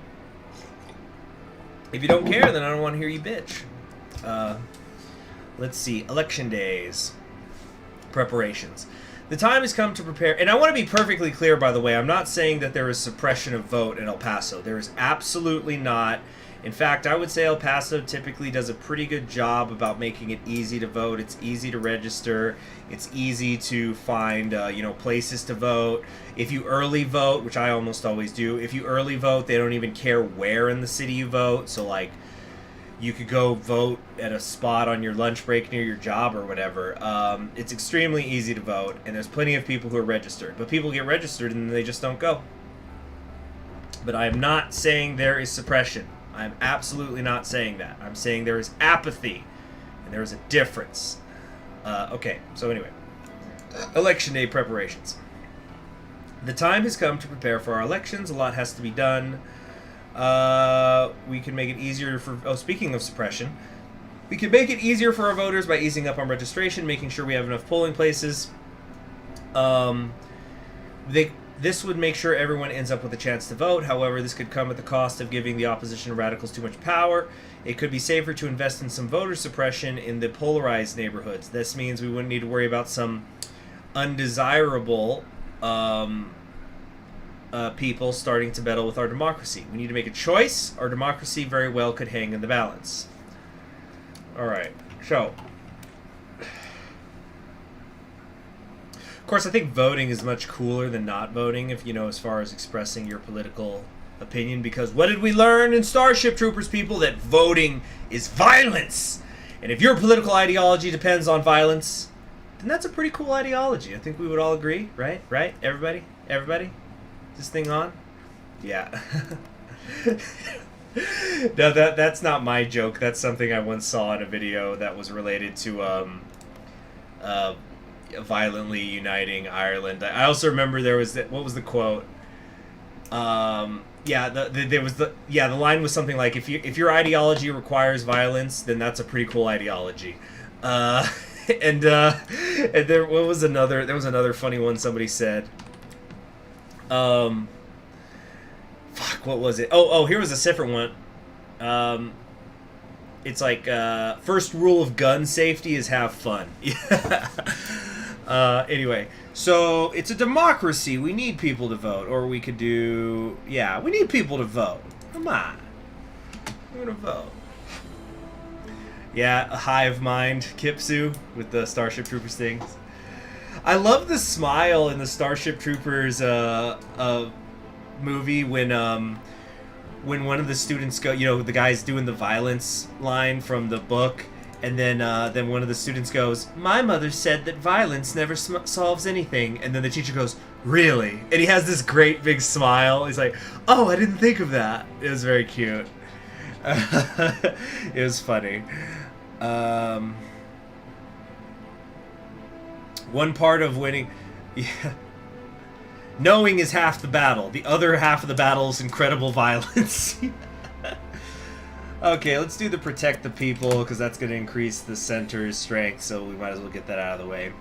If you don't care, then I don't want to hear you bitch. Let's see. Election days. Preparations. The time has come to prepare, and I want to be perfectly clear, by the way, I'm not saying that there is suppression of vote in El Paso. There is absolutely not. In fact, I would say El Paso typically does a pretty good job about making it easy to vote. It's easy to register. It's easy to find, places to vote. If you early vote, which I almost always do, if you early vote, they don't even care where in the city you vote. So, like, you could go vote at a spot on your lunch break near your job or whatever. It's extremely easy to vote, and there's plenty of people who are registered. But people get registered and they just don't go. But I am not saying there is suppression. I'm absolutely not saying that. I'm saying there is apathy, and there is a difference. Okay, so anyway. Election day preparations. The time has come to prepare for our elections. A lot has to be done. We can make it easier for... Oh, speaking of suppression. We can make it easier for our voters by easing up on registration, making sure we have enough polling places. This would make sure everyone ends up with a chance to vote. However, this could come at the cost of giving the opposition and radicals too much power. It could be safer to invest in some voter suppression in the polarized neighborhoods. This means we wouldn't need to worry about some undesirable people starting to meddle with our democracy. We need to make a choice. Our democracy very well could hang in the balance. All right, so... Of course, I think voting is much cooler than not voting, if as far as expressing your political opinion, because what did we learn in Starship Troopers, people? That voting is violence! And if your political ideology depends on violence, then that's a pretty cool ideology. I think we would all agree, right? Right? Everybody? Everybody? Is this thing on? Yeah. No, that's not my joke. That's something I once saw in a video that was related to, violently uniting Ireland. I also remember there was what was the quote? The line was something like, if your ideology requires violence, then that's a pretty cool ideology. And there was another funny one somebody said. Fuck, what was it? Oh, here was a different one. It's like, first rule of gun safety is have fun. Anyway, so it's a democracy. We need people to vote. Or we could do... Yeah, we need people to vote. Come on. We're gonna vote. Yeah, a hive mind, Kipsu, with the Starship Troopers things. I love the smile in the Starship Troopers movie when one of the students go... the guy's doing the violence line from the book... And then one of the students goes, "My mother said that violence never solves anything." And then the teacher goes, "Really?" And he has this great big smile. He's like, "Oh, I didn't think of that." It was very cute. It was funny. One part of winning... Yeah. Knowing is half the battle. The other half of the battle is incredible violence. Okay, let's do the protect the people, because that's going to increase the center's strength, so we might as well get that out of the way.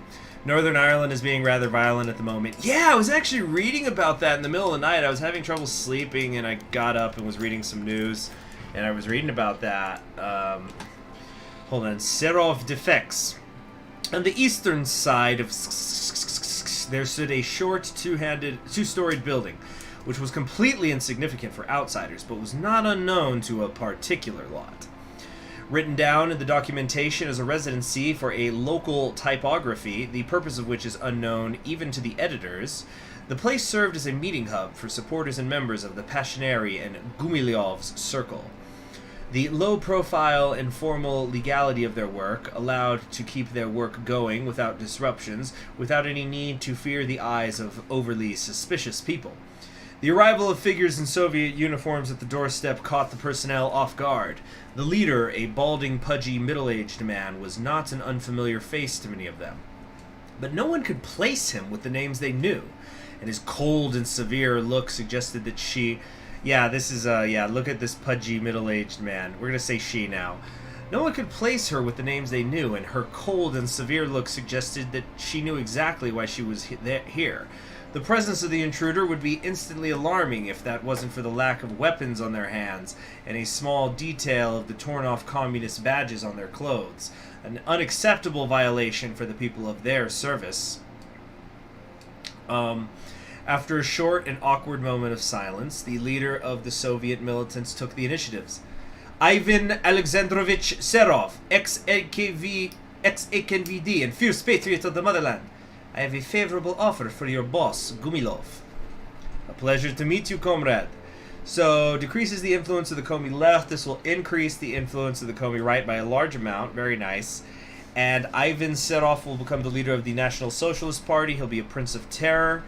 Northern Ireland is being rather violent at the moment. Yeah, I was actually reading about that in the middle of the night. I was having trouble sleeping, and I got up and was reading some news, and I was reading about that. Hold on. Seroff defects. On the eastern side of there stood a short two-storied building, which was completely insignificant for outsiders, but was not unknown to a particular lot. Written down in the documentation as a residency for a local typography, the purpose of which is unknown even to the editors, the place served as a meeting hub for supporters and members of the Passionary and Gumilov's circle. The low-profile and formal legality of their work allowed to keep their work going without disruptions, without any need to fear the eyes of overly suspicious people. The arrival of figures in Soviet uniforms at the doorstep caught the personnel off guard. The leader, a balding, pudgy, middle-aged man, was not an unfamiliar face to many of them. But no one could place him with the names they knew, and his cold and severe look suggested that she... Yeah, this is, look at this pudgy, middle-aged man. We're gonna say she now. No one could place her with the names they knew, and her cold and severe look suggested that she knew exactly why she was here. The presence of the intruder would be instantly alarming if that wasn't for the lack of weapons on their hands and a small detail of the torn-off communist badges on their clothes. An unacceptable violation for the people of their service. After a short and awkward moment of silence, the leader of the Soviet militants took the initiatives. Ivan Alexandrovich Seroff, ex-NKVD and fierce patriot of the motherland. I have a favorable offer for your boss, Gumilov. A pleasure to meet you, comrade. So, decreases the influence of the Comey left. This will increase the influence of the Comey right by a large amount. Very nice. And Ivan Seroff will become the leader of the National Socialist Party. He'll be a prince of terror.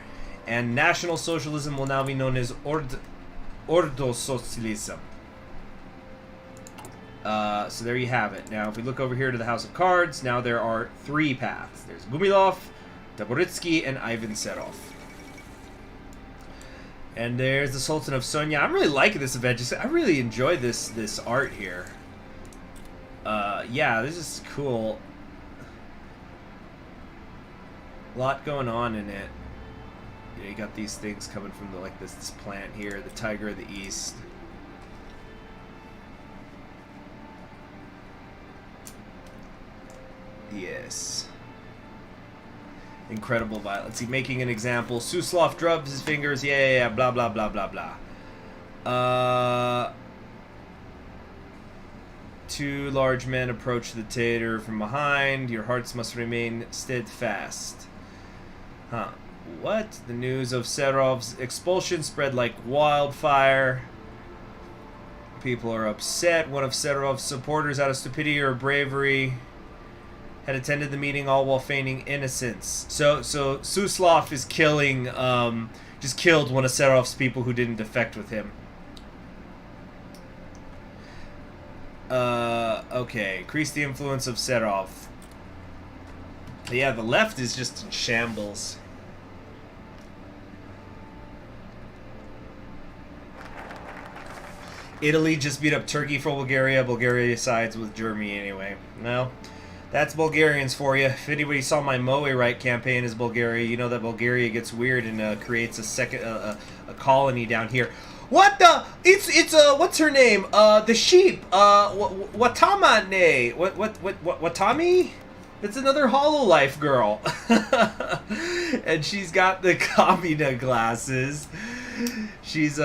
And National Socialism will now be known as Ordo Socialist. So there you have it. Now, if we look over here to the House of Cards, now there are 3 paths. There's Gumilov, Taboritsky, and Ivan Seroff. And there's the Sultan of Sonia. I'm really liking this event. I really enjoy this art here. Yeah, this is cool. A lot going on in it. Yeah, you got these things coming from the this plant here, the Tiger of the East. Yes. Incredible violence. He making an example. Suslov rubs his fingers. Yeah. Blah, blah, blah, blah, blah. 2 large men approach the theater from behind. Your hearts must remain steadfast. Huh. What? The news of Serov's expulsion spread like wildfire. People are upset. One of Serov's supporters, out of stupidity or bravery, had attended the meeting all while feigning innocence. So Suslov is killing, just killed one of Serov's people who didn't defect with him. Okay. Increase the influence of Serov. Yeah, the left is just in shambles. Italy just beat up Turkey for Bulgaria. Bulgaria sides with Germany anyway. No. That's Bulgarians for you. If anybody saw my Moe Right campaign as Bulgaria, you know that Bulgaria gets weird and creates a colony down here. What the? It's what's her name? The sheep. Watamane. Watami? It's another Hololive girl. And she's got the Kamina glasses. She's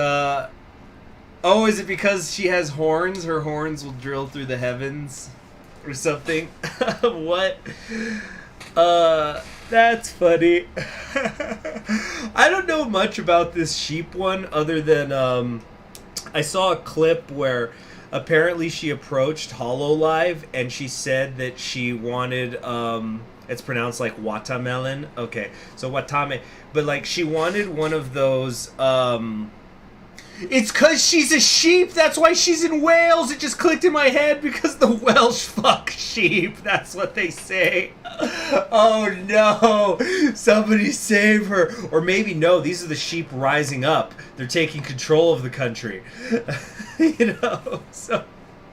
oh, is it because she has horns? Her horns will drill through the heavens or something. What? That's funny. I don't know much about this sheep one other than I saw a clip where apparently she approached Hololive and she said that she wanted it's pronounced like watermelon. Okay, so watame, but like she wanted one of those it's cause she's a sheep, that's why she's in Wales. It just clicked in my head because the Welsh fuck sheep. That's what they say. Oh no, somebody save her. Or maybe no, these are the sheep rising up. They're taking control of the country. You know, so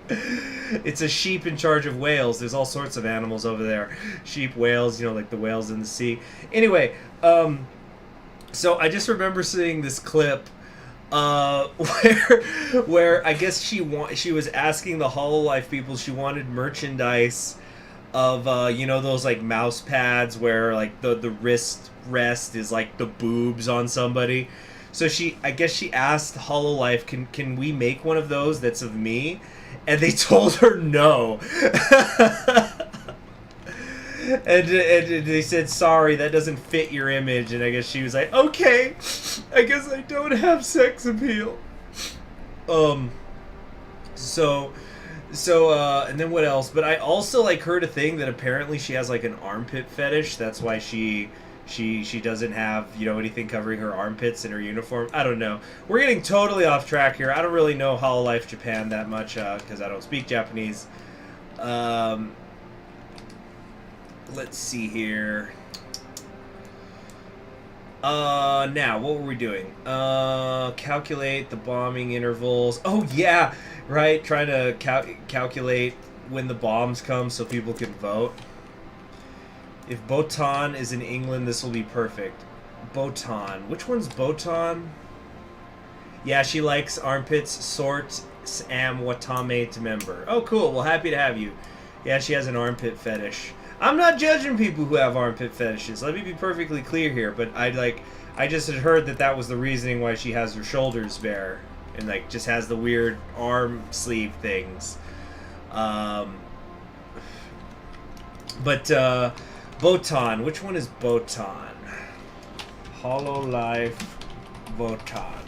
it's a sheep in charge of whales. There's all sorts of animals over there. Sheep, whales, you know, like the whales in the sea. Anyway, so I just remember seeing this clip where I guess she was asking the Hololive people, she wanted merchandise of you know, those like mouse pads where like the wrist rest is like the boobs on somebody. So I guess she asked Hololive, can we make one of those that's of me? And they told her no. And they said, sorry, that doesn't fit your image. And I guess she was like, okay, I guess I don't have sex appeal. And then what else? But I also like heard a thing that apparently she has like an armpit fetish. That's why she doesn't have, you know, anything covering her armpits in her uniform. I don't know. We're getting totally off track here. I don't really know Hololive Japan that much because I don't speak Japanese. Let's see here. Now, what were we doing? Calculate the bombing intervals. Oh, yeah, right. Trying to calculate when the bombs come so people can vote. If Botan is in England, this will be perfect. Botan. Which one's Botan? Yeah, she likes armpits, sort, am watame to member. Oh, cool. Well, happy to have you. Yeah, she has an armpit fetish. I'm not judging people who have armpit fetishes. Let me be perfectly clear here, but I just had heard that was the reasoning why she has her shoulders bare and like just has the weird arm sleeve things. Botan. Which one is Botan? Hololive Botan.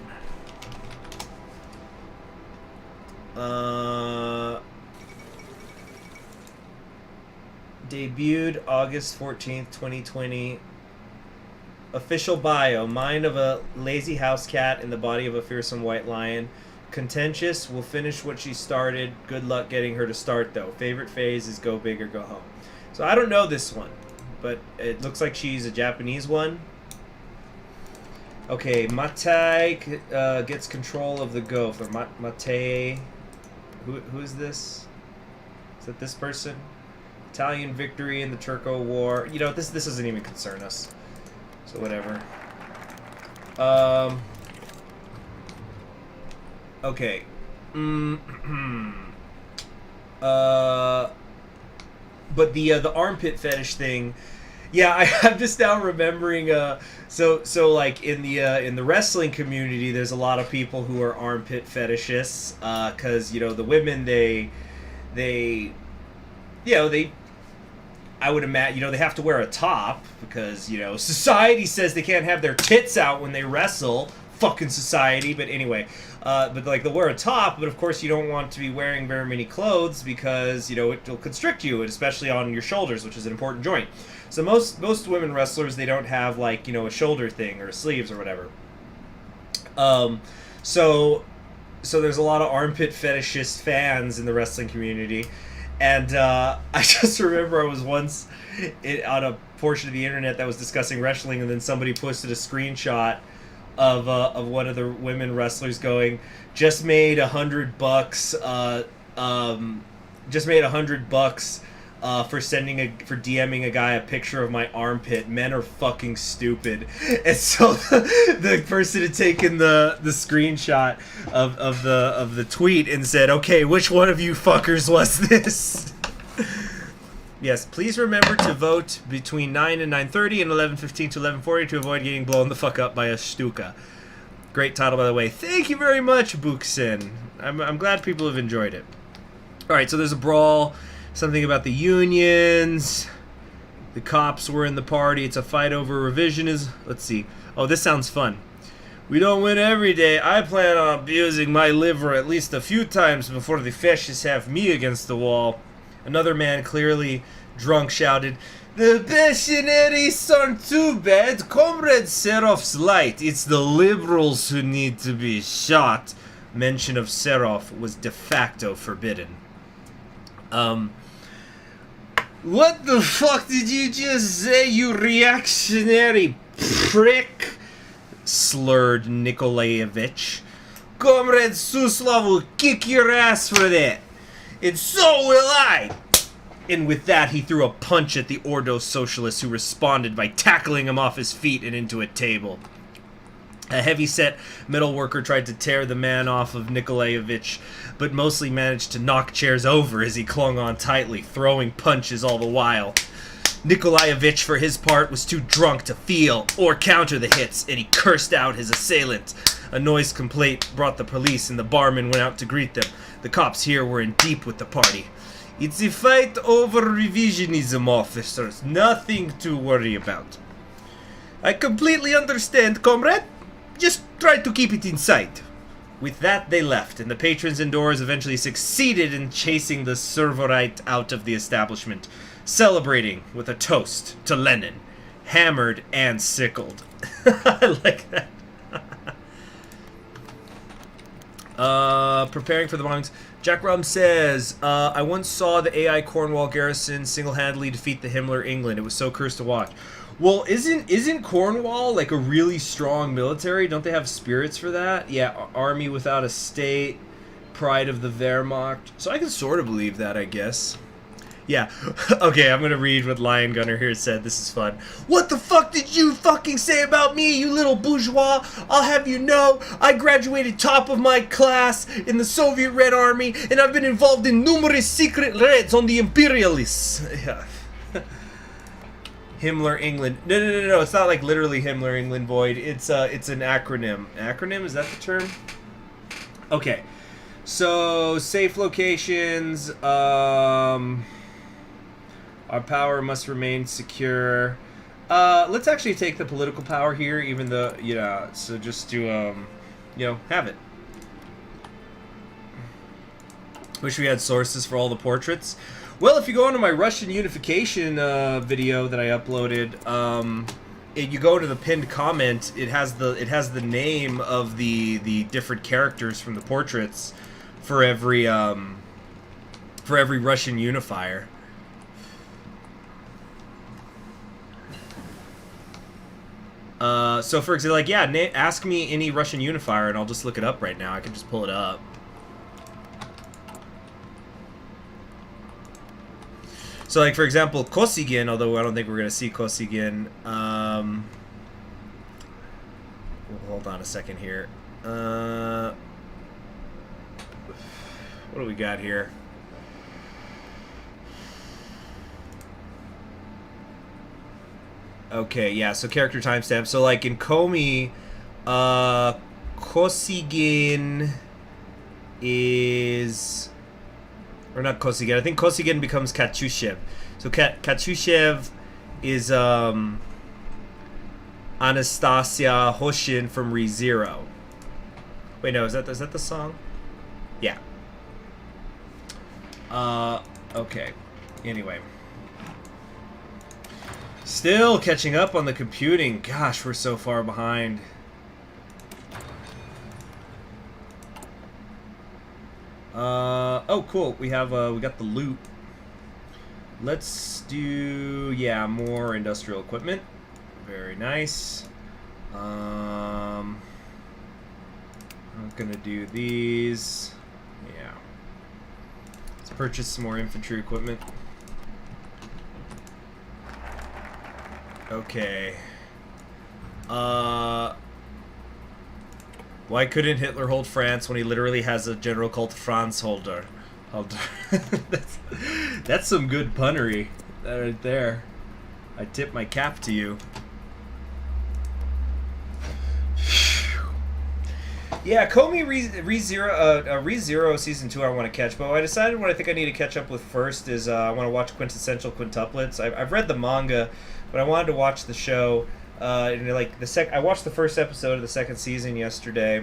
Debuted August 14th, 2020. Official bio. Mind of a lazy house cat in the body of a fearsome white lion. Contentious. Will finish what she started. Good luck getting her to start, though. Favorite phase is go big or go home. So I don't know this one, but it looks like she's a Japanese one. Okay, Matai gets control of the gopher. Matai. Who is this? Is that this person? Italian victory in the Turco War. You know, this doesn't even concern us. So whatever. Okay. But the armpit fetish thing. Yeah, I'm just now remembering. So like in the wrestling community, there's a lot of people who are armpit fetishists. Because the women they I would imagine, they have to wear a top because, society says they can't have their tits out when they wrestle. Fucking society. But anyway, but like they'll wear a top, but of course you don't want to be wearing very many clothes because, it'll constrict you, especially on your shoulders, which is an important joint. So most women wrestlers, they don't have like, a shoulder thing or sleeves or whatever. So there's a lot of armpit fetishist fans in the wrestling community. And I just remember I was once on a portion of the internet that was discussing wrestling, and then somebody posted a screenshot of one of the women wrestlers going, just made $100, just made $100 for DMing a guy a picture of my armpit. Men are fucking stupid. And so the person had taken the screenshot of the tweet and said, okay, which one of you fuckers was this? Yes, please remember to vote between 9 and 9:30 and 11:15 to 11:40 to avoid getting blown the fuck up by a Stuka. Great title, by the way. Thank you very much, Buxin. I'm glad people have enjoyed it. Alright, so there's a brawl. Something about the unions. The cops were in the party. It's a fight over revisionism. Let's see. Oh, this sounds fun. We don't win every day. I plan on abusing my liver at least a few times before the fascists have me against the wall. Another man, clearly drunk, shouted, "The Passionaries aren't too bad. Comrade Seroff's light. It's the liberals who need to be shot." Mention of Seroff was de facto forbidden. What the fuck did you just say, you reactionary prick? Slurred Nikolaevich. Comrade Suslov will kick your ass for that. And so will I. And with that, he threw a punch at the Ordo Socialist, who responded by tackling him off his feet and into a table. A heavy-set metal worker tried to tear the man off of Nikolaevich, but mostly managed to knock chairs over as he clung on tightly, throwing punches all the while. Nikolaevich, for his part, was too drunk to feel or counter the hits, and he cursed out his assailant. A noise complaint brought the police, and the barman went out to greet them. The cops here were in deep with the party. It's a fight over revisionism, officers. Nothing to worry about. I completely understand, comrade. Just try to keep it in sight. With that, they left, and the patrons indoors eventually succeeded in chasing the Servorite out of the establishment, celebrating with a toast to Lenin, hammered and sickled. I like that. Preparing for the bombings. Jack Rum says, I once saw the AI Cornwall garrison single-handedly defeat the Himmler England. It was so cursed to watch. Well, isn't Cornwall like a really strong military? Don't they have spirits for that? Yeah, army without a state, pride of the Wehrmacht. So I can sort of believe that, I guess. Yeah. Okay, I'm gonna read what Lion Gunner here said. This is fun. What the fuck did you fucking say about me, you little bourgeois? I'll have you know, I graduated top of my class in the Soviet Red Army, and I've been involved in numerous secret raids on the imperialists. Yeah. Himmler England. No. It's not like literally Himmler England, Void. It's an acronym. Acronym, is that the term? Okay. So safe locations. Our power must remain secure. Let's actually take the political power here, even though, so just to, have it. Wish we had sources for all the portraits. Well, if you go into my Russian unification video that I uploaded, you go to the pinned comment. It has the name of the different characters from the portraits for every Russian unifier. So for example, like, ask me any Russian unifier and I'll just look it up right now. I can just pull it up. So, like, for example, Kosygin, although I don't think we're going to see Kosygin. Hold on a second here. What do we got here? Okay, yeah, so character timestamp. So, like, in Comey, Kosygin is... Or not Kosygin. I think Kosygin becomes Katyushev. So Katyushev is Anastasia Hoshin from ReZero. Wait, no, is that the song? Yeah. Okay. Anyway. Still catching up on the computing. Gosh, we're so far behind. Oh, cool. We got the loot. Let's do, more industrial equipment. Very nice. I'm gonna do these. Yeah. Let's purchase some more infantry equipment. Okay. Why couldn't Hitler hold France when he literally has a general called Franz Holder? That's some good punnery right there. I tip my cap to you. Yeah, Comey ReZero season 2 I want to catch, but I decided what I think I need to catch up with first is I want to watch Quintessential Quintuplets. I've read the manga, but I wanted to watch the show. And I watched the first episode of the second season yesterday.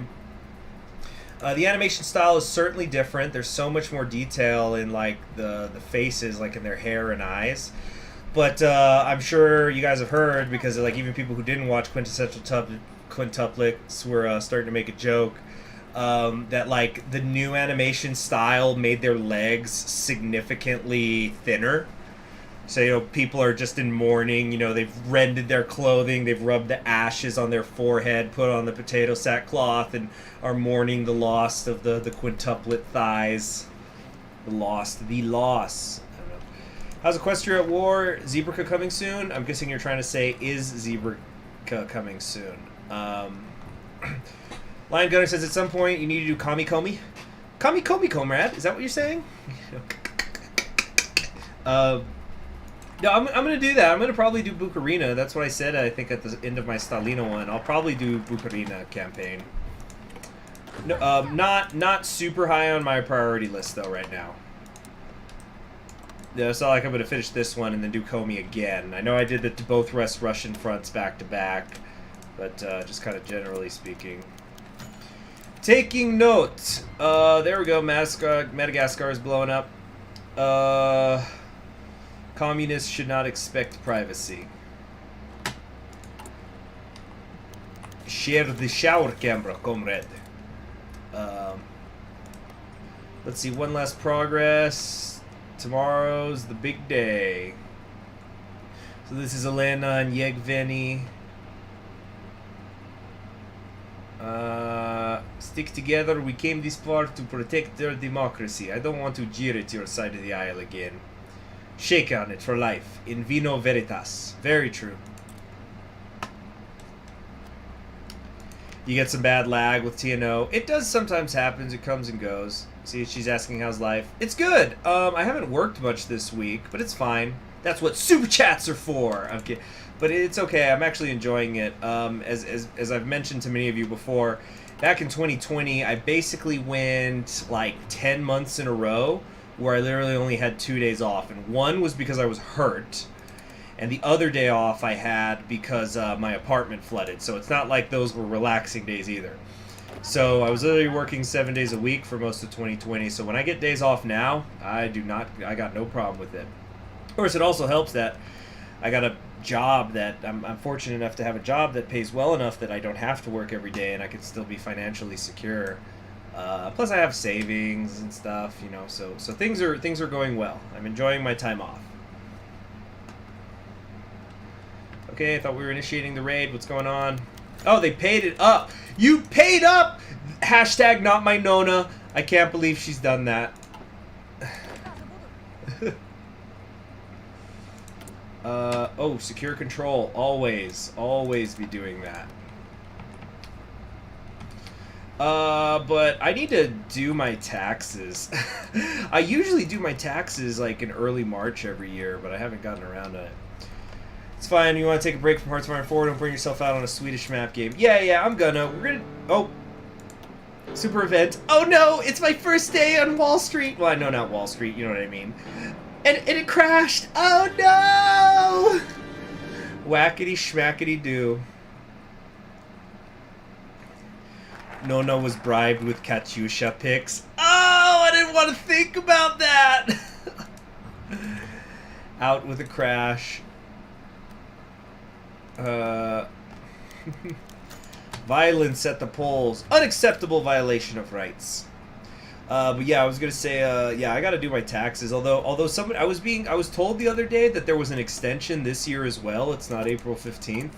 The animation style is certainly different. There's so much more detail in like the faces, like in their hair and eyes. But I'm sure you guys have heard, because like even people who didn't watch Quintessential Quintuplets were starting to make a joke that like the new animation style made their legs significantly thinner. So, people are just in mourning, they've rended their clothing, they've rubbed the ashes on their forehead, put on the potato sack cloth, and are mourning the loss of the quintuplet thighs. The loss. I don't know. How's Equestria at War? Zebraca coming soon? I'm guessing you're trying to say, is Zebraca coming soon? Lion Gunner says at some point you need to do Comey. Comey, comrade? Is that what you're saying? No, I'm going to do that. I'm going to probably do Bucharina. That's what I said, I think, at the end of my Stalina one. I'll probably do Bucharina campaign. No, not super high on my priority list, though, right now. Yeah, it's not like I'm going to finish this one and then do Comey again. I know I did both Russian fronts back-to-back, but just kind of generally speaking. Taking note. There we go. Madagascar is blowing up. Communists should not expect privacy. Share the shower camera, comrade. Let's see, one last progress. Tomorrow's the big day. So this is Elena and Yegveni. Stick together. We came this far to protect their democracy. I don't want to jeer at your side of the aisle again. Shake on it for life. In vino veritas. Very true. You get some bad lag with TNO. It does sometimes happen. It comes and goes. See, she's asking how's life. It's good. I haven't worked much this week, but it's fine. That's what super chats are for. I'm kidding. But it's okay. I'm actually enjoying it. As I've mentioned to many of you before, back in 2020, I basically went like 10 months in a row where I literally only had 2 days off. And one was because I was hurt. And the other day off I had because my apartment flooded. So it's not like those were relaxing days either. So I was literally working 7 days a week for most of 2020. So when I get days off now, I got no problem with it. Of course, it also helps that I got a job that I'm fortunate enough to have a job that pays well enough that I don't have to work every day and I can still be financially secure. Plus I have savings and stuff, you know, so things are going well. I'm enjoying my time off. Okay, I thought we were initiating the raid. What's going on? Oh, they paid it up. You paid up! Hashtag not my Nona. I can't believe she's done that. Oh, secure control. Always be doing that. But I need to do my taxes. I usually do my taxes like in early March every year, but I haven't gotten around to it. It's fine. You want to take a break from Hearts of Iron 4? Don't bring yourself out on a Swedish map game. Yeah, I'm gonna. We're gonna... Oh. Super event. Oh no, it's my first day on Wall Street. Well, no, not Wall Street. You know what I mean. And it crashed. Oh no! Whackity schmackity do. Nona was bribed with Katyusha pics. Oh, I didn't want to think about that. Out with a crash. Violence at the polls. Unacceptable violation of rights. But yeah, I was gonna say, yeah, I gotta do my taxes. Although someone, I was told the other day that there was an extension this year as well. It's not April 15th.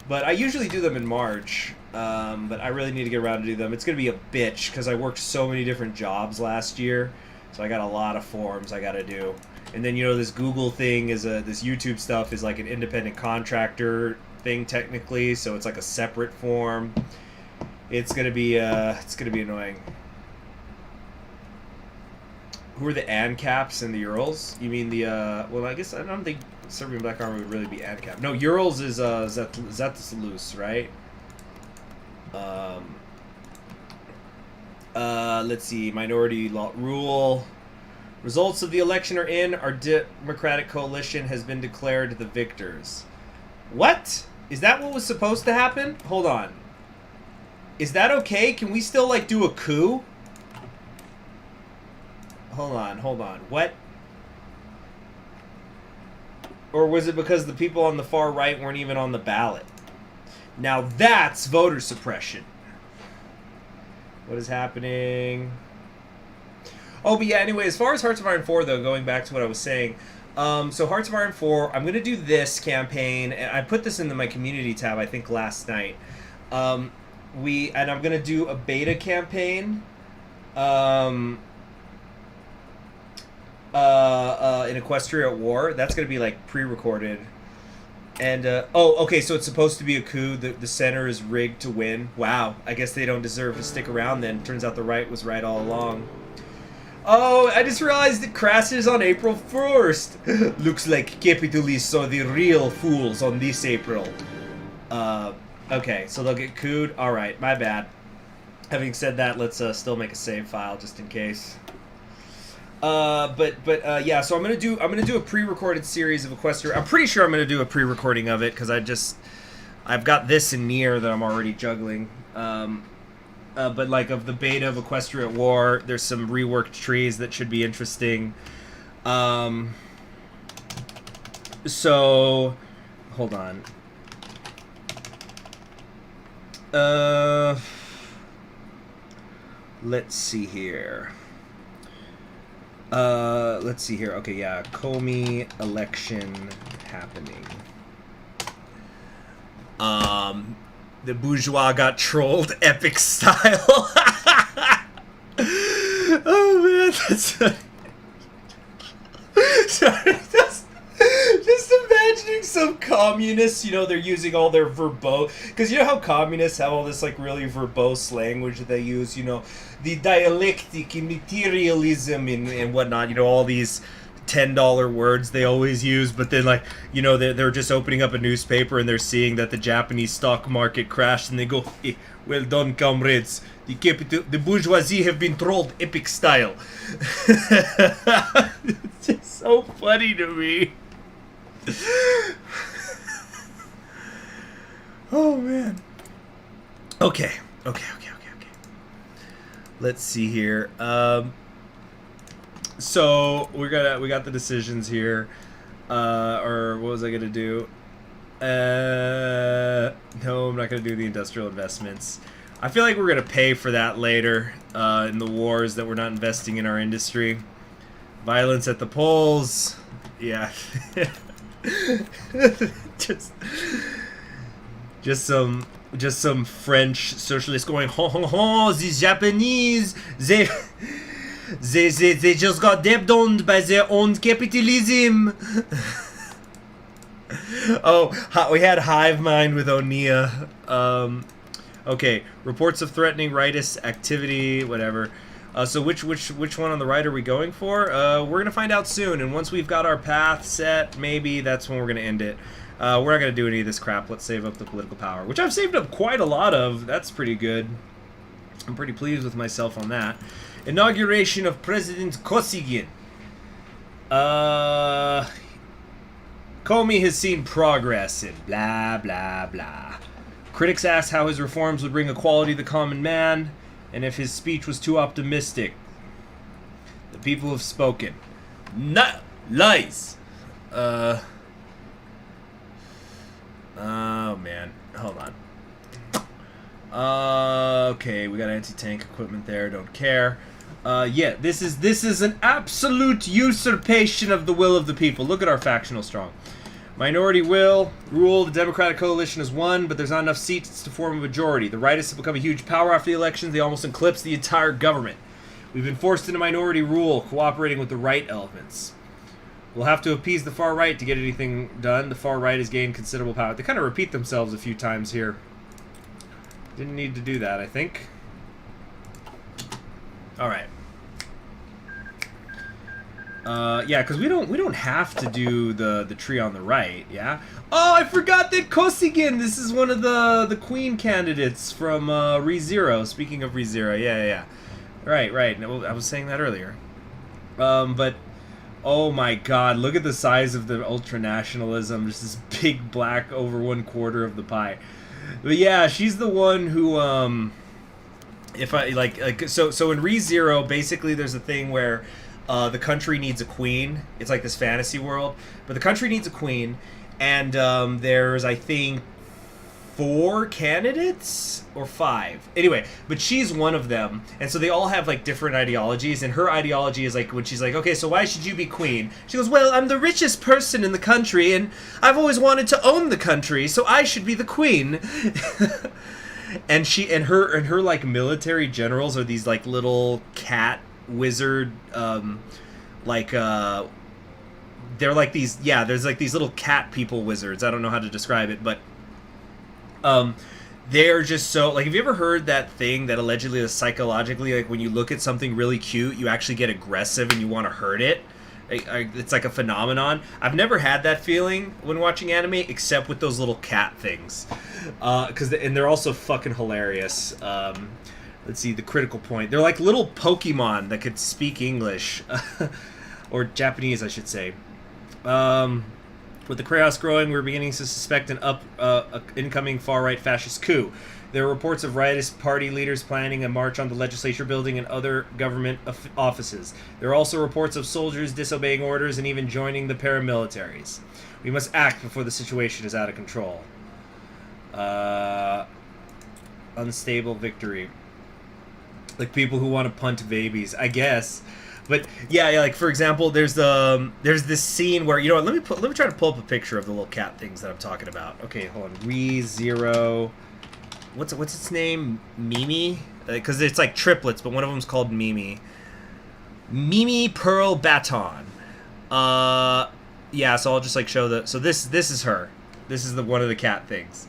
But I usually do them in March. But I really need to get around to do them. It's gonna be a bitch because I worked so many different jobs last year. So I got a lot of forms I gotta do. And then, you know, this Google thing is this YouTube stuff is like an independent contractor thing technically, so it's like a separate form. It's gonna be annoying. Who are the ANCAPs and the Urals? You mean the well, I guess I don't think Serbian Black Army would really be ANCAP. No, Urals is Zetasalus, right? Let's see, minority law rule. Results of the election are in. Our Democratic Coalition has been declared the victors. What? Is that what was supposed to happen? Hold on. Is that okay? Can we still, like, do a coup? Hold on. What? Or was it because the people on the far right weren't even on the ballot? Now that's voter suppression. What is happening? Oh, but yeah, anyway, as far as Hearts of Iron 4, though, going back to what I was saying, so Hearts of Iron 4, I'm going to do this campaign, and I put this into my community tab, I think, last night. And I'm going to do a beta campaign, in Equestria at War. That's going to be, like, pre-recorded. And, oh, okay, so it's supposed to be a coup. The center is rigged to win. Wow, I guess they don't deserve to stick around then. Turns out the right was right all along. Oh, I just realized it crashes on April 1st. Looks like capitalists are the real fools on this April. Okay, so they'll get cooed. Alright, my bad. Having said that, let's still make a save file just in case. Yeah, so I'm gonna do a pre-recorded series of Equestria. I'm pretty sure I'm gonna do a pre-recording of it because I've got this in Nier that I'm already juggling. But like of the beta of Equestria at War, there's some reworked trees that should be interesting. So hold on. Let's see here. Okay, yeah, Comey election happening. The bourgeois got trolled, epic style. Oh man, that's sorry. Just imagining some communists, you know, they're using all their verbose, because you know how communists have all this like really verbose language that they use, you know, the dialectic and materialism and whatnot, you know, all these $10 words they always use, but then like, you know, they're just opening up a newspaper and they're seeing that the Japanese stock market crashed and they go, well done, comrades. The bourgeoisie have been trolled, epic style. It's just so funny to me. Oh man. Okay. Let's see here. So we got the decisions here. Or what was I gonna do? No, I'm not gonna do the industrial investments. I feel like we're gonna pay for that later in the wars that we're not investing in our industry. Violence at the polls. Yeah. just some French socialists going, ho ho ho, these Japanese, they just got debt-owned by their own capitalism. Oh, we had Hive Mind with Onia. Okay, reports of threatening rightist activity, whatever. So which one on the right are we going for? We're gonna find out soon, and once we've got our path set, maybe that's when we're gonna end it. We're not gonna do any of this crap. Let's save up the political power, which I've saved up quite a lot of. That's pretty good. I'm pretty pleased with myself on that. Inauguration of President Kosygin. Comey has seen progress in blah blah blah. Critics asked how his reforms would bring equality to the common man, and if his speech was too optimistic. The people have spoken. Lies! Oh man, hold on. Okay, we got anti-tank equipment there, don't care. Yeah, this is an absolute usurpation of the will of the people. Look at our factional strong. Minority will rule. The Democratic coalition has won, but there's not enough seats to form a majority. The rightists have become a huge power after the elections. They almost eclipsed the entire government. We've been forced into minority rule, cooperating with the right elements. We'll have to appease the far right to get anything done. The far right has gained considerable power. They kind of repeat themselves a few times here. Didn't need to do that, I think. All right. Yeah, because we don't have to do the tree on the right, yeah? Oh, I forgot that Kosygin! This is one of the queen candidates from ReZero. Speaking of ReZero, yeah. Right. No, I was saying that earlier. But, oh my god, look at the size of the ultranationalism. Just this big black over 1/4 of the pie. But yeah, she's the one who, if I, so in ReZero, basically there's a thing where the country needs a queen. It's like this fantasy world, but the country needs a queen, and there's, I think, 4 candidates or 5. Anyway, but she's one of them, and so they all have like different ideologies, and her ideology is like when she's like, okay, so why should you be queen? She goes, well, I'm the richest person in the country, and I've always wanted to own the country, so I should be the queen. And her like military generals are these like little cat wizard, they're like these, yeah, there's like these little cat people wizards. I don't know how to describe it, but they're just so, like, have you ever heard that thing that allegedly is psychologically, like, when you look at something really cute, you actually get aggressive and you want to hurt it? It's like a phenomenon. I've never had that feeling when watching anime, except with those little cat things, and they're also fucking hilarious. Let's see, the critical point. They're like little Pokemon that could speak English. Or Japanese, I should say. With the chaos growing, we're beginning to suspect an incoming far-right fascist coup. There are reports of rightist party leaders planning a march on the legislature building and other government offices. There are also reports of soldiers disobeying orders and even joining the paramilitaries. We must act before the situation is out of control. Unstable victory. Like people who want to punt babies, I guess. But yeah, like for example, there's this scene where, you know what, let me try to pull up a picture of the little cat things that I'm talking about. Okay, hold on. ReZero what's its name? Mimi, because it's like triplets, but one of them's called Mimi. Mimi Pearl Baton. Yeah. So I'll just like show the. So this is her. This is the one of the cat things.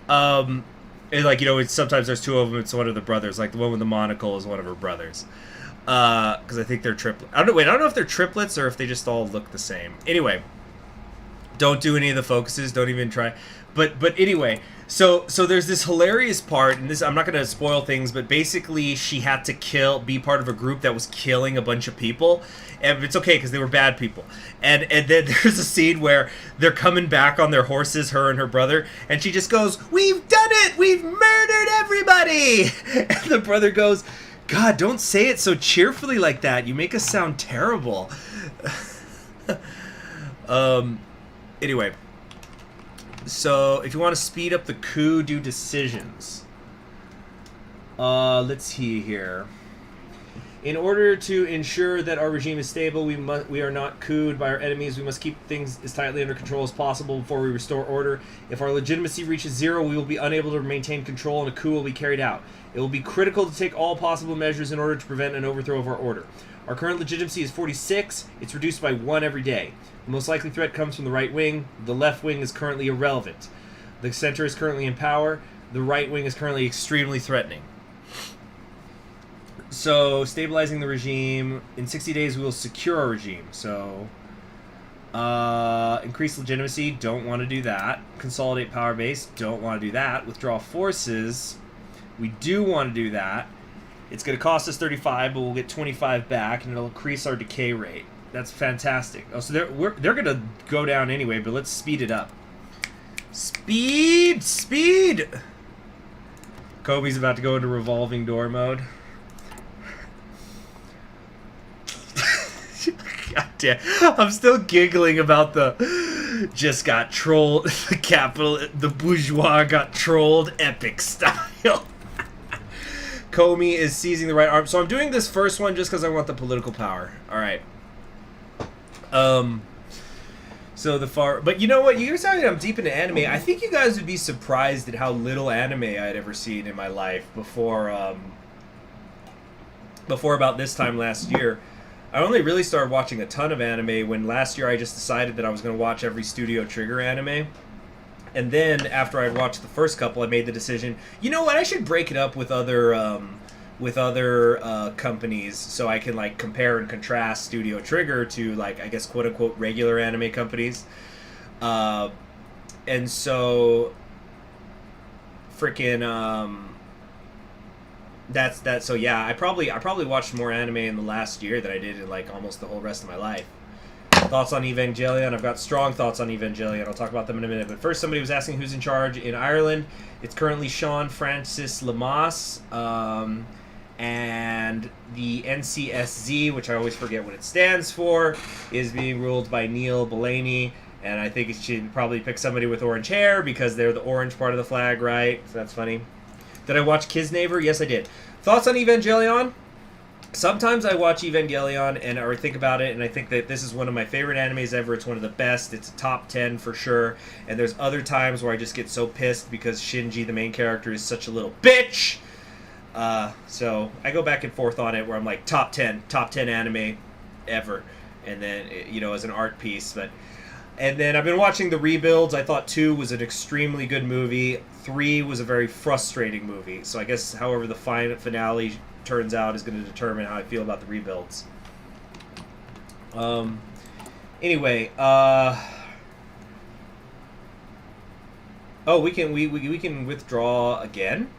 And like, you know, it's, sometimes there's two of them. It's one of the brothers. Like the one with the monocle is one of her brothers. Because I think they're triplets. I don't know if they're triplets or if they just all look the same. Anyway, don't do any of the focuses. Don't even try. But anyway, so there's this hilarious part, and this, I'm not going to spoil things, but basically she had to be part of a group that was killing a bunch of people. And it's okay because they were bad people. And then there's a scene where they're coming back on their horses, her and her brother, and she just goes, "We've done it! We've murdered everybody!" And the brother goes, "God, don't say it so cheerfully like that. You make us sound terrible." Anyway. So, if you want to speed up the coup, do decisions. Let's see here. In order to ensure that our regime is stable, we are not couped by our enemies. We must keep things as tightly under control as possible before we restore order. If our legitimacy reaches zero, we will be unable to maintain control and a coup will be carried out. It will be critical to take all possible measures in order to prevent an overthrow of our order. Our current legitimacy is 46. It's reduced by 1 every day. The most likely threat comes from the right wing. The left wing is currently irrelevant. The center is currently in power. The right wing is currently extremely threatening. So, stabilizing the regime. In 60 days, we will secure our regime. So, increase legitimacy. Don't want to do that. Consolidate power base. Don't want to do that. Withdraw forces. We do want to do that. It's going to cost us 35, but we'll get 25 back, and it'll increase our decay rate. That's fantastic. Oh, so they're going to go down anyway, but let's speed it up. Speed! Kobe's about to go into revolving door mode. God damn. I'm still giggling about the just got trolled, the bourgeois got trolled epic style. Comey is seizing the right arm. So I'm doing this first one just because I want the political power. All right. So but you know what? You guys know that I'm deep into anime. I think you guys would be surprised at how little anime I'd ever seen in my life before about this time last year. I only really started watching a ton of anime when last year I just decided that I was going to watch every Studio Trigger anime. And then after I watched the first couple, I made the decision, you know what? I should break it up with other companies so I can like compare and contrast Studio Trigger to like, I guess, quote unquote regular anime companies. And so freaking that's that. So yeah, I probably watched more anime in the last year than I did in like almost the whole rest of my life. Thoughts on Evangelion? I've got strong thoughts on Evangelion. I'll talk about them in a minute. But first, somebody was asking who's in charge in Ireland. It's currently Sean Francis Lamas, and the NCSZ, which I always forget what it stands for, is being ruled by Neil Delaney. And I think it should probably pick somebody with orange hair because they're the orange part of the flag, right? So that's funny. Did I watch Kisnaver? Yes, I did. Thoughts on Evangelion? Sometimes I watch Evangelion or think about it, and I think that this is one of my favorite animes ever. It's one of the best. It's a top 10 for sure. And there's other times where I just get so pissed because Shinji, the main character, is such a little bitch. So I go back and forth on it where I'm like top 10 anime ever. And then, you know, as an art piece. And then I've been watching the rebuilds. I thought 2 was an extremely good movie. 3 was a very frustrating movie. So I guess however the finale turns out is going to determine how I feel about the rebuilds. Anyway, oh, we can withdraw again.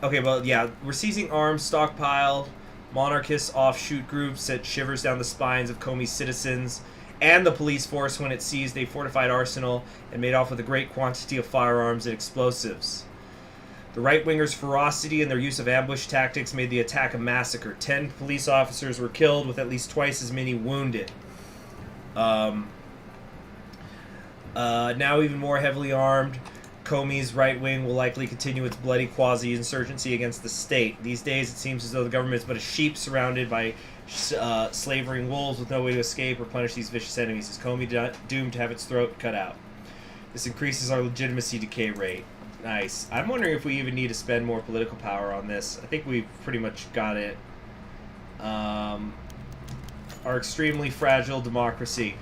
Okay, well, yeah, we're seizing arms, stockpile, monarchist offshoot groups sent shivers down the spines of Comey's citizens and the police force when it seized a fortified arsenal and made off with a great quantity of firearms and explosives. The right-wingers' ferocity and their use of ambush tactics made the attack a massacre. 10 police officers were killed with at least twice as many wounded. Now even more heavily armed, Comey's right wing will likely continue its bloody quasi-insurgency against the state. These days it seems as though the government is but a sheep surrounded by slavering wolves with no way to escape or punish these vicious enemies. Is Comey doomed to have its throat cut out? This increases our legitimacy decay rate. Nice. I'm wondering if we even need to spend more political power on this. I think we've pretty much got it. Our extremely fragile democracy.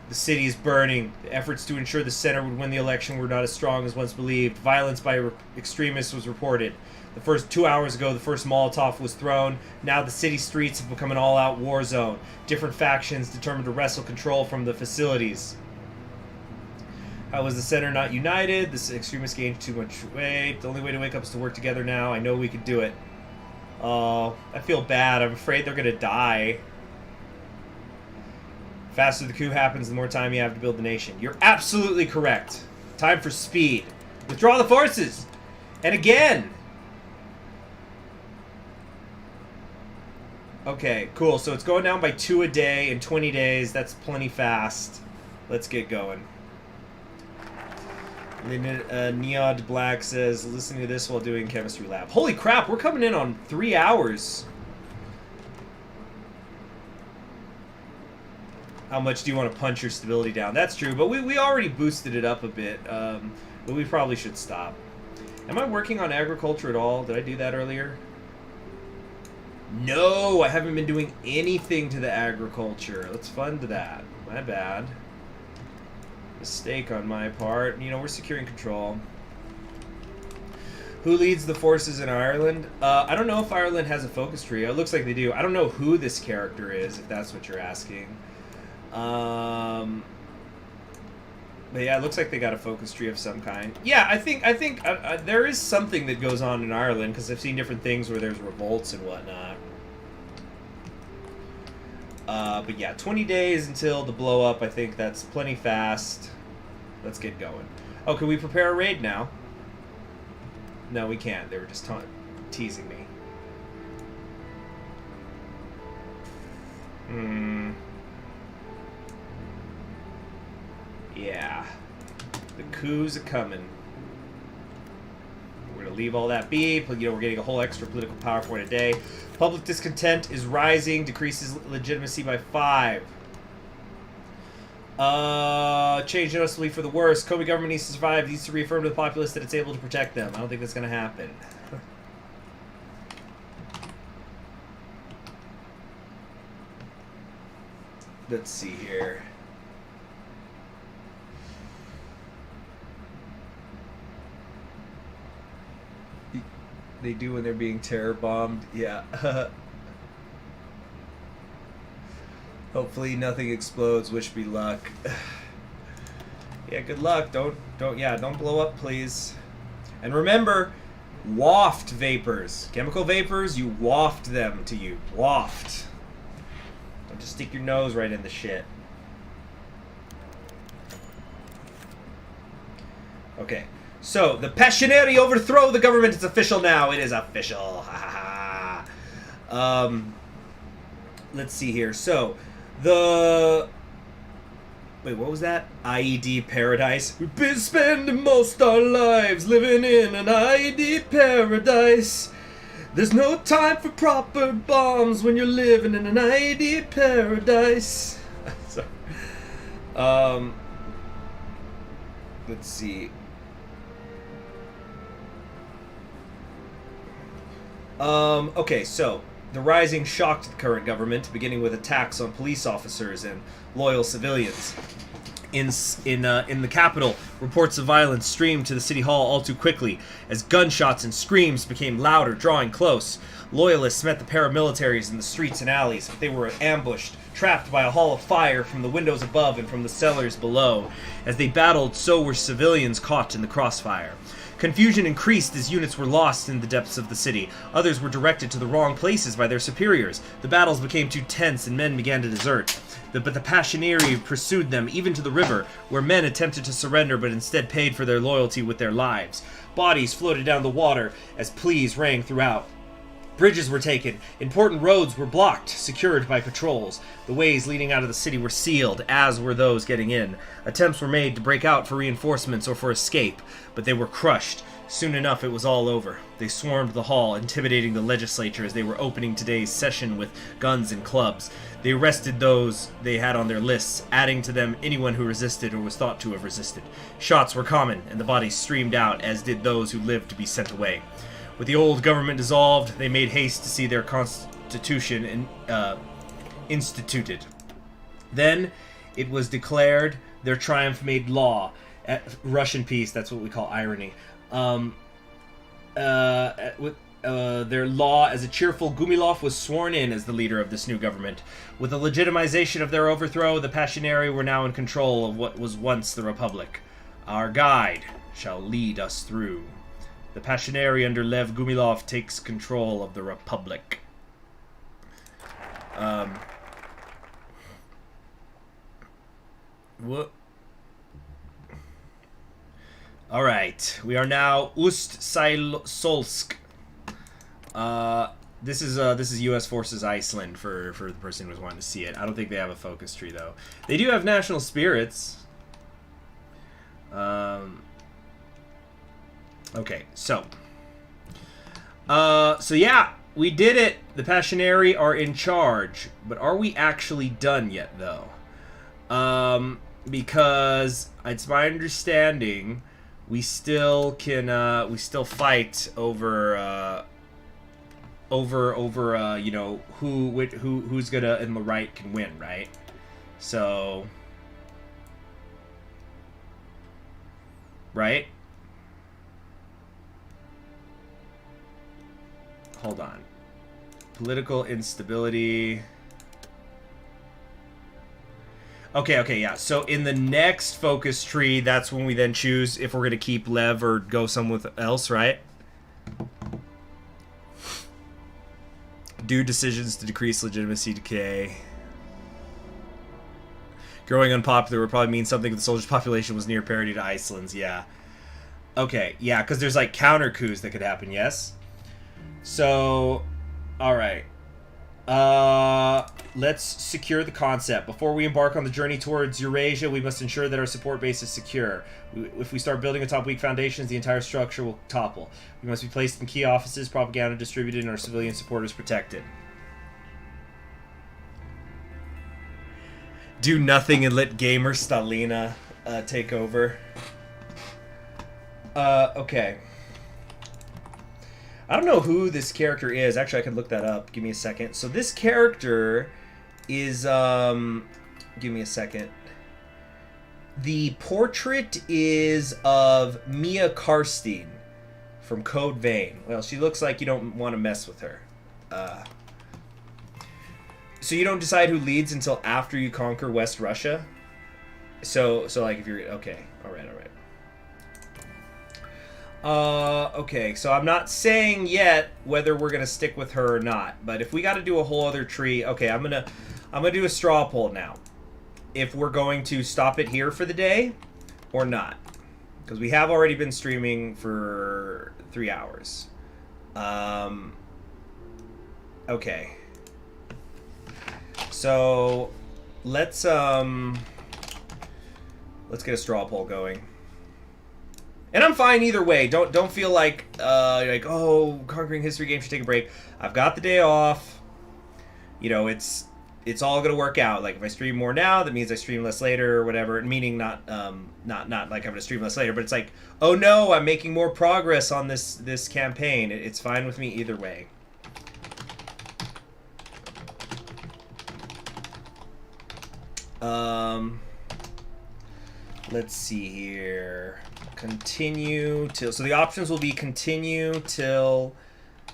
The city is burning. The efforts to ensure the center would win the election were not as strong as once believed. Violence by extremists was reported. The first 2 hours ago, the first Molotov was thrown. Now the city streets have become an all-out war zone. Different factions determined to wrestle control from the facilities. How was the center not united? This extremist gained too much weight. The only way to wake up is to work together now. I know we could do it. Oh, I feel bad. I'm afraid they're gonna die. The faster the coup happens, the more time you have to build the nation. You're absolutely correct. Time for speed. Withdraw the forces! And again! Okay, cool. So it's going down by 2 a day in 20 days. That's plenty fast. Let's get going. Neod Black says, listening to this while doing chemistry lab. Holy crap, we're coming in on 3 hours. How much do you want to punch your stability down? That's true, but we already boosted it up a bit. But we probably should stop. Am I working on agriculture at all? Did I do that earlier? No, I haven't been doing anything to the agriculture. Let's fund that. My bad. Mistake on my part. You know, we're securing control. Who leads the forces in Ireland? I don't know if Ireland has a focus tree. It looks like they do. I don't know who this character is, if that's what you're asking. But yeah, it looks like they got a focus tree of some kind. Yeah, I think there is something that goes on in Ireland, because I've seen different things where there's revolts and whatnot. But yeah, 20 days until the blow up. I think that's plenty fast. Let's get going. Oh, can we prepare a raid now? No, we can't. They were just teasing me. Yeah. The coup's a-coming. We're going to leave all that be. You know, we're getting a whole extra political power point a day. Public discontent is rising. Decreases legitimacy by 5. Change noticeably for the worse. Comey government needs to survive. Needs to reaffirm to the populace that it's able to protect them. I don't think that's going to happen. Let's see here. They do when they're being terror bombed. Yeah. Hopefully nothing explodes. Wish me luck. Yeah, good luck. Don't blow up, please. And remember, waft vapors. Chemical vapors, you waft them to you. Waft. Don't just stick your nose right in the shit. Okay. So, the Passionary overthrow the government. It's official now. It is official. Ha ha ha. Let's see here. So, the... Wait, what was that? IED paradise. We've been spending most our lives living in an IED paradise. There's no time for proper bombs when you're living in an IED paradise. Sorry. Let's see. Okay, so the rising shocked the current government, beginning with attacks on police officers and loyal civilians. In the capital, reports of violence streamed to the city hall all too quickly, as gunshots and screams became louder, drawing close. Loyalists met the paramilitaries in the streets and alleys, but they were ambushed, trapped by a hall of fire from the windows above and from the cellars below. As they battled, so were civilians caught in the crossfire. Confusion increased as units were lost in the depths of the city. Others were directed to the wrong places by their superiors. The battles became too tense and men began to desert. But the Passionary pursued them, even to the river, where men attempted to surrender but instead paid for their loyalty with their lives. Bodies floated down the water as pleas rang throughout. Bridges were taken. Important roads were blocked, secured by patrols. The ways leading out of the city were sealed, as were those getting in. Attempts were made to break out for reinforcements or for escape, but they were crushed. Soon enough, it was all over. They swarmed the hall, intimidating the legislature as they were opening today's session with guns and clubs. They arrested those they had on their lists, adding to them anyone who resisted or was thought to have resisted. Shots were common, and the bodies streamed out, as did those who lived to be sent away. With the old government dissolved, they made haste to see their constitution instituted. Then it was declared their triumph made law. Russian peace, that's what we call irony. Their law as a cheerful Gumilov was sworn in as the leader of this new government. With the legitimization of their overthrow, the Passionary were now in control of what was once the Republic. Our guide shall lead us through. The Passionary under Lev Gumilov takes control of the Republic. What? All right, we are now Ust-Solsk. This is U.S. Forces Iceland for the person who's wanting to see it. I don't think they have a focus tree though. They do have national spirits. Okay, so yeah, we did it. The Passionary are in charge, but are we actually done yet though? Because it's my understanding. We still can, we still fight over, you know, who's gonna in the right can win, right? So, right? Hold on. Political instability. Okay, yeah. So in the next focus tree, that's when we then choose if we're going to keep Lev or go somewhere else, right? Do decisions to decrease legitimacy decay. Growing unpopular would probably mean something if the soldiers' population was near parity to Iceland's, yeah. Okay, yeah, because there's like counter coups that could happen, yes? So, alright. Let's secure the concept. Before we embark on the journey towards Eurasia, we must ensure that our support base is secure. If we start building atop weak foundations, the entire structure will topple. We must be placed in key offices, propaganda distributed, and our civilian supporters protected. Do nothing and let gamer Stalina take over. Okay. I don't know who this character is. Actually, I can look that up. Give me a second. So this character is, give me a second. The portrait is of Mia Karstein from Code Vein. Well, she looks like you don't want to mess with her. So you don't decide who leads until after you conquer West Russia? So like if you're, okay. All right. Okay, so I'm not saying yet whether we're gonna stick with her or not, but if we gotta do a whole other tree, okay, I'm gonna do a straw poll now. If we're going to stop it here for the day or not. Because we have already been streaming for 3 hours. Okay. So let's get a straw poll going. And I'm fine either way. Don't feel like oh, Conquering History Game should take a break. I've got the day off. You know, it's all gonna work out. Like if I stream more now, that means I stream less later or whatever. Meaning not like I'm gonna stream less later, but it's like, oh no, I'm making more progress on this campaign. It's fine with me either way. Let's see here. Continue till, so the options will be continue till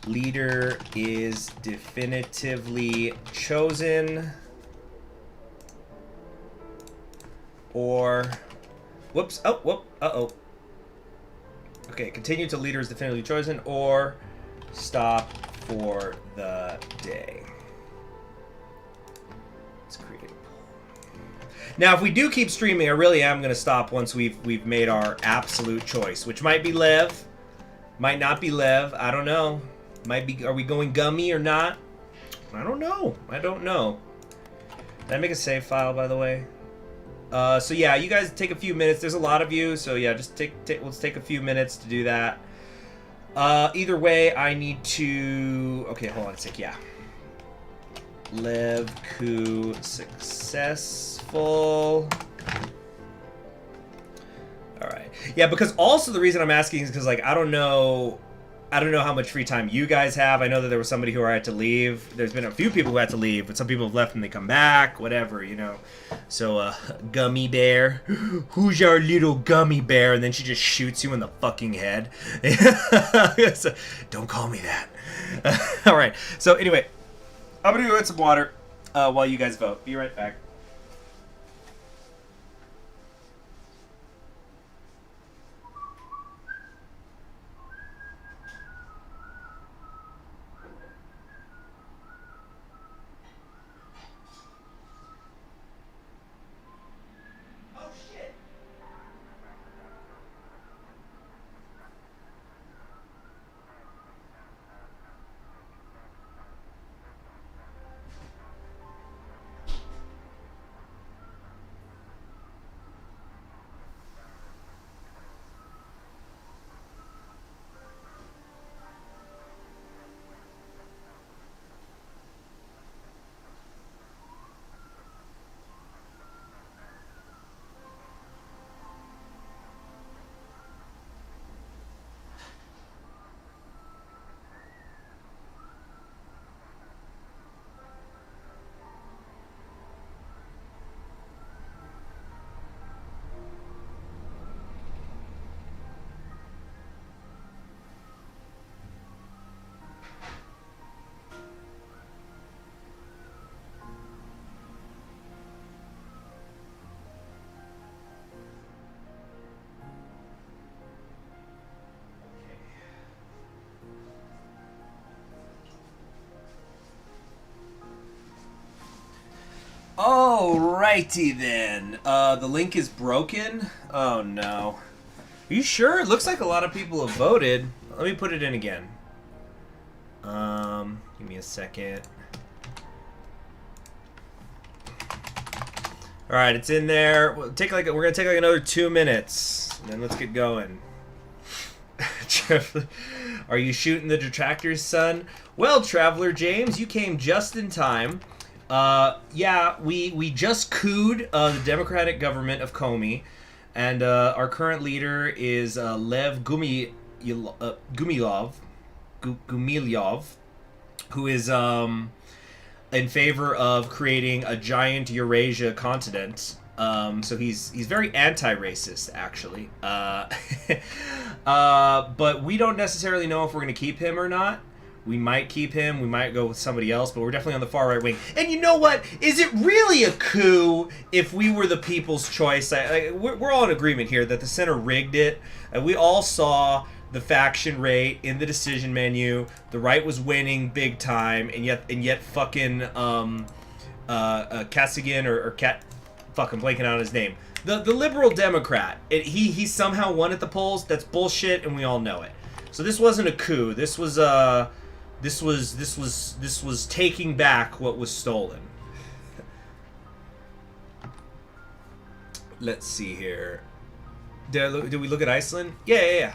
leader is definitively chosen, or whoops, oh, whoop, uh-oh. Okay, continue till leader is definitively chosen, or stop for the day. Let's create a poll. Now, if we do keep streaming, I really am going to stop once we've made our absolute choice, which might be Lev, might not be Lev. I don't know. Might be. Are we going Gummy or not? I don't know. Did I make a save file, by the way? So yeah, you guys take a few minutes. There's a lot of you, so yeah, just let's take a few minutes to do that. Either way, I need to... Okay, hold on a sec, yeah. Lev coup successful. Alright. Yeah, because also the reason I'm asking is because, like, I don't know how much free time you guys have. I know that there was somebody who had to leave. There's been a few people who had to leave, but some people have left and they come back, whatever, you know. So, Gummy Bear. Who's your little gummy bear? And then she just shoots you in the fucking head. So, don't call me that. Alright, so anyway, I'm gonna go get some water while you guys vote. Be right back. Alrighty then. The link is broken? Oh no. Are you sure? It looks like a lot of people have voted. Let me put it in again. Give me a second. Alright, it's in there. We're gonna take like another 2 minutes. And then let's get going. Are you shooting the detractors, son? Well, Traveler James, you came just in time. Yeah, we just couped the democratic government of Comey, and our current leader is Lev Gumilov, who is in favor of creating a giant Eurasia continent. So he's very anti-racist, actually. But we don't necessarily know if we're going to keep him or not. We might keep him, we might go with somebody else, but we're definitely on the far right wing. And you know what? Is it really a coup if we were the people's choice? We're all in agreement here that the center rigged it. We all saw the faction rate in the decision menu. The right was winning big time, and yet fucking Kasigan or Cat, fucking blanking on his name. The liberal Democrat. He somehow won at the polls. That's bullshit, and we all know it. So this wasn't a coup. This was taking back what was stolen. Let's see here. Did we look at Iceland? Yeah.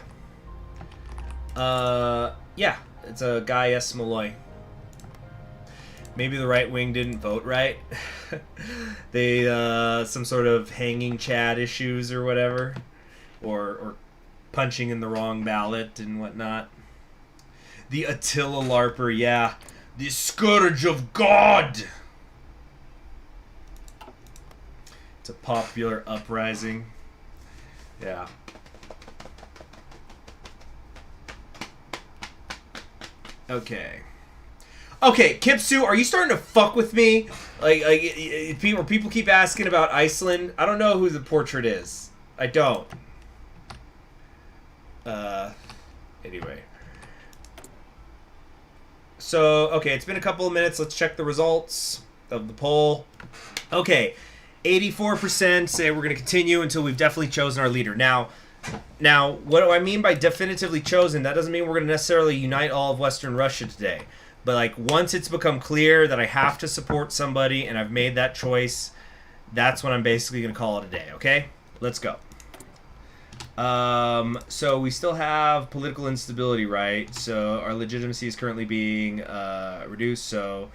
Yeah, it's a Guy S. Malloy. Maybe the right wing didn't vote right. They some sort of hanging Chad issues or whatever, or punching in the wrong ballot and whatnot. The Attila LARPer, yeah. The Scourge of God! It's a popular uprising. Yeah. Okay. Okay, Kipsu, are you starting to fuck with me? Like people keep asking about Iceland. I don't know who the portrait is. I don't. Anyway. So, okay, it's been a couple of minutes. Let's check the results of the poll. Okay, 84% say we're going to continue until we've definitely chosen our leader. Now, what do I mean by definitively chosen? That doesn't mean we're going to necessarily unite all of Western Russia today. But, like, once it's become clear that I have to support somebody and I've made that choice, that's when I'm basically going to call it a day, okay? Let's go. So we still have political instability, right? So our legitimacy is currently being reduced. So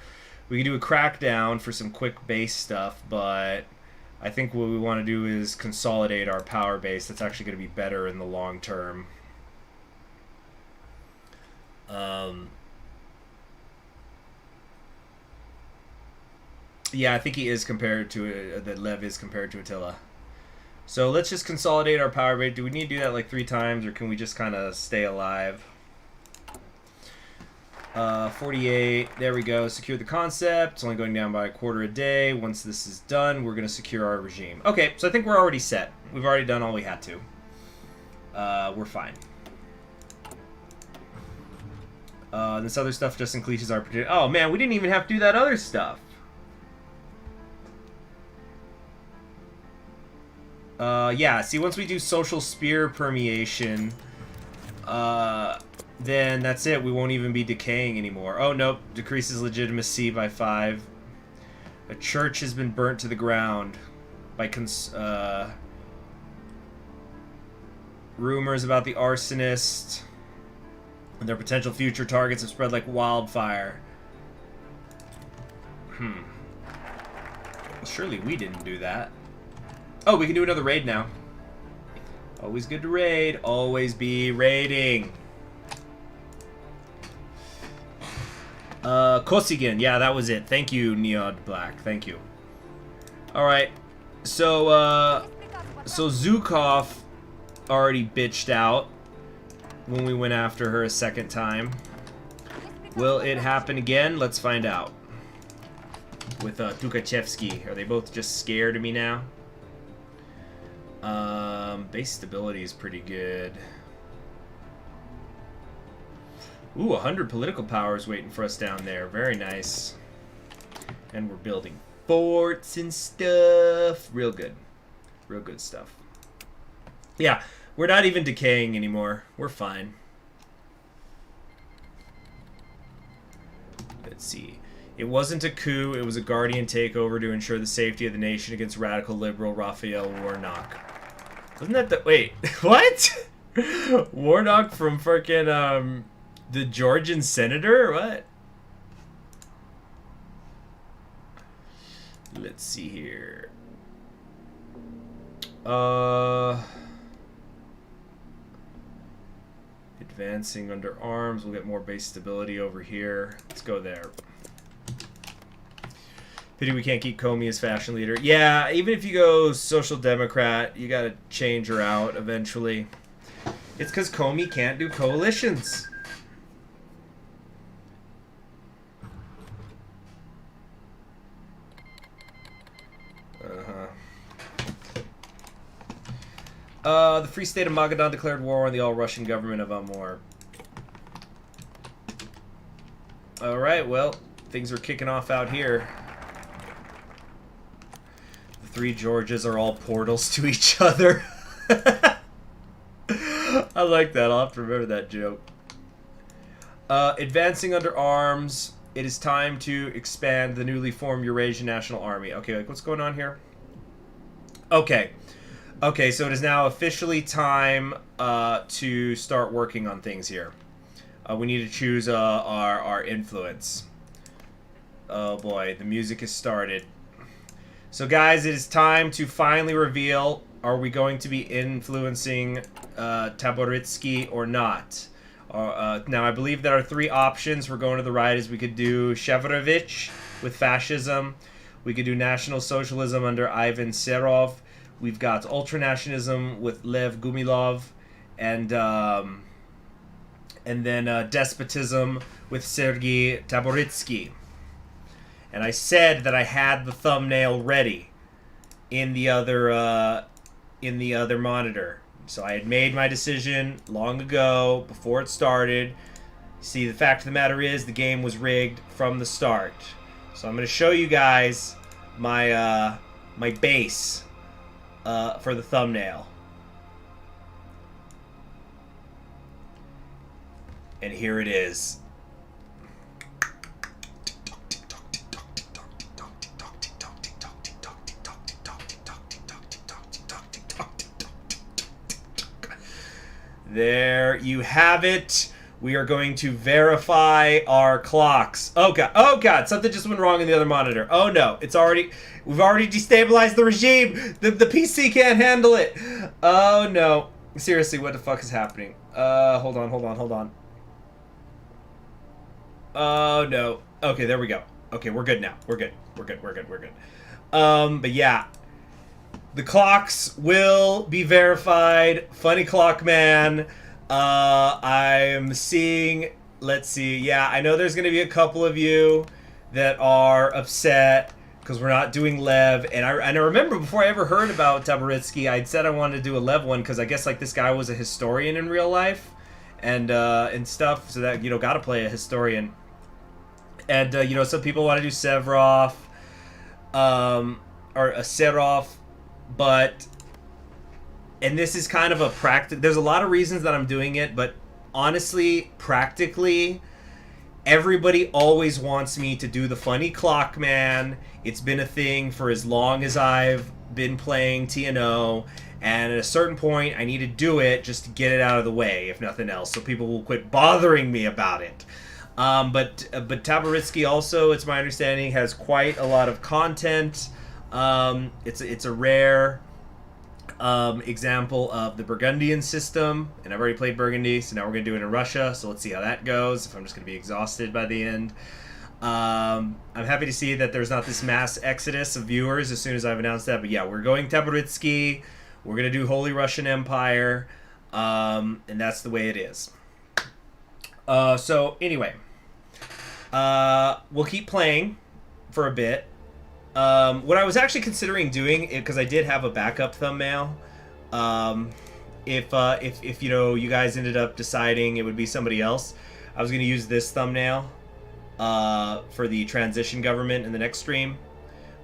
we can do a crackdown for some quick base stuff, but I think what we want to do is consolidate our power base. That's actually going to be better in the long term. Yeah, I think he is compared to that Lev is compared to Attila. So let's just consolidate our power base. Do we need to do that like 3 times, or can we just kind of stay alive? 48. There we go. Secure the concept. It's only going down by a quarter a day. Once this is done, we're going to secure our regime. Okay, so I think we're already set. We've already done all we had to. We're fine. This other stuff just increases our... Oh, man, we didn't even have to do that other stuff. Yeah, see, once we do social spear permeation, then that's it. We won't even be decaying anymore. Oh, nope. Decreases legitimacy by 5. A church has been burnt to the ground by rumors about the arsonist and their potential future targets have spread like wildfire. Well, surely we didn't do that. Oh, we can do another raid now. Always good to raid. Always be raiding. Kosigan. Yeah, that was it. Thank you, Neod Black. Thank you. Alright. So Zukov already bitched out when we went after her a second time. Will it happen again? Let's find out. With Tukachevsky. Are they both just scared of me now? Base stability is pretty good. Ooh, 100 political powers waiting for us down there. Very nice. And we're building forts and stuff. Real good. Real good stuff. Yeah, we're not even decaying anymore. We're fine. Let's see. It wasn't a coup, it was a Guardian takeover to ensure the safety of the nation against radical liberal Raphael Warnock. Wasn't that the... Wait, what? Warnock from frickin', the Georgian senator, or what? Let's see here. Advancing under arms, we'll get more base stability over here. Let's go there. Pity we can't keep Comey as fashion leader. Yeah, even if you go social democrat, you gotta change her out eventually. It's because Comey can't do coalitions. The Free State of Magadan declared war on the all-Russian government of Amur. Alright, well, things are kicking off out here. The 3 Georgias are all portals to each other. I like that. I'll have to remember that joke. Advancing under arms. It is time to expand the newly formed Eurasian National Army. Okay, like, what's going on here? Okay. Okay, so it is now officially time to start working on things here. We need to choose our influence. Oh boy, the music has started. So guys, it is time to finally reveal, are we going to be influencing Taboritsky or not? Now, I believe there are 3 options. We're going to the right is we could do Shevrovich with fascism. We could do National Socialism under Ivan Seroff. We've got ultranationalism with Lev Gumilov, and then despotism with Sergei Taboritsky. And I said that I had the thumbnail ready in the other monitor. So I had made my decision long ago before it started. See, the fact of the matter is the game was rigged from the start. So I'm going to show you guys my my base. For the thumbnail. And here it is. There you have it. We are going to verify our clocks. Oh god, something just went wrong in the other monitor. Oh no, we've already destabilized the regime. The PC can't handle it. Oh no. Seriously, what the fuck is happening? Hold on. Oh no. Okay, there we go. Okay, we're good now. We're good. But yeah. The clocks will be verified. Funny clock man. I'm seeing, let's see, yeah, I know there's going to be a couple of you that are upset because we're not doing Lev, and I remember before I ever heard about Taboritsky, I'd said I wanted to do a Lev one because I guess, like, this guy was a historian in real life, and stuff, so that, you know, gotta play a historian. And, you know, some people want to do Seroff, or a Seroff, but... And this is kind of a there's a lot of reasons that I'm doing it, but honestly, practically, everybody always wants me to do the funny clock man. It's been a thing for as long as I've been playing TNO, and at a certain point, I need to do it just to get it out of the way, if nothing else, so people will quit bothering me about it. But Taboritsky also, it's my understanding, has quite a lot of content. It's a rare... example of the Burgundian system, and I've already played Burgundy, so now we're going to do it in Russia, so let's see how that goes, if I'm just going to be exhausted by the end. I'm happy to see that there's not this mass exodus of viewers as soon as I've announced that, but yeah, we're going Taboritsky, we're going to do Holy Russian Empire, and that's the way it is. So anyway, we'll keep playing for a bit. What I was actually considering doing, because I did have a backup thumbnail, if you know, you guys ended up deciding it would be somebody else, I was going to use this thumbnail for the transition government in the next stream.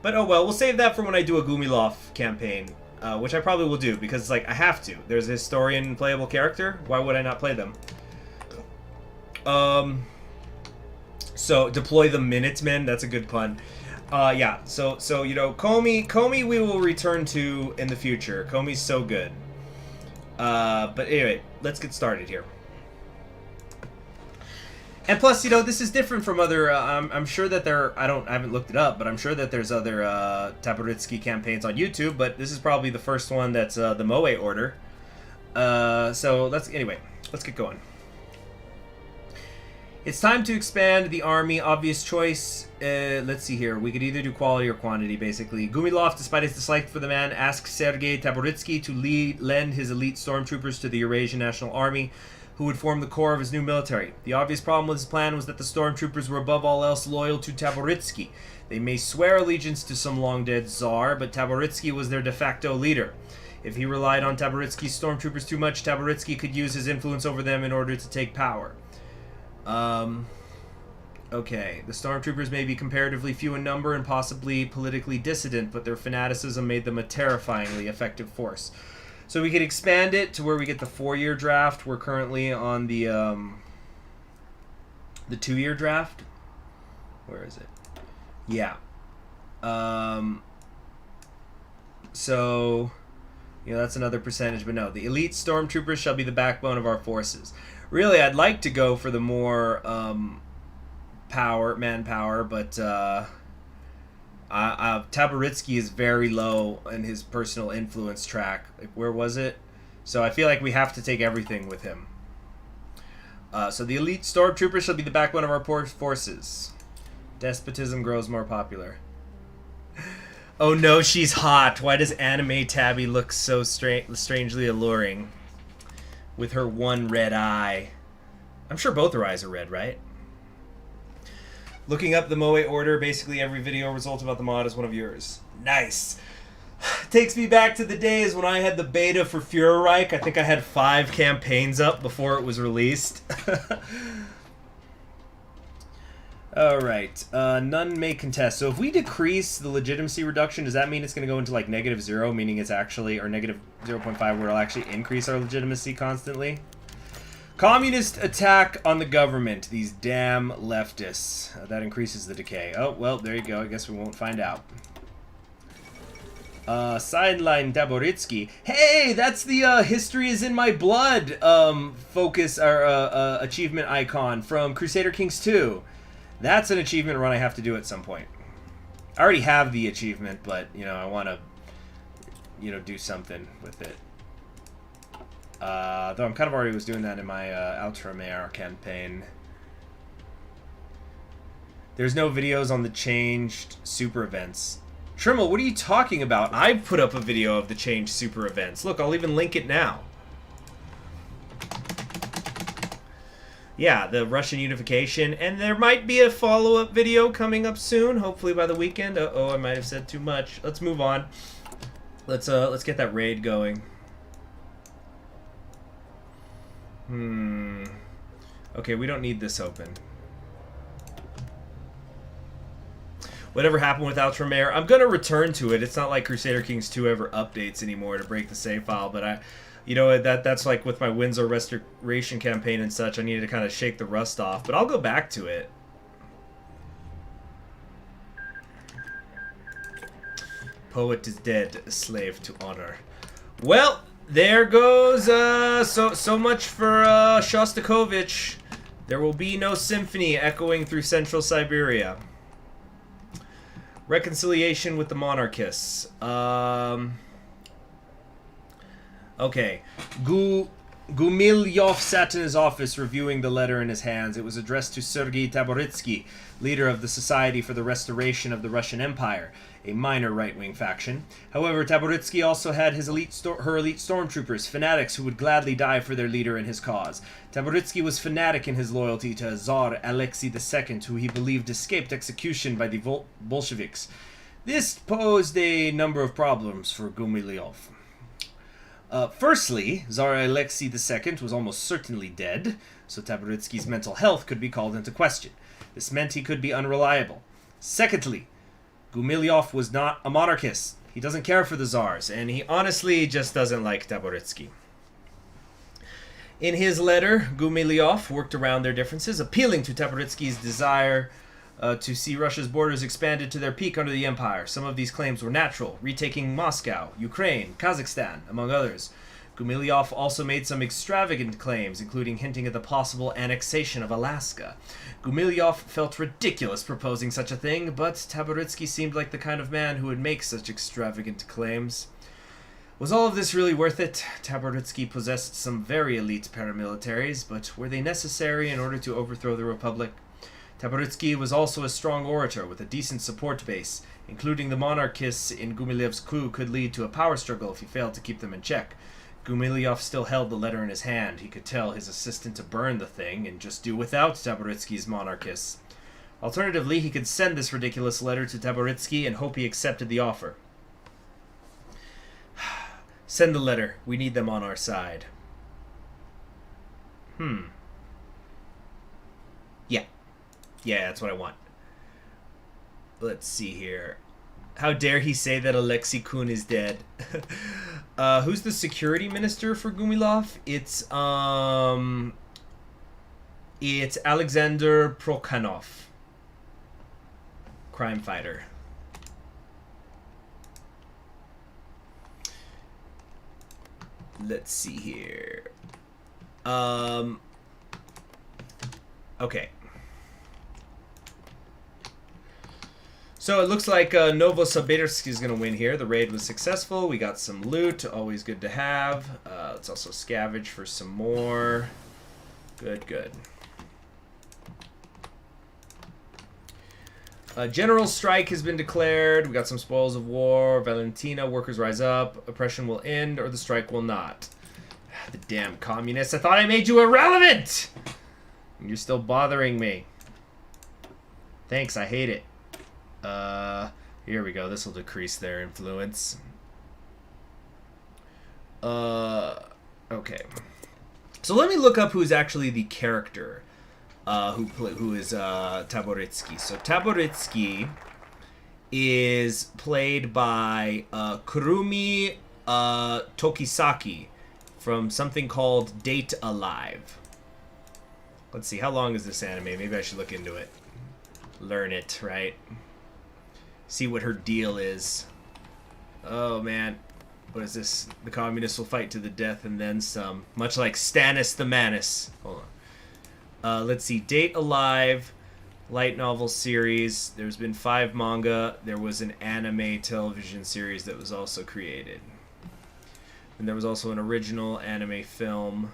But oh well, we'll save that for when I do a Gumilov campaign, which I probably will do, because, like, I have to. There's a historian playable character. Why would I not play them? So, deploy the Minutemen. That's a good pun. Yeah, so you know, Comey we will return to in the future. Comey's so good. But anyway, let's get started here. And plus, you know, this is different from other, I'm sure that I haven't looked it up, but I'm sure that there's other Taboritsky campaigns on YouTube, but this is probably the first one that's the Moe order. So let's get going. It's time to expand the army. Obvious choice. Let's see here. We could either do quality or quantity, basically. Gumilov, despite his dislike for the man, asked Sergei Taboritsky to lend his elite stormtroopers to the Eurasian National Army, who would form the core of his new military. The obvious problem with his plan was that the stormtroopers were above all else loyal to Taboritsky. They may swear allegiance to some long-dead czar, but Taboritsky was their de facto leader. If he relied on Taboritsky's stormtroopers too much, Taboritsky could use his influence over them in order to take power. Okay, the stormtroopers may be comparatively few in number and possibly politically dissident, but their fanaticism made them a terrifyingly effective force. So we could expand it to where we get the 4-year draft. We're currently on the 2-year draft. Where is it? Yeah. So, you know, that's another percentage, but no. The elite stormtroopers shall be the backbone of our forces. Really, I'd like to go for the more manpower, but Taboritsky is very low in his personal influence track. Like, where was it? So I feel like we have to take everything with him. So the elite stormtroopers shall be the backbone of our forces. Despotism grows more popular. Oh no, she's hot. Why does anime Tabby look so strangely alluring? With her one red eye. I'm sure both her eyes are red, right? Looking up the Moe order, basically every video result about the mod is one of yours. Nice. Takes me back to the days when I had the beta for Führerreich. I think I had 5 campaigns up before it was released. Alright, none may contest. So if we decrease the legitimacy reduction, does that mean it's going to go into like -0, meaning it's actually, or -0.5, where it'll actually increase our legitimacy constantly? Communist attack on the government. These damn leftists. That increases the decay. Oh, well, there you go. I guess we won't find out. Sideline Taboritsky. Hey, that's the History is in My Blood focus or achievement icon from Crusader Kings 2. That's an achievement run I have to do at some point. I already have the achievement, but, you know, I want to, you know, do something with it. Though I'm kind of already was doing that in my Ultramare campaign. There's no videos on the changed super events. Trimmel, what are you talking about? I've put up a video of the changed super events. Look, I'll even link it now. Yeah, the Russian unification, and there might be a follow-up video coming up soon, hopefully by the weekend. Uh-oh, I might have said too much. Let's move on. Let's get that raid going. Okay, we don't need this open. Whatever happened with Ultramare, I'm going to return to it. It's not like Crusader Kings 2 ever updates anymore to break the save file, but you know, that's like with my Windsor Restoration campaign and such, I needed to kind of shake the rust off, but I'll go back to it. Poet is dead, a slave to honor. Well, there goes, so much for Shostakovich. There will be no symphony echoing through central Siberia. Reconciliation with the monarchists. Okay. Gumilov sat in his office reviewing the letter in his hands. It was addressed to Sergei Taboritsky, leader of the Society for the Restoration of the Russian Empire, a minor right-wing faction. However, Taboritsky also had his elite stormtroopers, fanatics who would gladly die for their leader and his cause. Taboritsky was fanatic in his loyalty to Tsar Alexei II, who he believed escaped execution by the Bolsheviks. This posed a number of problems for Gumilov. Firstly, Tsar Alexei II was almost certainly dead, so Taboritsky's mental health could be called into question. This meant he could be unreliable. Secondly, Gumilov was not a monarchist. He doesn't care for the Tsars, and he honestly just doesn't like Taboritsky. In his letter, Gumilov worked around their differences, appealing to Taboritsky's desire to see Russia's borders expanded to their peak under the empire. Some of these claims were natural, retaking Moscow, Ukraine, Kazakhstan, among others. Gumilov also made some extravagant claims, including hinting at the possible annexation of Alaska. Gumilov felt ridiculous proposing such a thing, but Taboritsky seemed like the kind of man who would make such extravagant claims. Was all of this really worth it? Taboritsky possessed some very elite paramilitaries, but were they necessary in order to overthrow the Republic? Taboritsky was also a strong orator with a decent support base. Including the monarchists in Gumilov's coup could lead to a power struggle if he failed to keep them in check. Gumilov still held the letter in his hand. He could tell his assistant to burn the thing and just do without Taboritsky's monarchists. Alternatively, he could send this ridiculous letter to Taboritsky and hope he accepted the offer. Send the letter. We need them on our side. Yeah, that's what I want. Let's see here. How dare he say that Alexei Kun is dead? Who's the security minister for Gumilov? It's Alexander Prokhanov. Crime fighter. Let's see here. Okay. So it looks like Novosibirsk is going to win here. The raid was successful. We got some loot. Always good to have. Let's also scavenge for some more. Good. General strike has been declared. We got some spoils of war. Valentina, workers rise up. Oppression will end or the strike will not. The damn communists. I thought I made you irrelevant! You're still bothering me. Thanks, I hate it. Here we go. This will decrease their influence. Okay. So let me look up who's actually the character who is Taboritsky. So Taboritsky is played by Kurumi Tokisaki from something called Date Alive. Let's see, how long is this anime? Maybe I should look into it. Learn it, right? See what her deal is. Oh, man. What is this? The communists will fight to the death and then some. Much like Stannis the Manus. Hold on. Let's see. Date Alive. Light novel series. There's been 5 manga. There was an anime television series that was also created. And there was also an original anime film.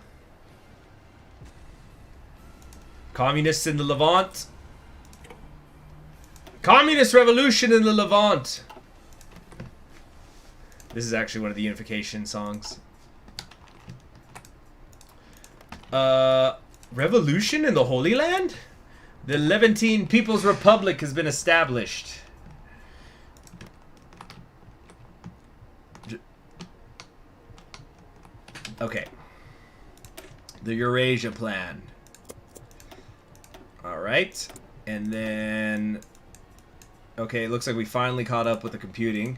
Communists in the Levant. Communist revolution in the Levant. This is actually one of the unification songs. Revolution in the Holy Land? The Levantine People's Republic has been established. Okay. The Eurasia Plan. Alright. And then... Okay, it looks like we finally caught up with the computing.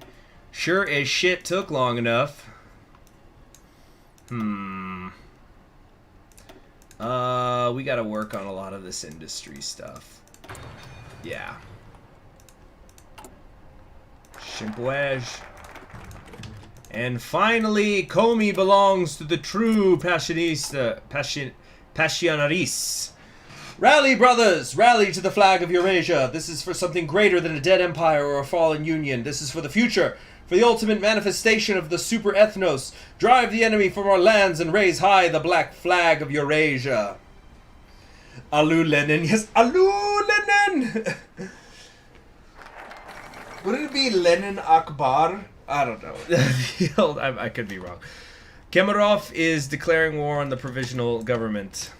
Sure as shit took long enough. We gotta work on a lot of this industry stuff. Yeah. Shimpoage. And finally, Comey belongs to the true Passionaries. Rally, brothers! Rally to the flag of Eurasia. This is for something greater than a dead empire or a fallen union. This is for the future. For the ultimate manifestation of the super ethnos. Drive the enemy from our lands and raise high the black flag of Eurasia. Alu Lenin. Yes, Alu Lenin! Wouldn't it be Lenin Akbar? I don't know. I could be wrong. Kemerov is declaring war on the provisional government.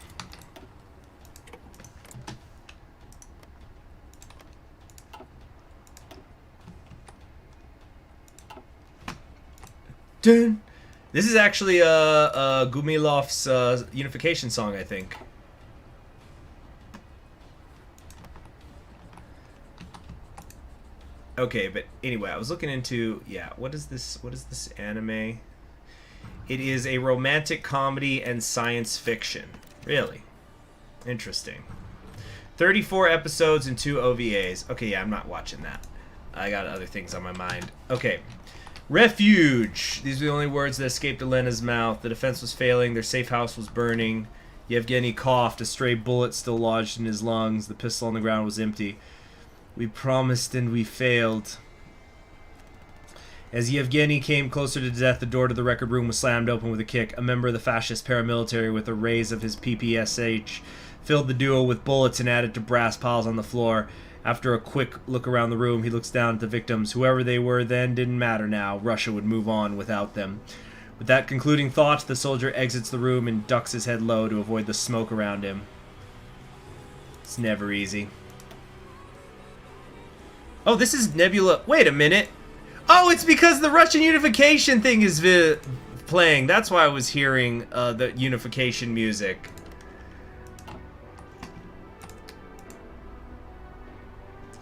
Dun. This is actually Gumilov's unification song, I think. Okay, but anyway, I was looking into what is this anime? It is a romantic comedy and science fiction. Really? Interesting. 34 episodes and 2 OVAs. Okay, yeah, I'm not watching that. I got other things on my mind. Okay. Refuge. These were the only words that escaped Elena's mouth. The defense was failing. Their safe house was burning. Yevgeny coughed. A stray bullet still lodged in his lungs. The pistol on the ground was empty. We promised and we failed. As Yevgeny came closer to death, the door to the record room was slammed open with a kick. A member of the fascist paramilitary with a raise of his PPSH filled the duo with bullets and added to brass piles on the floor. After a quick look around the room, he looks down at the victims. Whoever they were then didn't matter now. Russia would move on without them. With that concluding thought, the soldier exits the room and ducks his head low to avoid the smoke around him. It's never easy. Oh, this is Nebula. Wait a minute. Oh, it's because the Russian unification thing is playing. That's why I was hearing the unification music.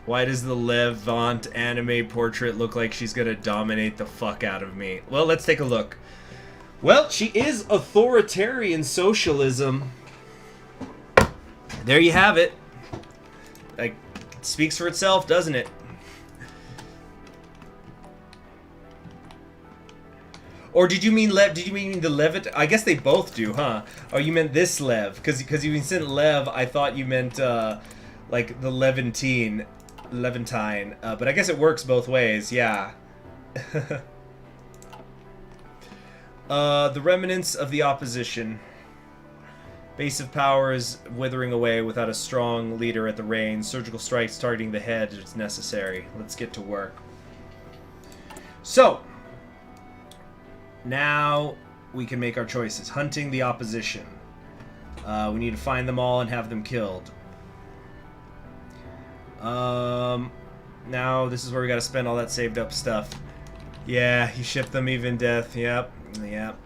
Why does the Levant anime portrait look like she's gonna dominate the fuck out of me? Well, let's take a look. Well, she is authoritarian socialism. There you have it. Like, it speaks for itself, doesn't it? Or did you mean the Levant? I guess they both do, huh? Oh, you meant this Lev, because you said Lev. I thought you meant like the Levantine, but I guess it works both ways. Yeah. The remnants of the opposition. Base of power is withering away without a strong leader at the reins. Surgical strikes targeting the head is necessary. Let's get to work. So. Now we can make our choices. Hunting the opposition. We need to find them all and have them killed. Now this is where we gotta spend all that saved up stuff. Yeah, you ship them even death. Yep. Yep.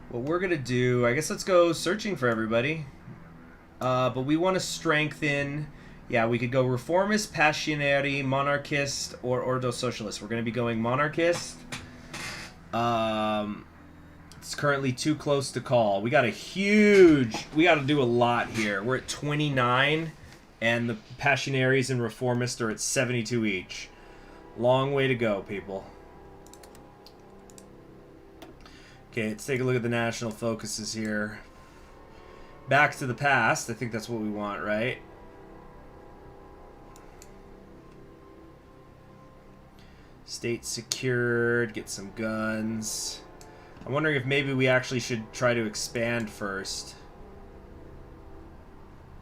What we're gonna do, I guess let's go searching for everybody. But we want to strengthen... Yeah, we could go Reformist, Passionary, Monarchist, or Ordo Socialist. We're going to be going Monarchist. It's currently too close to call. We got to do a lot here. We're at 29, And the Passionaries and Reformists are at 72 each. Long way to go, people. Okay, let's take a look at the national focuses here. Back to the past. I think that's what we want, right? State secured. Get some guns. I'm wondering if maybe we actually should try to expand first.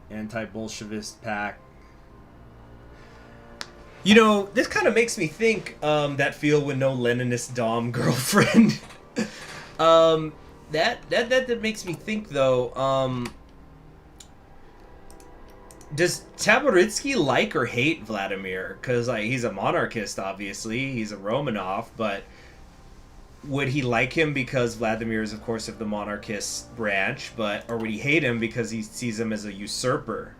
Anti-Bolshevist pact. You know, this kind of makes me think that feel with no Leninist Dom girlfriend. That makes me think though. Does Taboritsky like or hate Vladimir? Because like he's a monarchist, obviously. He's a Romanov, but would he like him because Vladimir is, of course, of the monarchist branch? Or would he hate him because he sees him as a usurper?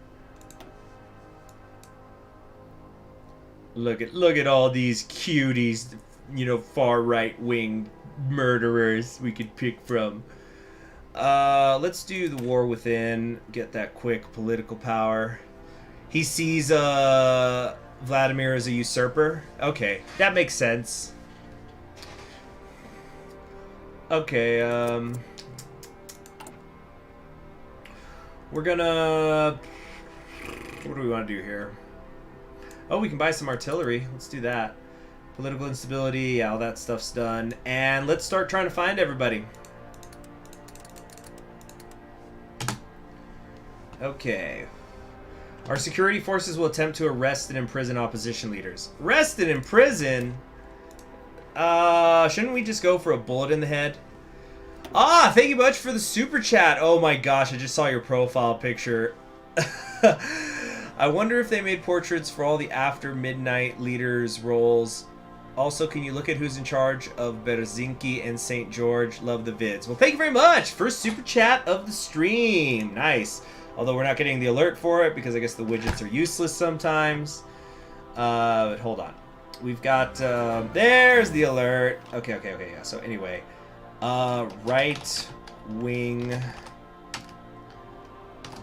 Look at all these cuties, you know, far right wing murderers we could pick from. Let's do the war within. Get that quick political power. He sees Vladimir as a usurper. Okay, that makes sense. Okay, we're gonna... What do we want to do here? Oh, we can buy some artillery. Let's do that. Political instability, yeah, all that stuff's done. And let's start trying to find everybody. Okay. Our security forces will attempt to arrest and imprison opposition leaders. Arrest and imprison? Shouldn't we just go for a bullet in the head? Ah, thank you much for the super chat. Oh my gosh, I just saw your profile picture. I wonder if they made portraits for all the after midnight leaders' roles. Also, can you look at who's in charge of Berzinki and St. George? Love the vids. Well, thank you very much. First super chat of the stream. Nice. Although we're not getting the alert for it because I guess the widgets are useless sometimes. But hold on. We've got, there's the alert. Okay, yeah. So anyway, right wing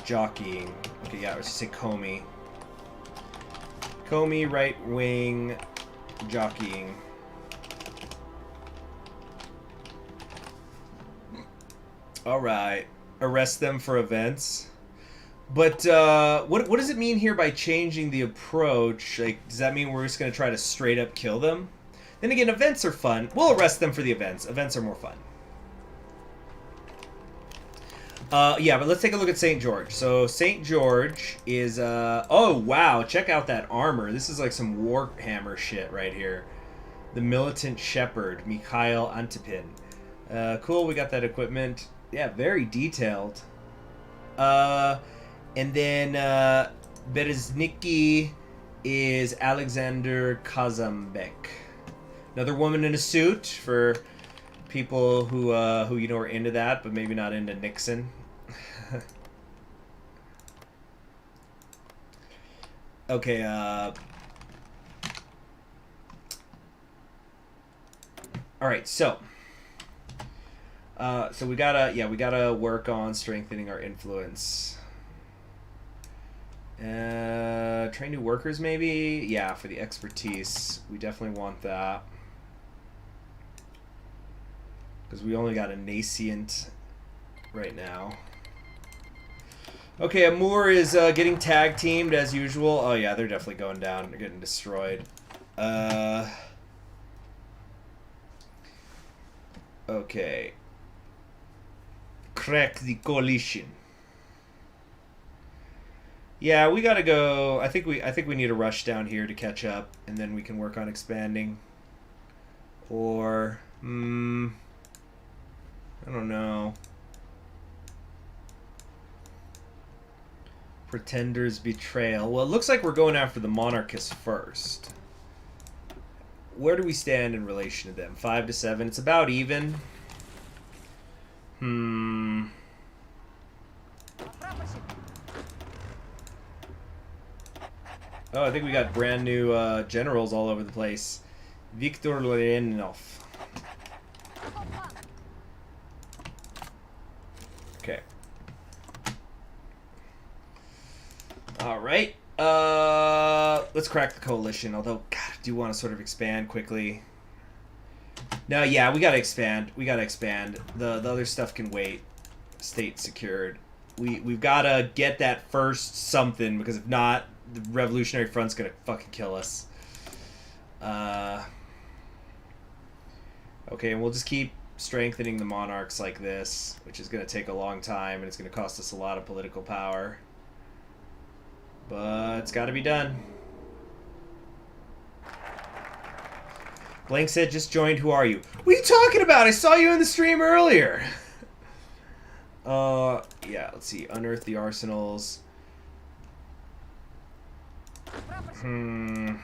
jockeying. Okay, yeah, let's just say Comey. Comey, right wing jockeying. Alright. Arrest them for events. But, what does it mean here by changing the approach? Like, does that mean we're just going to try to straight up kill them? Then again, events are fun. We'll arrest them for the events. Events are more fun. Yeah, but let's take a look at St. George. So, St. George is, oh, wow. Check out that armor. This is like some Warhammer shit right here. The Militant Shepherd, Mikhail Antipin. Cool, we got that equipment. Yeah, very detailed. And then Bereznicki is Alexander Kazambek. Another woman in a suit for people who you know are into that, but maybe not into Nixon. Okay, alright, so we gotta work on strengthening our influence. Train new workers, maybe? Yeah, for the expertise. We definitely want that. Because we only got a nascent right now. Okay, Amur is getting tag teamed as usual. Oh yeah, they're definitely going down. They're getting destroyed. Okay. Crack the coalition. Yeah, we gotta go. I think we need a rush down here to catch up, and then we can work on expanding. Or, I don't know. Pretender's betrayal. Well, it looks like we're going after the monarchists first. Where do we stand in relation to them? 5 to 7. It's about even. Oh, I think we got brand new generals all over the place. Viktor Lorenov. Okay. All right. Let's crack the coalition. Although, God, I do want to sort of expand quickly. No, yeah, we gotta expand. We gotta expand. The other stuff can wait. State secured. We've gotta get that first something, because if not, the Revolutionary Front's gonna fucking kill us. Okay, and we'll just keep strengthening the monarchs like this, which is gonna take a long time, and it's gonna cost us a lot of political power. But it's gotta be done. Blank said, just joined. Who are you? What are you talking about? I saw you in the stream earlier. Yeah, let's see. Unearth the arsenals. You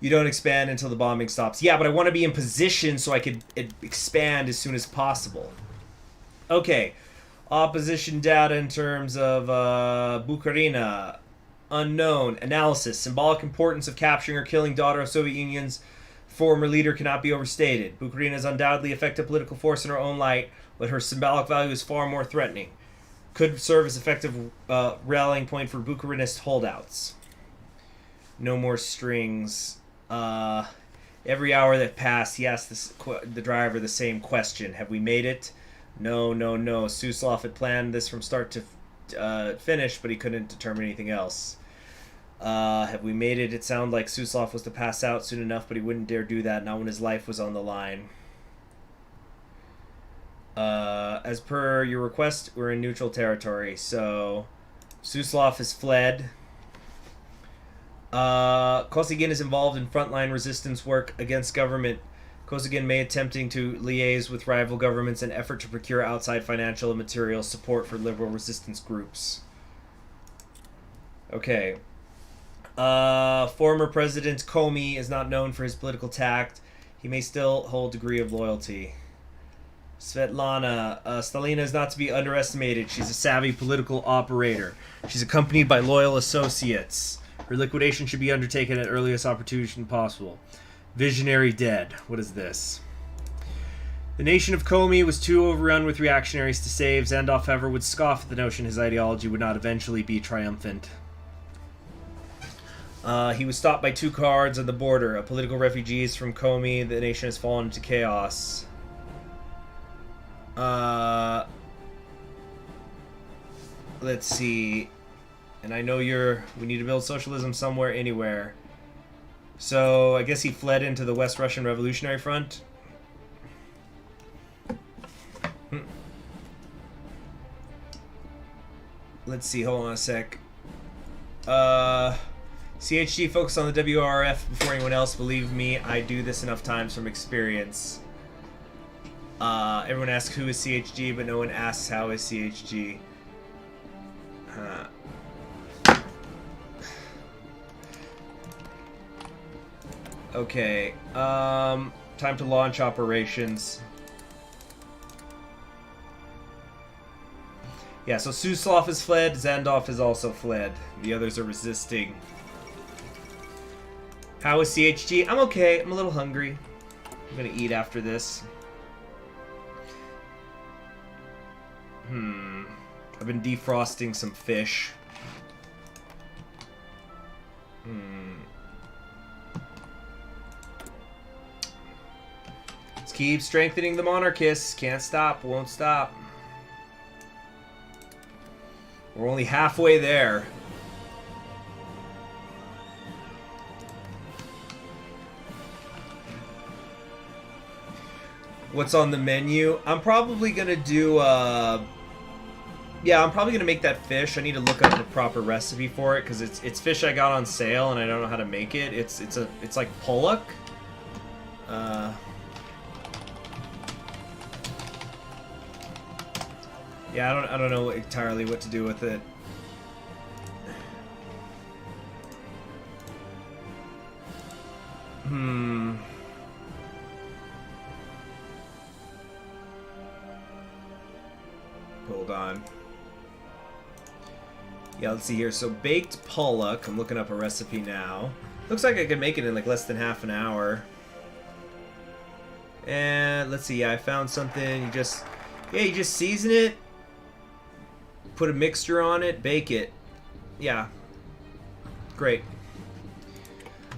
don't expand until the bombing stops. Yeah, but I want to be in position so I could expand as soon as possible. Okay. Opposition data in terms of Bucharina. Unknown. Analysis. Symbolic importance of capturing or killing daughter of Soviet Union's former leader cannot be overstated. Bucharina is undoubtedly effective political force in her own right, but her symbolic value is far more threatening. Could serve as effective rallying point for Bucharinist holdouts. No more strings. Every hour that passed, he asked the driver the same question. Have we made it? No, no, no. Suslov had planned this from start to finish, but he couldn't determine anything else. Have we made it? It sounded like Suslov was to pass out soon enough, but he wouldn't dare do that, not when his life was on the line. As per your request, we're in neutral territory, so Suslov has fled. Kosygin is involved in frontline resistance work against government. Kosygin may attempting to liaise with rival governments in effort to procure outside financial and material support for liberal resistance groups. Okay. Former President Comey is not known for his political tact. He may still hold a degree of loyalty. Svetlana. Stalina is not to be underestimated. She's a savvy political operator. She's accompanied by loyal associates. Her liquidation should be undertaken at earliest opportunity possible. Visionary dead. What is this? The nation of Komi was too overrun with reactionaries to save. Zandov, however, would scoff at the notion his ideology would not eventually be triumphant. He was stopped by 2 guards on the border. Political refugees from Komi. The nation has fallen into chaos. Let's see. And I know we need to build socialism somewhere, anywhere. So, I guess he fled into the West Russian Revolutionary Front. Let's see, hold on a sec. CHG focus on the WRF before anyone else. Believe me, I do this enough times from experience. Everyone asks who is CHG, but no one asks how is CHG. Okay, time to launch operations. Yeah, so Suslov has fled, Zandov has also fled. The others are resisting. How is CHG? I'm okay, I'm a little hungry. I'm gonna eat after this. I've been defrosting some fish. Let's keep strengthening the monarchists. Can't stop, won't stop. We're only halfway there. What's on the menu? I'm probably gonna do, yeah, I'm probably gonna make that fish. I need to look up the proper recipe for it, because it's fish I got on sale and I don't know how to make it. It's like pollock. Yeah, I don't know entirely what to do with it. Hold on. Yeah, let's see here. So baked pollock. I'm looking up a recipe now. Looks like I could make it in like less than half an hour. And let's see. Yeah, I found something. You just season it. put a mixture on it, bake it. Yeah. Great.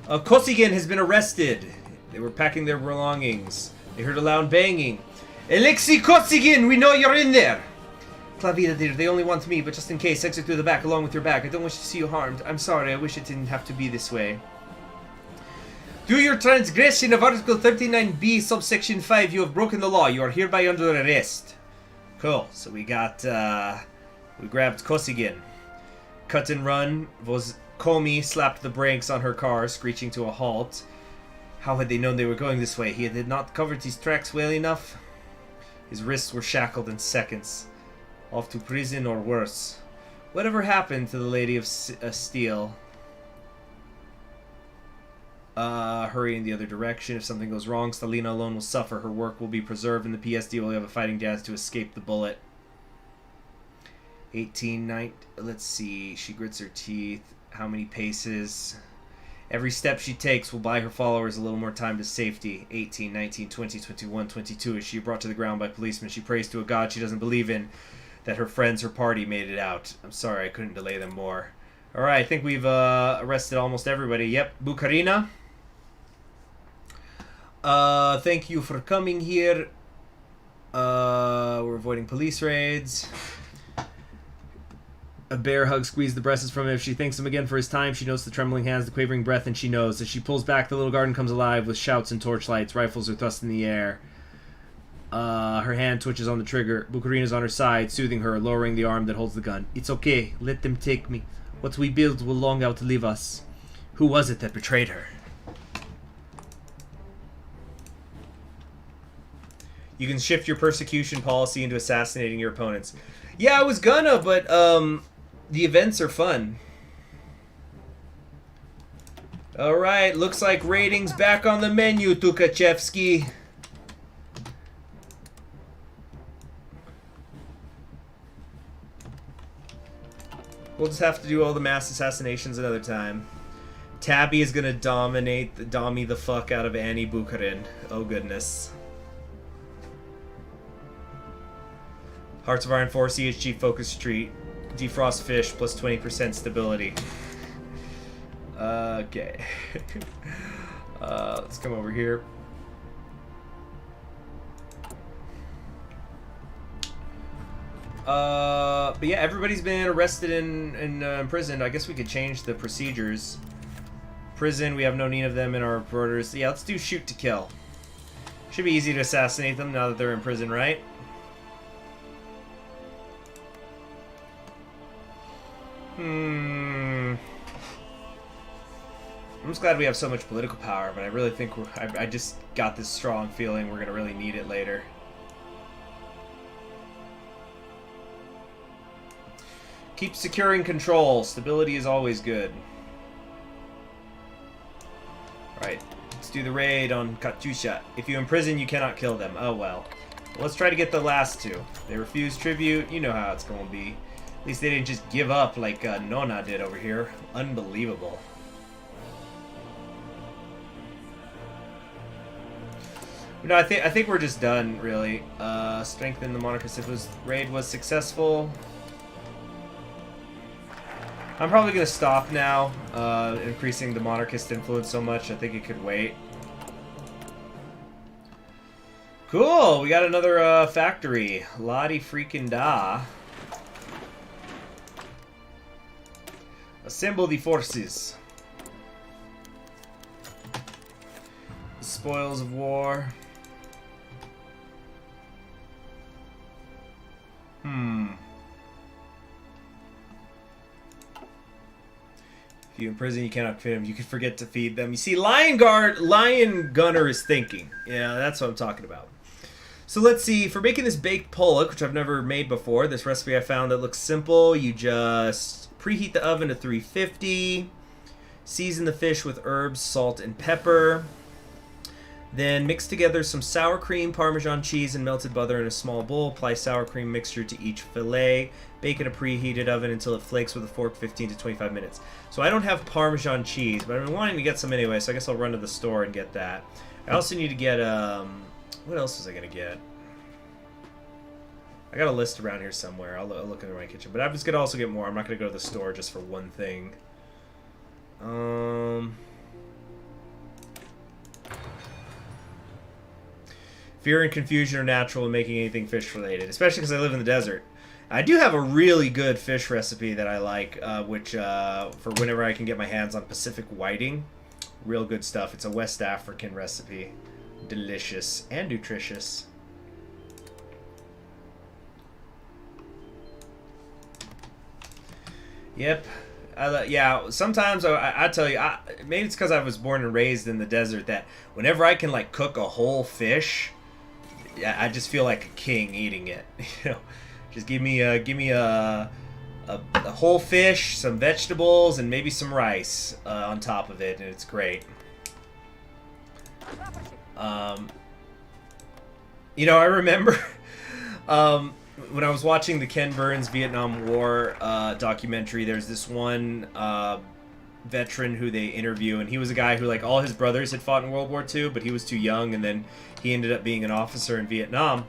Kosygin has been arrested. They were packing their belongings. They heard a loud banging. Alexei Kosygin, we know you're in there! Klavida, dear, they only want me, but just in case, exit through the back along with your bag. I don't wish to see you harmed. I'm sorry, I wish it didn't have to be this way. Through your transgression of Article 39b, subsection 5, you have broken the law. You are hereby under arrest. Cool. So we got, we grabbed Kosygin. Cut and run was Komi slapped the brakes on her car, screeching to a halt. How had they known they were going this way? He had not covered his tracks well enough. His wrists were shackled in seconds. Off to prison or worse. Whatever happened to the Lady of Steel? Hurry in the other direction. If something goes wrong, Stalina alone will suffer. Her work will be preserved, and the PSD will have a fighting chance to escape the bullet. 18, 19, let's see. She grits her teeth. How many paces? Every step she takes will buy her followers a little more time to safety. 18, 19, 20, 21, 22. Is she brought to the ground by policemen? She prays to a god she doesn't believe in, that her friends, her party, made it out. I'm sorry, I couldn't delay them more. Alright, I think we've arrested almost everybody. Yep, Bucharina. Thank you for coming here. We're avoiding police raids. A bear hug squeezed the breasts from him. If she thanks him again for his time, she notes the trembling hands, the quavering breath, and she knows. As she pulls back, the little garden comes alive with shouts and torchlights. Rifles are thrust in the air. Her hand twitches on the trigger. Bucharina's on her side, soothing her, lowering the arm that holds the gun. It's okay. Let them take me. What we build will long outlive us. Who was it that betrayed her? You can shift your persecution policy into assassinating your opponents. Yeah, I was gonna, but, the events are fun. Alright, looks like ratings back on the menu, Tukachevsky. We'll just have to do all the mass assassinations another time. Tabby is gonna dommy the fuck out of Annie Bukharin. Oh goodness. Hearts of Iron 4 CHG Focus Retreat. Defrost Fish plus 20% stability. Okay. Let's come over here. But yeah, everybody's been arrested and imprisoned. I guess we could change the procedures. Prison, we have no need of them in our orders. Yeah, let's do shoot to kill. Should be easy to assassinate them now that they're in prison, right? I'm just glad we have so much political power, but I really think I just got this strong feeling we're gonna really need it later. Keep securing control. Stability is always good. Alright, let's do the raid on Katyusha. If you imprison, you cannot kill them. Oh well. Let's try to get the last two. They refuse tribute. You know how it's gonna be. At least they didn't just give up like Nona did over here. Unbelievable. No, I think we're just done, really. Strengthen the monarchist. If his raid was successful. I'm probably going to stop now, increasing the monarchist influence so much. I think it could wait. Cool, we got another factory. Lottie freaking da. Assemble the forces. The spoils of war. If you imprison, you cannot feed them. You can forget to feed them. You see, Lion Gunner is thinking. Yeah, that's what I'm talking about. So let's see. For making this baked pollock, which I've never made before, this recipe I found that looks simple. You just preheat the oven to 350. Season the fish with herbs, salt, and pepper. Then mix together some sour cream, Parmesan cheese, and melted butter in a small bowl. Apply sour cream mixture to each fillet. Bake in a preheated oven until it flakes with a fork 15 to 25 minutes. So I don't have Parmesan cheese, but I've been wanting to get some anyway, so I guess I'll run to the store and get that. I also need to get, what else was I going to get? I got a list around here somewhere. I'll look in my kitchen. But I was going to also get more. I'm not going to go to the store just for one thing. Fear and confusion are natural in making anything fish related, especially because I live in the desert. I do have a really good fish recipe that I like, which for whenever I can get my hands on Pacific whiting. Real good stuff. It's a West African recipe. Delicious and nutritious. Yep. Yeah, sometimes I tell you, maybe it's because I was born and raised in the desert that whenever I can like cook a whole fish, I just feel like a king eating it. You know, just give me a whole fish, some vegetables, and maybe some rice on top of it, and it's great. You know, I remember when I was watching the Ken Burns Vietnam War documentary, there's this one veteran who they interview, and he was a guy who, like, all his brothers had fought in World War II, but he was too young, and then he ended up being an officer in Vietnam.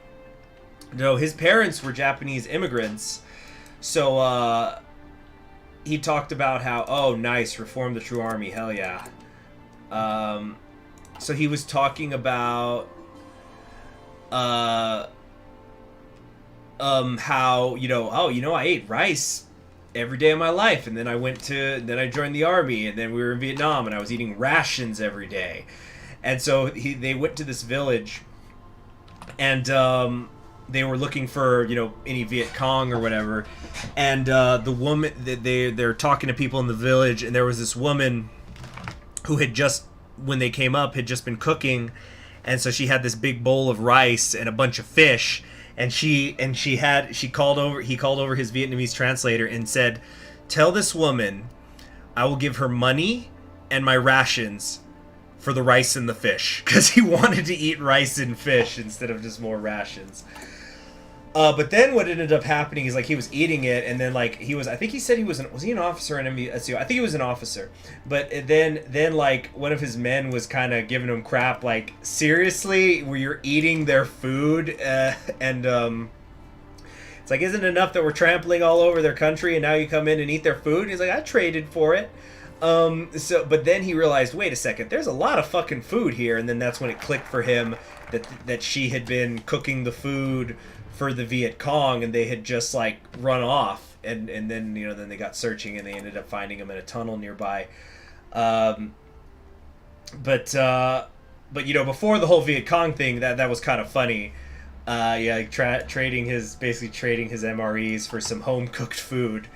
No, his parents were Japanese immigrants, so he talked about how, oh, nice, reform the true army, hell yeah. So he was talking about how, you know, oh, you know, I ate rice every day of my life, and then I joined the army, and then we were in Vietnam, and I was eating rations every day. And so they went to this village, and they were looking for, you know, any Viet Cong or whatever, and the woman, they're talking to people in the village, and there was this woman who had just, when they came up, had just been cooking, and so she had this big bowl of rice and a bunch of fish, and he called over his Vietnamese translator and said, "Tell this woman I will give her money and my rations for the rice and the fish," because he wanted to eat rice and fish instead of just more rations. But then what ended up happening is, like, he was eating it, and then, like, I think he said he was he an officer in MVSU? I think he was an officer. But then like, one of his men was kind of giving him crap, like, seriously, where you're eating their food, and it's like, isn't it enough that we're trampling all over their country, and now you come in and eat their food? And he's like, I traded for it. But then he realized, wait a second, there's a lot of fucking food here, and then that's when it clicked for him that she had been cooking the food for the Viet Cong, and they had just, like, run off, and then, you know, then they got searching, and they ended up finding him in a tunnel nearby. But you know, before the whole Viet Cong thing, that was kind of funny. Yeah, like trading his MREs for some home cooked food.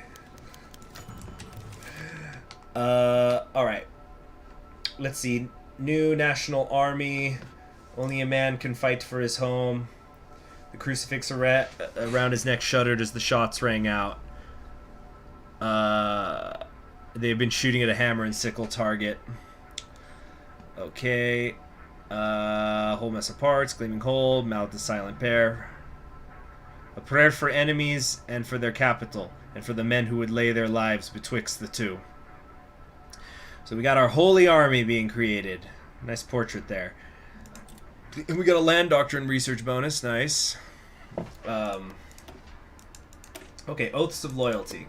All right. Let's see. New National Army. Only a man can fight for his home. The crucifix around his neck shuddered as the shots rang out. They have been shooting at a hammer and sickle target. Okay. Whole mess of parts, gleaming hole, mouth the silent pair. A prayer for enemies and for their capital, and for the men who would lay their lives betwixt the two. So we got our holy army being created. Nice portrait there. And we got a land doctrine research bonus. Nice. Okay, oaths of loyalty.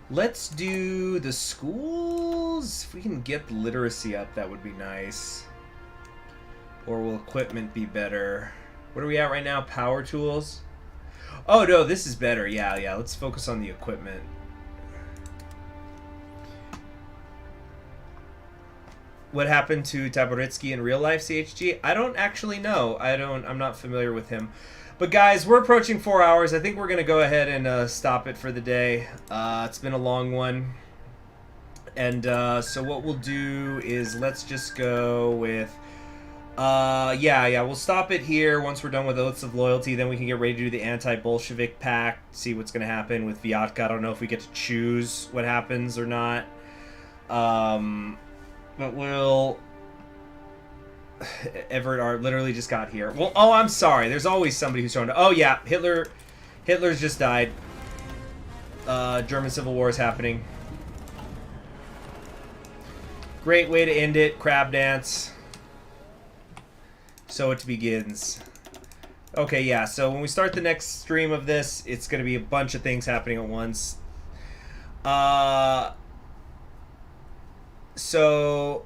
Let's do the schools. If we can get literacy up, that would be nice. Or will equipment be better? What are we at right now? Power tools? Oh, no, this is better. Yeah, let's focus on the equipment. What happened to Taboritsky in real life, CHG? I don't actually know. I'm not familiar with him. But guys, we're approaching 4 hours. I think we're going to go ahead and stop it for the day. It's been a long one. And so what we'll do is let's just go with... yeah, we'll stop it here once we're done with Oaths of Loyalty. Then we can get ready to do the Anti-Bolshevik Pact, see what's going to happen with Vyatka. I don't know if we get to choose what happens or not. But we'll... Everett Art literally just got here. Well, oh, I'm sorry. There's always somebody who's trying to... Oh, yeah, Hitler's just died. German Civil War is happening. Great way to end it. Crab dance. So it begins. Okay, yeah, so when we start the next stream of this, it's going to be a bunch of things happening at once. So...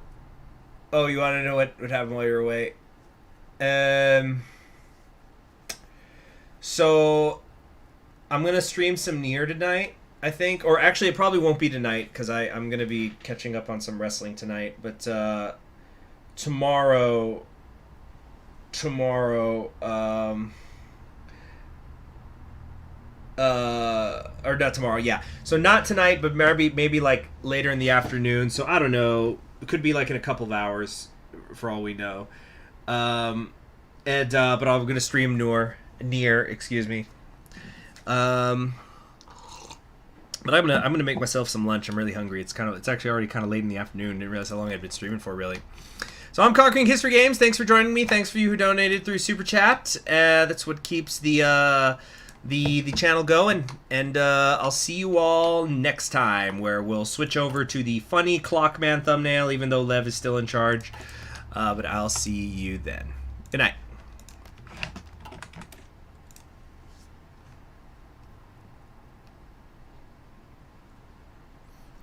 Oh, you want to know what happened while you were away? So... I'm going to stream some Nier tonight, I think. Or actually, it probably won't be tonight, because I'm going to be catching up on some wrestling tonight. But tomorrow, or not tomorrow, yeah. So not tonight, but maybe like later in the afternoon. So I don't know. It could be like in a couple of hours, for all we know. But I'm gonna stream Nier, excuse me. But I'm gonna make myself some lunch. I'm really hungry. It's actually already kind of late in the afternoon. Didn't realize how long I'd been streaming for, really. So I'm Conquering History Games. Thanks for joining me. Thanks for you who donated through Super Chat. That's what keeps the channel going. And I'll see you all next time, where we'll switch over to the funny Clockman thumbnail, even though Lev is still in charge. But I'll see you then. Good night.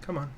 Come on.